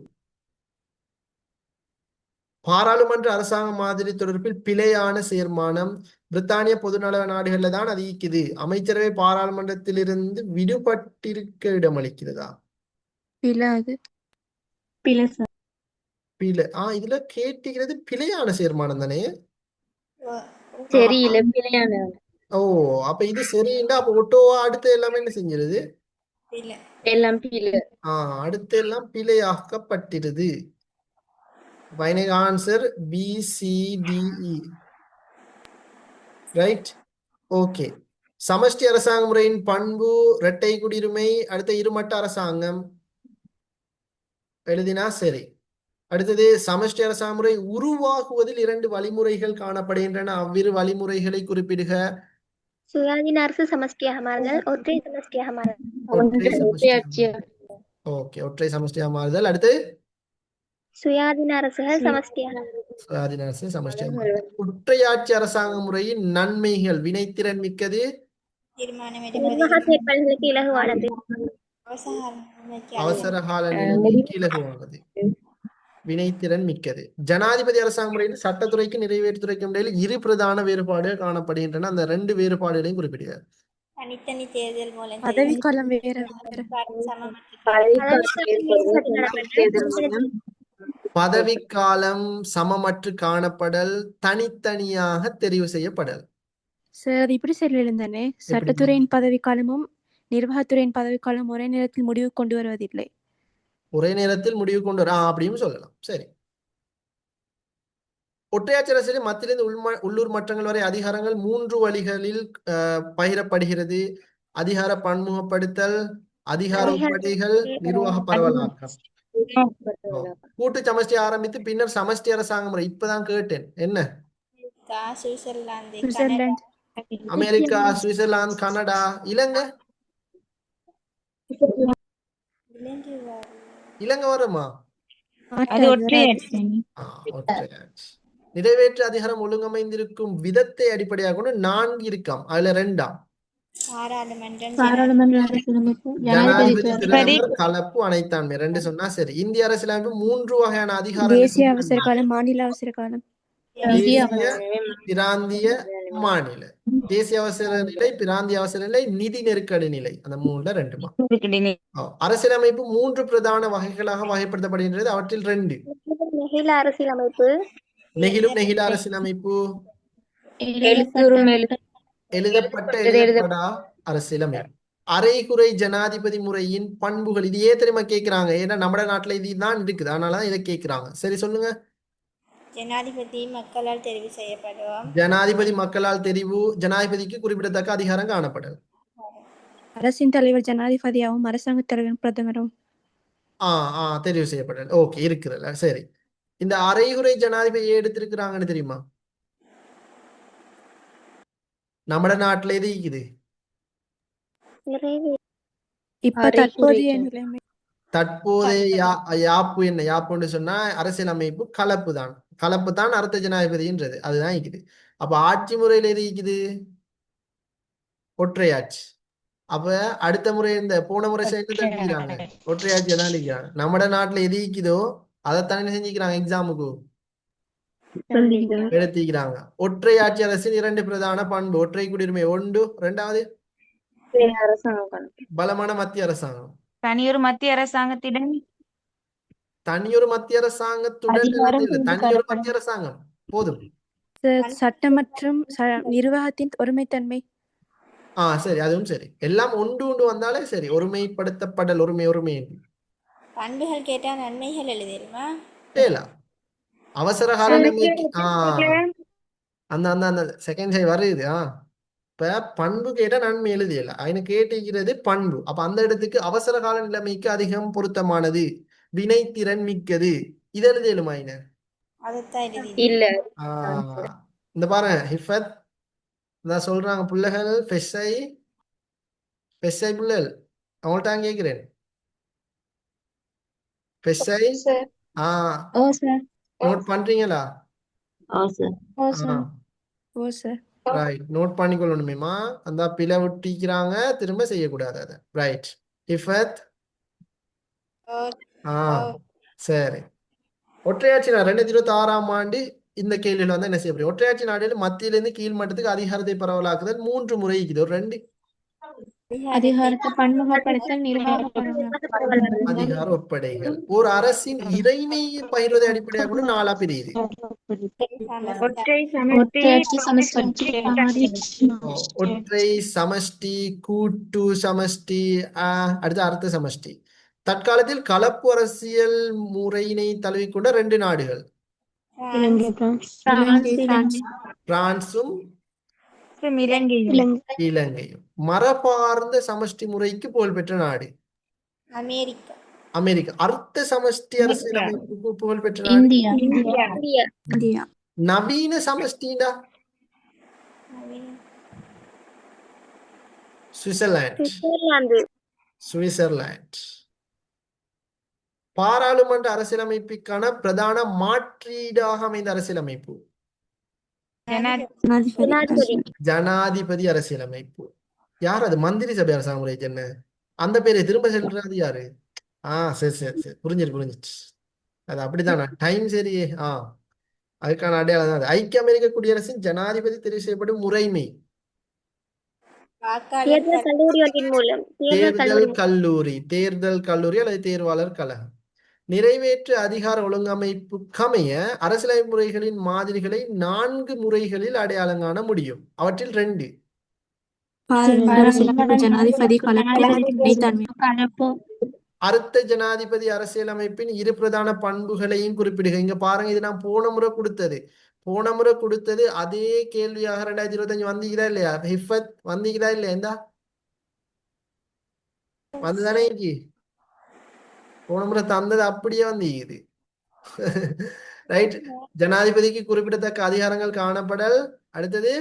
பாராளுமன்ற அரசாங்க மாதிரி தொடர்பில் பிழையான தீர்மானம் பிரித்தானிய பொதுநல நாடுகள்ல தான் அது ஈக்குது. அமைச்சரவை பாராளுமன்றத்திலிருந்து விடுபட்டிருக்க இடமளிக்கிறதா? பிலாது பிளஸ் பிழை. இதுல கேட்டிருக்கிறது பிழையான தீர்மானம் தானே? සෙරීල පිළියන ஓ அப்ப இது சரிண்டா அப்ப ஒட்டோவா அடுத்து எல்லாமே என்ன செஞ்சிருது? இல்ல එල්ලම් පිළ அடுத்து எல்லாம் பிழையாக்கப்பட்டிருது. Final answer BCDE. Right okay. சமஷ்டி அரசாங்க முறையின் பண்பு இரட்டை குடியுரிமை. அடுத்த இருமட்ட அரசாங்கம் எழுதினா சரி. அடுத்தது சமஷ்டி அரசாங்க முறை உருவாகுவதில் 2 வழிமுறைகள் காணப்படுகின்றன. அவ்விரு வழிமுறைகளை குறிப்பிடுக. சுயாதீன அரசு சமஷ்டியாக மாறுதல், ஒற்றை சமஷ்டியாக மாறுதல். ஒற்றை சமஷ்டியாக ඔච්චිය ஓகே. ஒற்றை சமஷ்டியாக மாறுதல். அடுத்து சுயாதீன அரசுகள் சமஷ்டியாக சுயாதீன அரசு சமஷ்டியாக மாறுதல். ஒற்றையாட்சி அரசாங்க முறையின் நன்மைகள் வினைத்திறன் மிக்கது. தீர்மானம் நிர்வாக எடுப்பதில் செயற்பாடுகளுக்கு இலகுவானது. அவசர கால நிலைமைக்கு இலகுவானது. வினைத்திறன் மிக்கது. ஜனாதிபதி அரசாங்க முறையில் சட்டத்துறைக்கு நிறைவேற்றுத்துறைக்கும் இடையில் 2 பிரதான வேறுபாடுகள் காணப்படுகின்றன. அந்த 2 வேறுபாடுகளையும் குறிப்பிடுக. தனித்தனி தேர்தல் மூலம் பதவிக்காலம் வேற வேற பதவிக்காலம் சமமற்று காணப்படல், தனித்தனியாக தெரிவு செய்யப்படல். சார் அது இப்படி சரி எழுந்தானே சட்டத்துறையின் பதவிக்காலமும் நிர்வாகத்துறையின் பதவிக்காலம் ஒரே நேரத்தில் முடிவு கொண்டு வருவதில்லை. ஒரே நேரத்தில் முடிவு கொண்டு வர அப்படின்னு சொல்லலாம். சரி. ஒற்றையாட்சி அரசியலில் மத்தியிலிருந்து உள்ளூர் மட்டங்கள் வரை அதிகாரங்கள் 3 வழிகளில் பகிரப்படுகிறது. அதிகார பன்முகப்படுத்தல், அதிகார உட்படைகள், நிர்வாக பரவலாக்கம். கூட்டு சமஷ்டி ஆரம்பித்து பின்னர் சமஷ்டி அரசாங்க முறை. இப்பதான் கேட்டேன். என்ன? Switzerland Switzerland America, Switzerland, Canada, Ilangai. Ilangai வருமா? அது ஒற்றையாட்சி. ஒற்றையாட்சி. நிறைவேற்று அதிகாரம் ஒழுங்கமைந்திருக்கும் விதத்தை அடிப்படையாக கொண்டு 4 இருக்காம். அதுல 2ஆம் பாராளுமன்ற அரசியலமைப்பு, ஜனாதிபதி, ஜனாதிபதி பிரதமர், கலப்பு, அனைத்தாண்மை 2 சொன்னா சரி. இந்திய அரசியலமைப்பு 3 வகையான தேசிய அதிகாரம். அவசர காலம், மாநில அவசர காலம், தேசிய, பிராந்திய, மாநில. தேசிய அவசர நிலை, பிராந்திய அவசர நிலை, நிதி நெருக்கடி நிலை. அந்த 3ல 2மா. அரசியலமைப்பு 3 பிரதான வகைகளாக வகைப்படுத்தப்படுகின்றது. அவற்றில் 2 நெகிழ அரசியலமைப்பு, நெகிழும் நெகிழ அரசியலமைப்பு, எழுதப்பட்ட எழுதப்படா அரசியலமைப்பு. அரைகுறை ஜனாதிபதி முறையின் பண்புகள். இது ஏன் தெரியுமா கேட்கிறாங்க? ஏன்னா நம்ம நாட்டுல இதுதான் இருக்குது. அதனாலதான் இதை கேட்கிறாங்க. சரி சொல்லுங்க. ஜனாதிபதி மக்களால் தெரிவு செய்யப்படுவார். ஜனாதிபதி மக்களால் தெரிவு. ஜனாதிபதிக்கு குறிப்பிடத்தக்க அதிகாரம் காணப்படும். அரசின் தலைவர் ஜனாதிபதியாகவும் அரசாங்க தலைவர் பிரதமரும் தெரிவு செய்யப்படல். ஓகே இருக்குதுல்ல. சரி. இந்த அரைகுறை ஜனாதிபதியை எடுத்திருக்கிறாங்கன்னு தெரியுமா? நம்ம நாட்டுல எது இருக்குது? நிறைவே இப்ப தற்போதைய நிலைமை தற்போதைய யாப்பு என்ன? யாப்புன்னு சொன்னா அரசியலமைப்பு கலப்பு தான். கலப்பு தான் அடுத்த ஜனாதிபதின்றது. அதுதான் இருக்குது. அப்ப ஆட்சி முறையில எது இருக்குது? ஒற்றையாட்சி. அப்ப அடுத்த முறை இந்த போன முறை சேர்ந்து தப்பிக்கிறாங்க, ஒற்றையாட்சியை தான் இருக்கிறாங்க. நம்ம நாட்டுல எது இருக்குதோ அதைத்தானே செஞ்சுக்கிறாங்க, எக்ஸாமுக்கு எடுத்திக்கிறாங்க. ஒற்றையாட்சி அரசின் 2 பிரதான பண்பு: ஒற்றை குடியுரிமை ஒன்று, 2வது பலமான மத்திய அரசாங்கம். தனியொரு மத்திய அரசாங்கத்திடம் தனியொரு மத்திய அரசாங்கத்துடன் அதிகாரம் இல்ல, தனியொரு மத்திய அரசாங்கம் போதும். சட்டம் மற்றும் நிர்வாகத்தின் ஒருமைத்தன்மை. சரி, அதுவும் சரி. எல்லாம் ஒன்று ஒன்று வந்தாலே சரி. ஒருமைப்படுத்தப்படல், ஒருமை பண்புகள் கேட்டா நன்மைகள் எழுதிருமா? அவசர கால நிலைமைக்கு அந்த அந்த அந்த செகண்ட் சைடு வருது. இப்ப பண்பு கேட்டா நன்மை எழுதியல, அவனு கேட்டிருக்கிறது பண்பு. அப்ப அந்த இடத்துக்கு அவசர கால நிலைமைக்கு அதிகம் பொருத்தமானது, வினைத்திறன் மிக்கது, இது எழுதியலுமா? அதைத்தான் எழுதி இல்ல இந்த பாருங்க, ஹிஃபத் நான் சொல்றாங்க பிள்ளைகள் ஃபெஸ்ஸை பிள்ளைகள் அவங்கள்ட்ட கேட்கிறேன். ஃபெஸ்ஸை நோட் பண்றீங்களா? ரைட், நோட் பண்ணிக்கொள்ளணுமேமா. அந்த பிழை விட்டிக்கிறாங்க, திரும்ப செய்யக்கூடாது அதை. ரைட் ஹிஃபத். சரி. ஒற்றையாட்சி நாடு 2026ஆம் ஆண்டு இந்த கேள்வியில வந்து என்ன செய்ய முடியும்? ஒற்றையாட்சி நாடுகள் மத்தியிலிருந்து கீழ் மட்டத்துக்கு அதிகாரத்தை பரவலாக்குதல் 3 முறை இருக்குது. ஒரு 2 அதிகாரத்தை பன்முகப்படுத்தல், அதிகார ஒப்படைகள். ஒரு அரசின் இறைமையை பகிர்வதை அடிப்படையாக கொண்டு 4ஆ பிரியுது. ஒற்றை சமஷ்டி, கூட்டு சமஷ்டி, அடுத்து அர்த்த சமஷ்டி. தற்காலத்தில் கலப்பு அரசியல் முறையினை தழுவிக்கொண்ட 2 நாடுகள், பிரான்சும் இலங்கையும். மரபார்ந்த சமஷ்டி முறைக்கு புகழ்பெற்ற நாடு அமெரிக்கா. அர்த்த சமஷ்டி அரசியல் அமைப்புக்கு புகழ்பெற்ற நாடு இந்தியா. நவீன சமஷ்டிடா சுவிட்சர்லாந்து. பாராளுமன்ற அரசியலமைப்புக்கான பிரதான மாற்றீடாக அமைந்த அரசியலமைப்பு ஜனாதிபதி அரசியலமைப்பு. யார் அது? மந்திரி சபை அரசாங்க முறை. என்ன அந்த பேரை திரும்ப சொல்றது யாரு? சரி சரி சரி, புரிஞ்சிருச்சு. அது அப்படித்தானா? டைம் சரி. அதுக்கான அடையாளம் தான் அது. ஐக்கிய அமெரிக்க குடியரசின் ஜனாதிபதி தெரிவு செய்யப்படும் முறைமை தேர்தல் கல்லூரி அல்லது தேர்வாளர் கழகம். நிறைவேற்று அதிகார ஒழுங்கமைப்புக்கமைய அரசியலமைப்பு முறைகளின் மாதிரிகளை 4 முறைகளில் அடையாளம் காண முடியும். அவற்றில் 2 ஜனாதிபதி அர்த்த ஜனாதிபதி அரசியலமைப்பின் 2 பிரதான பண்புகளையும் குறிப்பிடுக. இங்க பாருங்க, இது நான் போன முறை கொடுத்தது அதே கேள்வியாக 2025 வந்தீங்களா இல்லையா? ஹிஃபத் வந்தீங்களா இல்லையா? இந்த வந்துதானே இருக்கு. போன முறை தந்தது அப்படியே வந்தீங்க. ரைட். ஜனாதிபதிக்கு குறிப்பிடத்தக்க அதிகாரங்கள் காணப்படல். அடுத்தது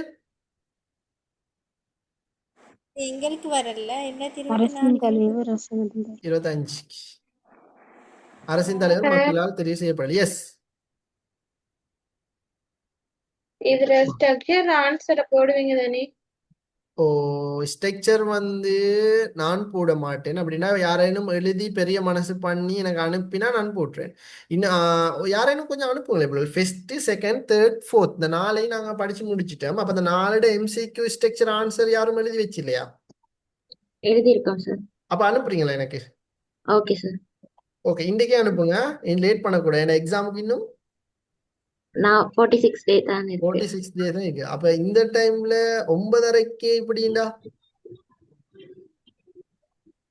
எங்களுக்கு வரல. என்ன 25 அரசின் தலைவர் மக்களால் தெரிவு செய்யப்படல். எஸ், இதுல ஸ்ட்ரக்சர் ஆன்சரை போடுவீங்க தானே? ஸ்ட்ரக்சர் வந்து நான் போட மாட்டேன். அப்படின்னா யாரேனும் எழுதி பெரிய மனசு பண்ணி எனக்கு அனுப்பினா நான் போட்டுறேன். இன்னும் யாரேனும் கொஞ்சம் அனுப்புங்களேன். ஃபர்ஸ்ட், செகண்ட், தேர்ட், ஃபோர்த் இந்த 4ஐயும் நாங்க படிச்சு முடிச்சிட்டோம். அப்ப அந்த 4 MCQ ஸ்ட்ரக்சர் ஆன்சர் யாரும் எழுதி வச்சு இல்லையா? எழுதியிருக்கோம் சார். அப்ப அனுப்புறீங்களா எனக்கு? Okay sir. ஓகே, இன்றைக்கே அனுப்புங்க. லேட் பண்ணக்கூடாது. ஏன்னா எக்ஸாமுக்கு இன்னும் நான் 46 டே தான் இருக்கு. 46 days தான் இருக்கு. அப்ப இந்த டைம்ல 9:30க்கு இப்படின்னா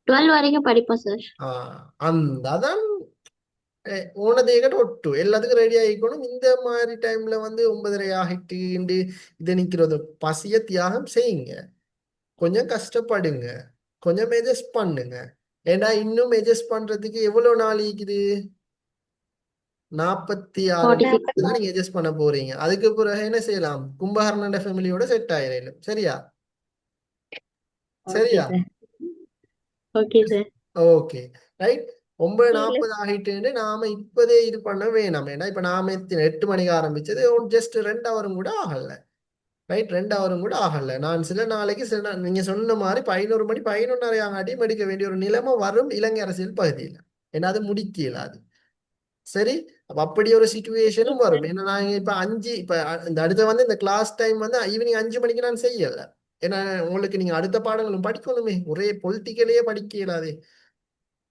12 வரைக்கும் படிப்போம் சார். அதான் ஓனதேகட் ஒட்டு எல்லாத்துக்கும் ரெடி ஆகிக்கணும். இந்த மாதிரி டைம்ல வந்து 9:30 ஆகிட்டு இதை நிக்கிறது. பசிய தியாகம் செய்யுங்க, கொஞ்சம் கஷ்டப்படுங்க, கொஞ்சம் மெஜஸ்ட் பண்ணுங்க. ஏன்னா இன்னும் மெஜஸ்ட் பண்றதுக்கு எவ்வளவு நாள் இருக்குது? 46 தான் நீங்க அட்ஜஸ்ட் பண்ண போறீங்க. அதுக்கு பிறகு என்ன செய்யலாம்? கும்பகர்ணன் ஃபேமிலியோட செட் ஆயிரும். சரியா? Okay sir. Okay right. 9:40 ஆகிட்டு நாம இப்பதே இது பண்ண வேணாம். ஏன்னா இப்ப நாம 8 மணிக்கு ஆரம்பிச்சது ஜஸ்ட் 2 ஹவரும் கூட ஆகல. ரைட், 2 ஹவரும் கூட ஆகல. நான் சில நாளைக்கு நீங்க சொன்ன மாதிரி 11 மணி 11:30 ஆகாட்டியும் எடுக்க வேண்டிய ஒரு நிலைமை வரும் இலங்கை அரசியல் பகுதியில். ஏன்னா அது முடிக்க இயலாது. சரி, அப்ப அப்படி ஒரு சிச்சுவேஷனும் வரும். ஏன்னா நாங்க இப்ப இந்த அடுத்த இந்த கிளாஸ் டைம் ஈவினிங் 5 மணிக்கு நான் செய்யல. ஏன்னா உங்களுக்கு நீங்க அடுத்த பாடங்களும் படிக்கணுமே, ஒரே பொலிட்டிக்கலையே படிக்க இயலாது.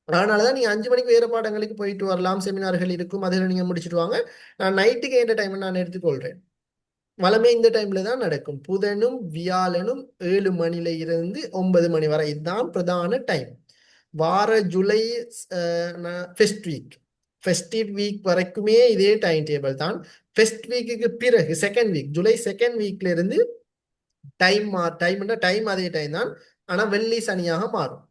அதனாலதான் நீங்க 5 மணிக்கு வேற பாடங்களுக்கு போயிட்டு வரலாம், செமினார்கள் இருக்கும், அதில் நீங்க முடிச்சுட்டு வாங்க. நான் நைட்டுக்கு எந்த டைம் நான் எடுத்துக்கொள்றேன். வளமே இந்த டைம்ல தான் நடக்கும். புதனும் வியாழனும் 7 மணில இருந்து 9 மணி வரை இதுதான் பிரதான டைம். வார ஜூலை ஃபெஸ்டிவ் வீக் வரைக்குமே இதே டைம் டேபிள் தான். ஃபெஸ்ட் வீக்குக்கு பிறகு செகண்ட் வீக், ஜூலை செகண்ட் வீக்ல இருந்து டைம் அதே டைம் தான். ஆனா வெள்ளி சனியாக மாறும்.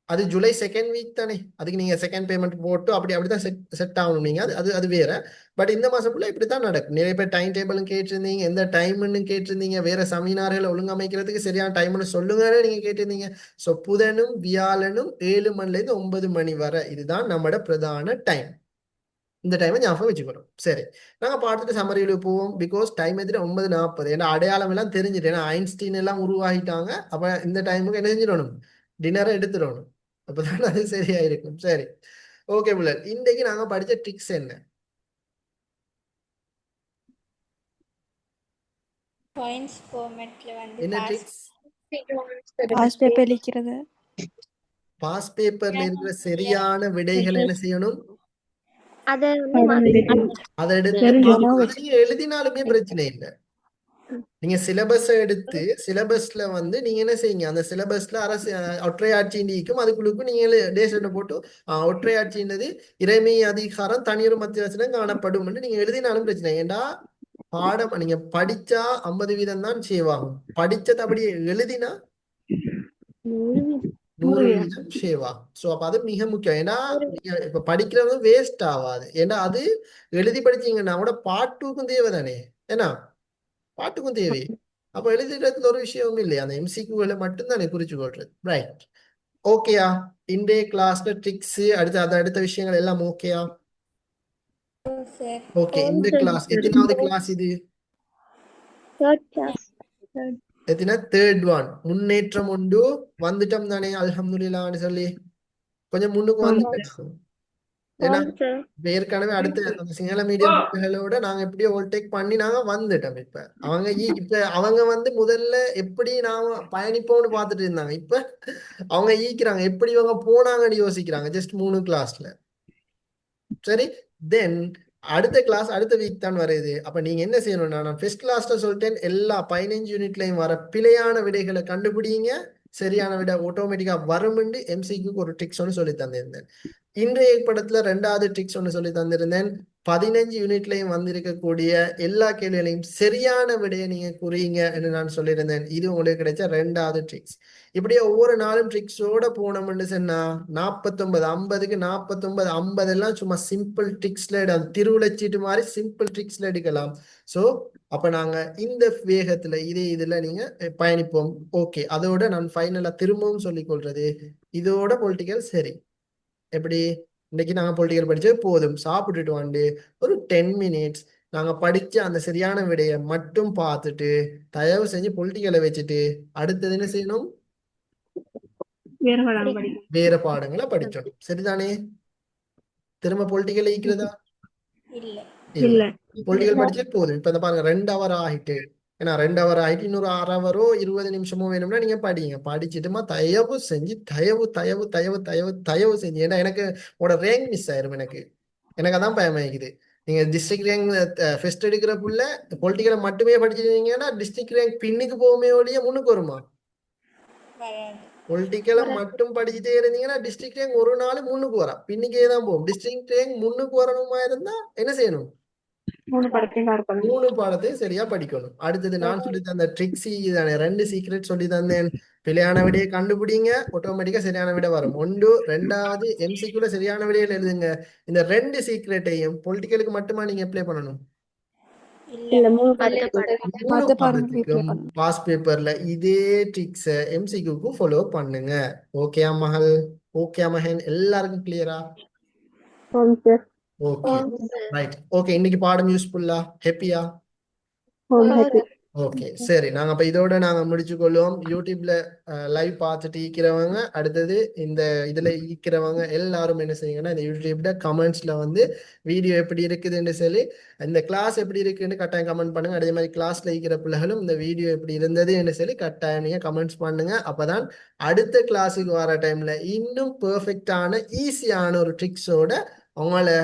அது ஜூலை செகண்ட் வீக் தானே, அதுக்கு நீங்க செகண்ட் பேமெண்ட் போட்டு அப்படிதான் செட் ஆகணும். நீங்க அது வேற. பட் இந்த மாசம் இப்படித்தான் நடக்கும். நிறைய பேர் டைம் டேபிளும் கேட்டிருந்தீங்க, எந்த டைம்னு கேட்டிருந்தீங்க, வேற செமினார்களை ஒழுங்கமைக்கிறதுக்கு சரியான டைம்னு சொல்லுங்கன்னு நீங்க கேட்டிருந்தீங்க. ஸோ புதனும் வியாழனும் 7 மணில இருந்து 9 மணி வரை இதுதான் நம்மளோட பிரதான டைம். இந்த டைமை ஞாபகம் வச்சுக்கணும். சரி, நாங்க பார்த்துட்டு சம்மரியில போவோம். பிகாஸ் டைம் எதிர 9:40. ஏன்னா அடையாளம் எல்லாம் தெரிஞ்சுட்டு, ஏன்னா ஐன்ஸ்டீன் எல்லாம் உருவாகிட்டாங்க. அப்ப இந்த டைமுக்கு என்ன செஞ்சிடணும், டின்னரை எடுத்துடணும். அப்பதான் அது சரியா இருக்கும். சரி, ஓகே புள்ளர், இன்றைக்கு நாங்க படிச்ச ட்ரிக்ஸ் என்ன? பாயிண்ட்ஸ் ஃபார்மேட்ல என்ன ட்ரிக்ஸ்? பாஸ் பேப்பர் லிக்கிறது. பாஸ் பேப்பர்ல இருக்கிற சரியான விடைகளை என்ன செய்யணும், அதை அதை எடுத்து நீங்க எழுதினாலுமே பிரச்சனை இல்லை. நீங்க சிலபஸ் எடுத்து சிலபஸ்ல நீங்க என்ன செய்யுங்க, அந்த சிலபஸ்ல அரசு ஒற்றையாட்சிக்கும் அதுக்குள்ளுக்கும் நீங்க டேஷன்ல போட்டு ஒற்றையாட்சின்றது இறைமை அதிகாரம் தனியொரு மத்திய வசனம் காணப்படும் நீங்க எழுதினாலும் பிரச்சனை. ஏண்டா பாடம் நீங்க படிச்சா 50% தான் சேவ் ஆகும். படிச்சது அப்படி எழுதினா 100% சேவ் ஆகும். ஸோ அப்ப அது மிக முக்கியம். ஏன்னா நீங்க இப்ப படிக்கிறது வேஸ்ட் ஆகாது. ஏன்னா அது எழுதி படிச்சீங்கன்னா கூட பாட்டுக்கும் தேவை தானே, ஏன்னா பாட்டுக்கும் தேவை. அப்ப எழுதுறதுல ஒரு விஷயமும் இல்லையா, அந்த எம்சிக்யூல மட்டும்தானே குறிச்சு கொள்றது. ரைட், ஓகேயா? இன்றைய கிளாஸ்ல ட்ரிக்ஸ் அடுத்த விஷயங்கள் எல்லாம் ஓகேயா? ஓகே, இந்த கிளாஸ் எத்தனாவது கிளாஸ் இது? எத்தனை? Third one. முன்னேற்றம் உண்டு, வந்துட்டோம் தானே அல்ஹம்துலில்லாஹ்னு சொல்லி கொஞ்சம் முன்னுக்கு வந்துட்டோம். ஏன்னா ஏற்கனவே அடுத்த சிங்கள மீடியம் பிள்ளைகளோட நாங்க எப்படியோ ஓவர்டேக் பண்ணி நாங்க வந்துட்டோம். இப்ப அவங்க முதல்ல எப்படி நாம பயணிப்போம்னு பார்த்துட்டு இருந்தாங்க. இப்ப அவங்க ஈக்கிறாங்க, எப்படி இவங்க போனாங்கன்னு யோசிக்கிறாங்க ஜஸ்ட் 3 கிளாஸ்ல. சரி, தென் அடுத்த கிளாஸ் அடுத்த வீக் தான் வருது. அப்ப நீங்க என்ன செய்யணும்னா, நான் ஃபர்ஸ்ட் கிளாஸ்ல சொல்லிட்டேன், எல்லா 15 யூனிட்லயும் வர பிழையான விடைகளை கண்டுபிடிங்க, சரியான விட ஆட்டோமேட்டிக்கா வரும்னு எம்சிக்கு ஒரு ட்ரிக்ஸ் ஒன்று சொல்லி தந்திருந்தேன். இன்றைய படத்துல 2வது ட்ரிக்ஸ் ஒன்று சொல்லி தந்திருந்தேன். 15 யூனிட்லையும் வந்திருக்கக்கூடிய எல்லா கேள்விகளையும் சரியான விடையை நீங்க குறிங்க என்று நான் சொல்லியிருந்தேன். இது உங்களுக்கு கிடைச்ச 2வது ட்ரிக்ஸ். இப்படியே ஒவ்வொரு நாளும் ட்ரிக்ஸோட போனோம்னு சொன்னா 49 50க்கு 49 50 எல்லாம் சும்மா சிம்பிள் ட்ரிக்ஸ்ல திருவிழச்சீட்டு மாதிரி சிம்பிள் ட்ரிக்ஸ்ல எடுக்கலாம். ஸோ அப்ப நாங்க இந்த வேகத்துல இதுல நீங்க பயணிப்போம். ஓகே, அதோட நான் ஃபைனலா திரும்பவும் சொல்லிக் கொள்றது, இதோட பொலிட்டிக்கல் சரி. எப்படி இன்னைக்கு நாங்க பொலிட்டிக்கல் படிச்சது போதும், சாப்பிட்டுட்டு வந்து ஒரு 10 மினிட்ஸ் நாங்க படிச்ச அந்த சரியான விடையை மட்டும் பார்த்துட்டு தயவு செஞ்சு பொலிட்டிக்கலை வச்சுட்டு அடுத்தது என்ன செய்யணும், வேற பாடங்களை படிச்சோம். சரிதானே? திரும்ப பொலிட்டிக்கல் ஈக்கிறதா? இல்ல, பொலிட்டிக்கல் படிச்சது போதும். இப்ப இந்த பாருங்க 2 ஹவர் ஆகிட்டு, ஏன்னா 2 ஹவர் ஆகிட்டு இன்னொரு 1/2 ஹவரோ 20 நிமிஷமோ வேணும்னா நீங்க படிங்க. படிச்சுட்டுமா தயவு செஞ்சு தயவு செஞ்சு, ஏன்னா எனக்கு உங்களோட ரேங்க் மிஸ் ஆயிரும். எனக்கு அதான் பயமாயிக்குது. நீங்க டிஸ்ட்ரிக்ட் ரேங்க் ஃபெஸ்ட் எடுக்கிற புள்ள பொலிட்டிக்கலை மட்டுமே படிச்சிருந்தீங்கன்னா டிஸ்ட்ரிக்ட் ரேங்க் பின்னுக்கு போகுமே ஒழிய முன்னுக்கு வருமா? பொலிட்டிக்கலை மட்டும் படிச்சுட்டே இருந்தீங்கன்னா டிஸ்ட்ரிக்ட் ரேங்க் ஒரு நாள் முன்னுக்கு வரா, பின்னுக்கே தான் போகும். டிஸ்ட்ரிக்ட் ரேங்க் முன்னுக்கு வரணுமா இருந்தா என்ன செய்யணும், 3 பாடத்தையும் சரியா படிக்கணும். அடுத்தது நான் சொல்லி தந்த ட்ரிக்ஸ் தானே, 2 சீக்ரெட் சொல்லி தந்தேன். பிழையான விடையை கண்டுபிடிங்க, ஆட்டோமேட்டிக்கா சரியான விடை வரும். 1. 2வது எம்சிக்யூல சரியான விடையில எழுதுங்க. இந்த 2 சீக்ரெட்டையும் பொலிட்டிக்கலுக்கு மட்டுமா நீங்க அப்ளை பண்ணணும்? இல்ல மூணு மத்த பாடத்துக்கு மூணு மத்த பாடங்களுக்கு பாடத்துக்கும் apply பண்ணணும். பாஸ் பேப்பர்ல இதே ட்ரிக்ஸை எம்சிக்யூக்கும் ஃபாலோ பண்ணுங்க. ஓகேயா மகள்? ஓகேயா மகன்? எல்லாருக்கும் கிளியரா? ஓம் சார் ஓகே ரைட். ஓகே, இன்னைக்கு பாடம் யூஸ்ஃபுல்லா? ஹாப்பியா? ஓம் ஹாப்பி ஓகே சரி, நாங்க அப்ப இதோட நாங்க முடிச்சு கொள்வோம். யூடியூப்ல லைவ் பார்த்துட்டு ஈக்கிறவங்க, அடுத்தது இந்த இதுல ஈக்கிறவங்க எல்லாரும் என்ன செய்யுங்கன்னா, இந்த யூடியூப்ல கமெண்ட்ஸ்ல வந்து வீடியோ எப்படி இருக்குதுன்னு சொல்லி, இந்த கிளாஸ் எப்படி இருக்குன்னு கட்டாயம் கமெண்ட் பண்ணுங்க. அதே மாதிரி கிளாஸ்ல ஈக்கிற பிள்ளைகளும் இந்த வீடியோ எப்படி இருந்ததுன்னு சொல்லி கட்டாயம் நீங்க கமெண்ட்ஸ் பண்ணுங்க. அப்பதான் அடுத்த கிளாஸுக்கு வர டைம்ல இன்னும் பெர்ஃபெக்டான ஈஸியான ஒரு ட்ரிக்ஸோட உங்களை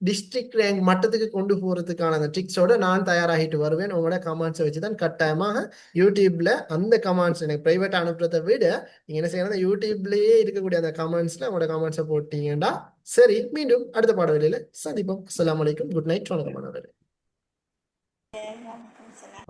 டிஸ்ட்ரிக்ட் ரேங்க் மட்டத்துக்கு கொண்டு போறதுக்கான அந்த ட்ரிக்ஸோட நான் தயாராகிட்டு வருவேன். உங்களோட கமெண்ட்ஸை வச்சு தான் கட்டாயமாக யூடியூப்ல அந்த கமெண்ட்ஸ் எனக்கு பிரைவேட் அனுப்புறதை விட நீங்க என்ன செய்யணும், யூடியூப்லயே இருக்கக்கூடிய அந்த கமெண்ட்ஸ்ல உங்களோட கமெண்ட்ஸை போட்டீங்கன்னா சரி. மீண்டும் அடுத்த பாடவெளியில சந்திப்போம். அஸ்ஸலாமு அலைக்கும். Good night. வணக்கம். வணக்கம் சலாம்.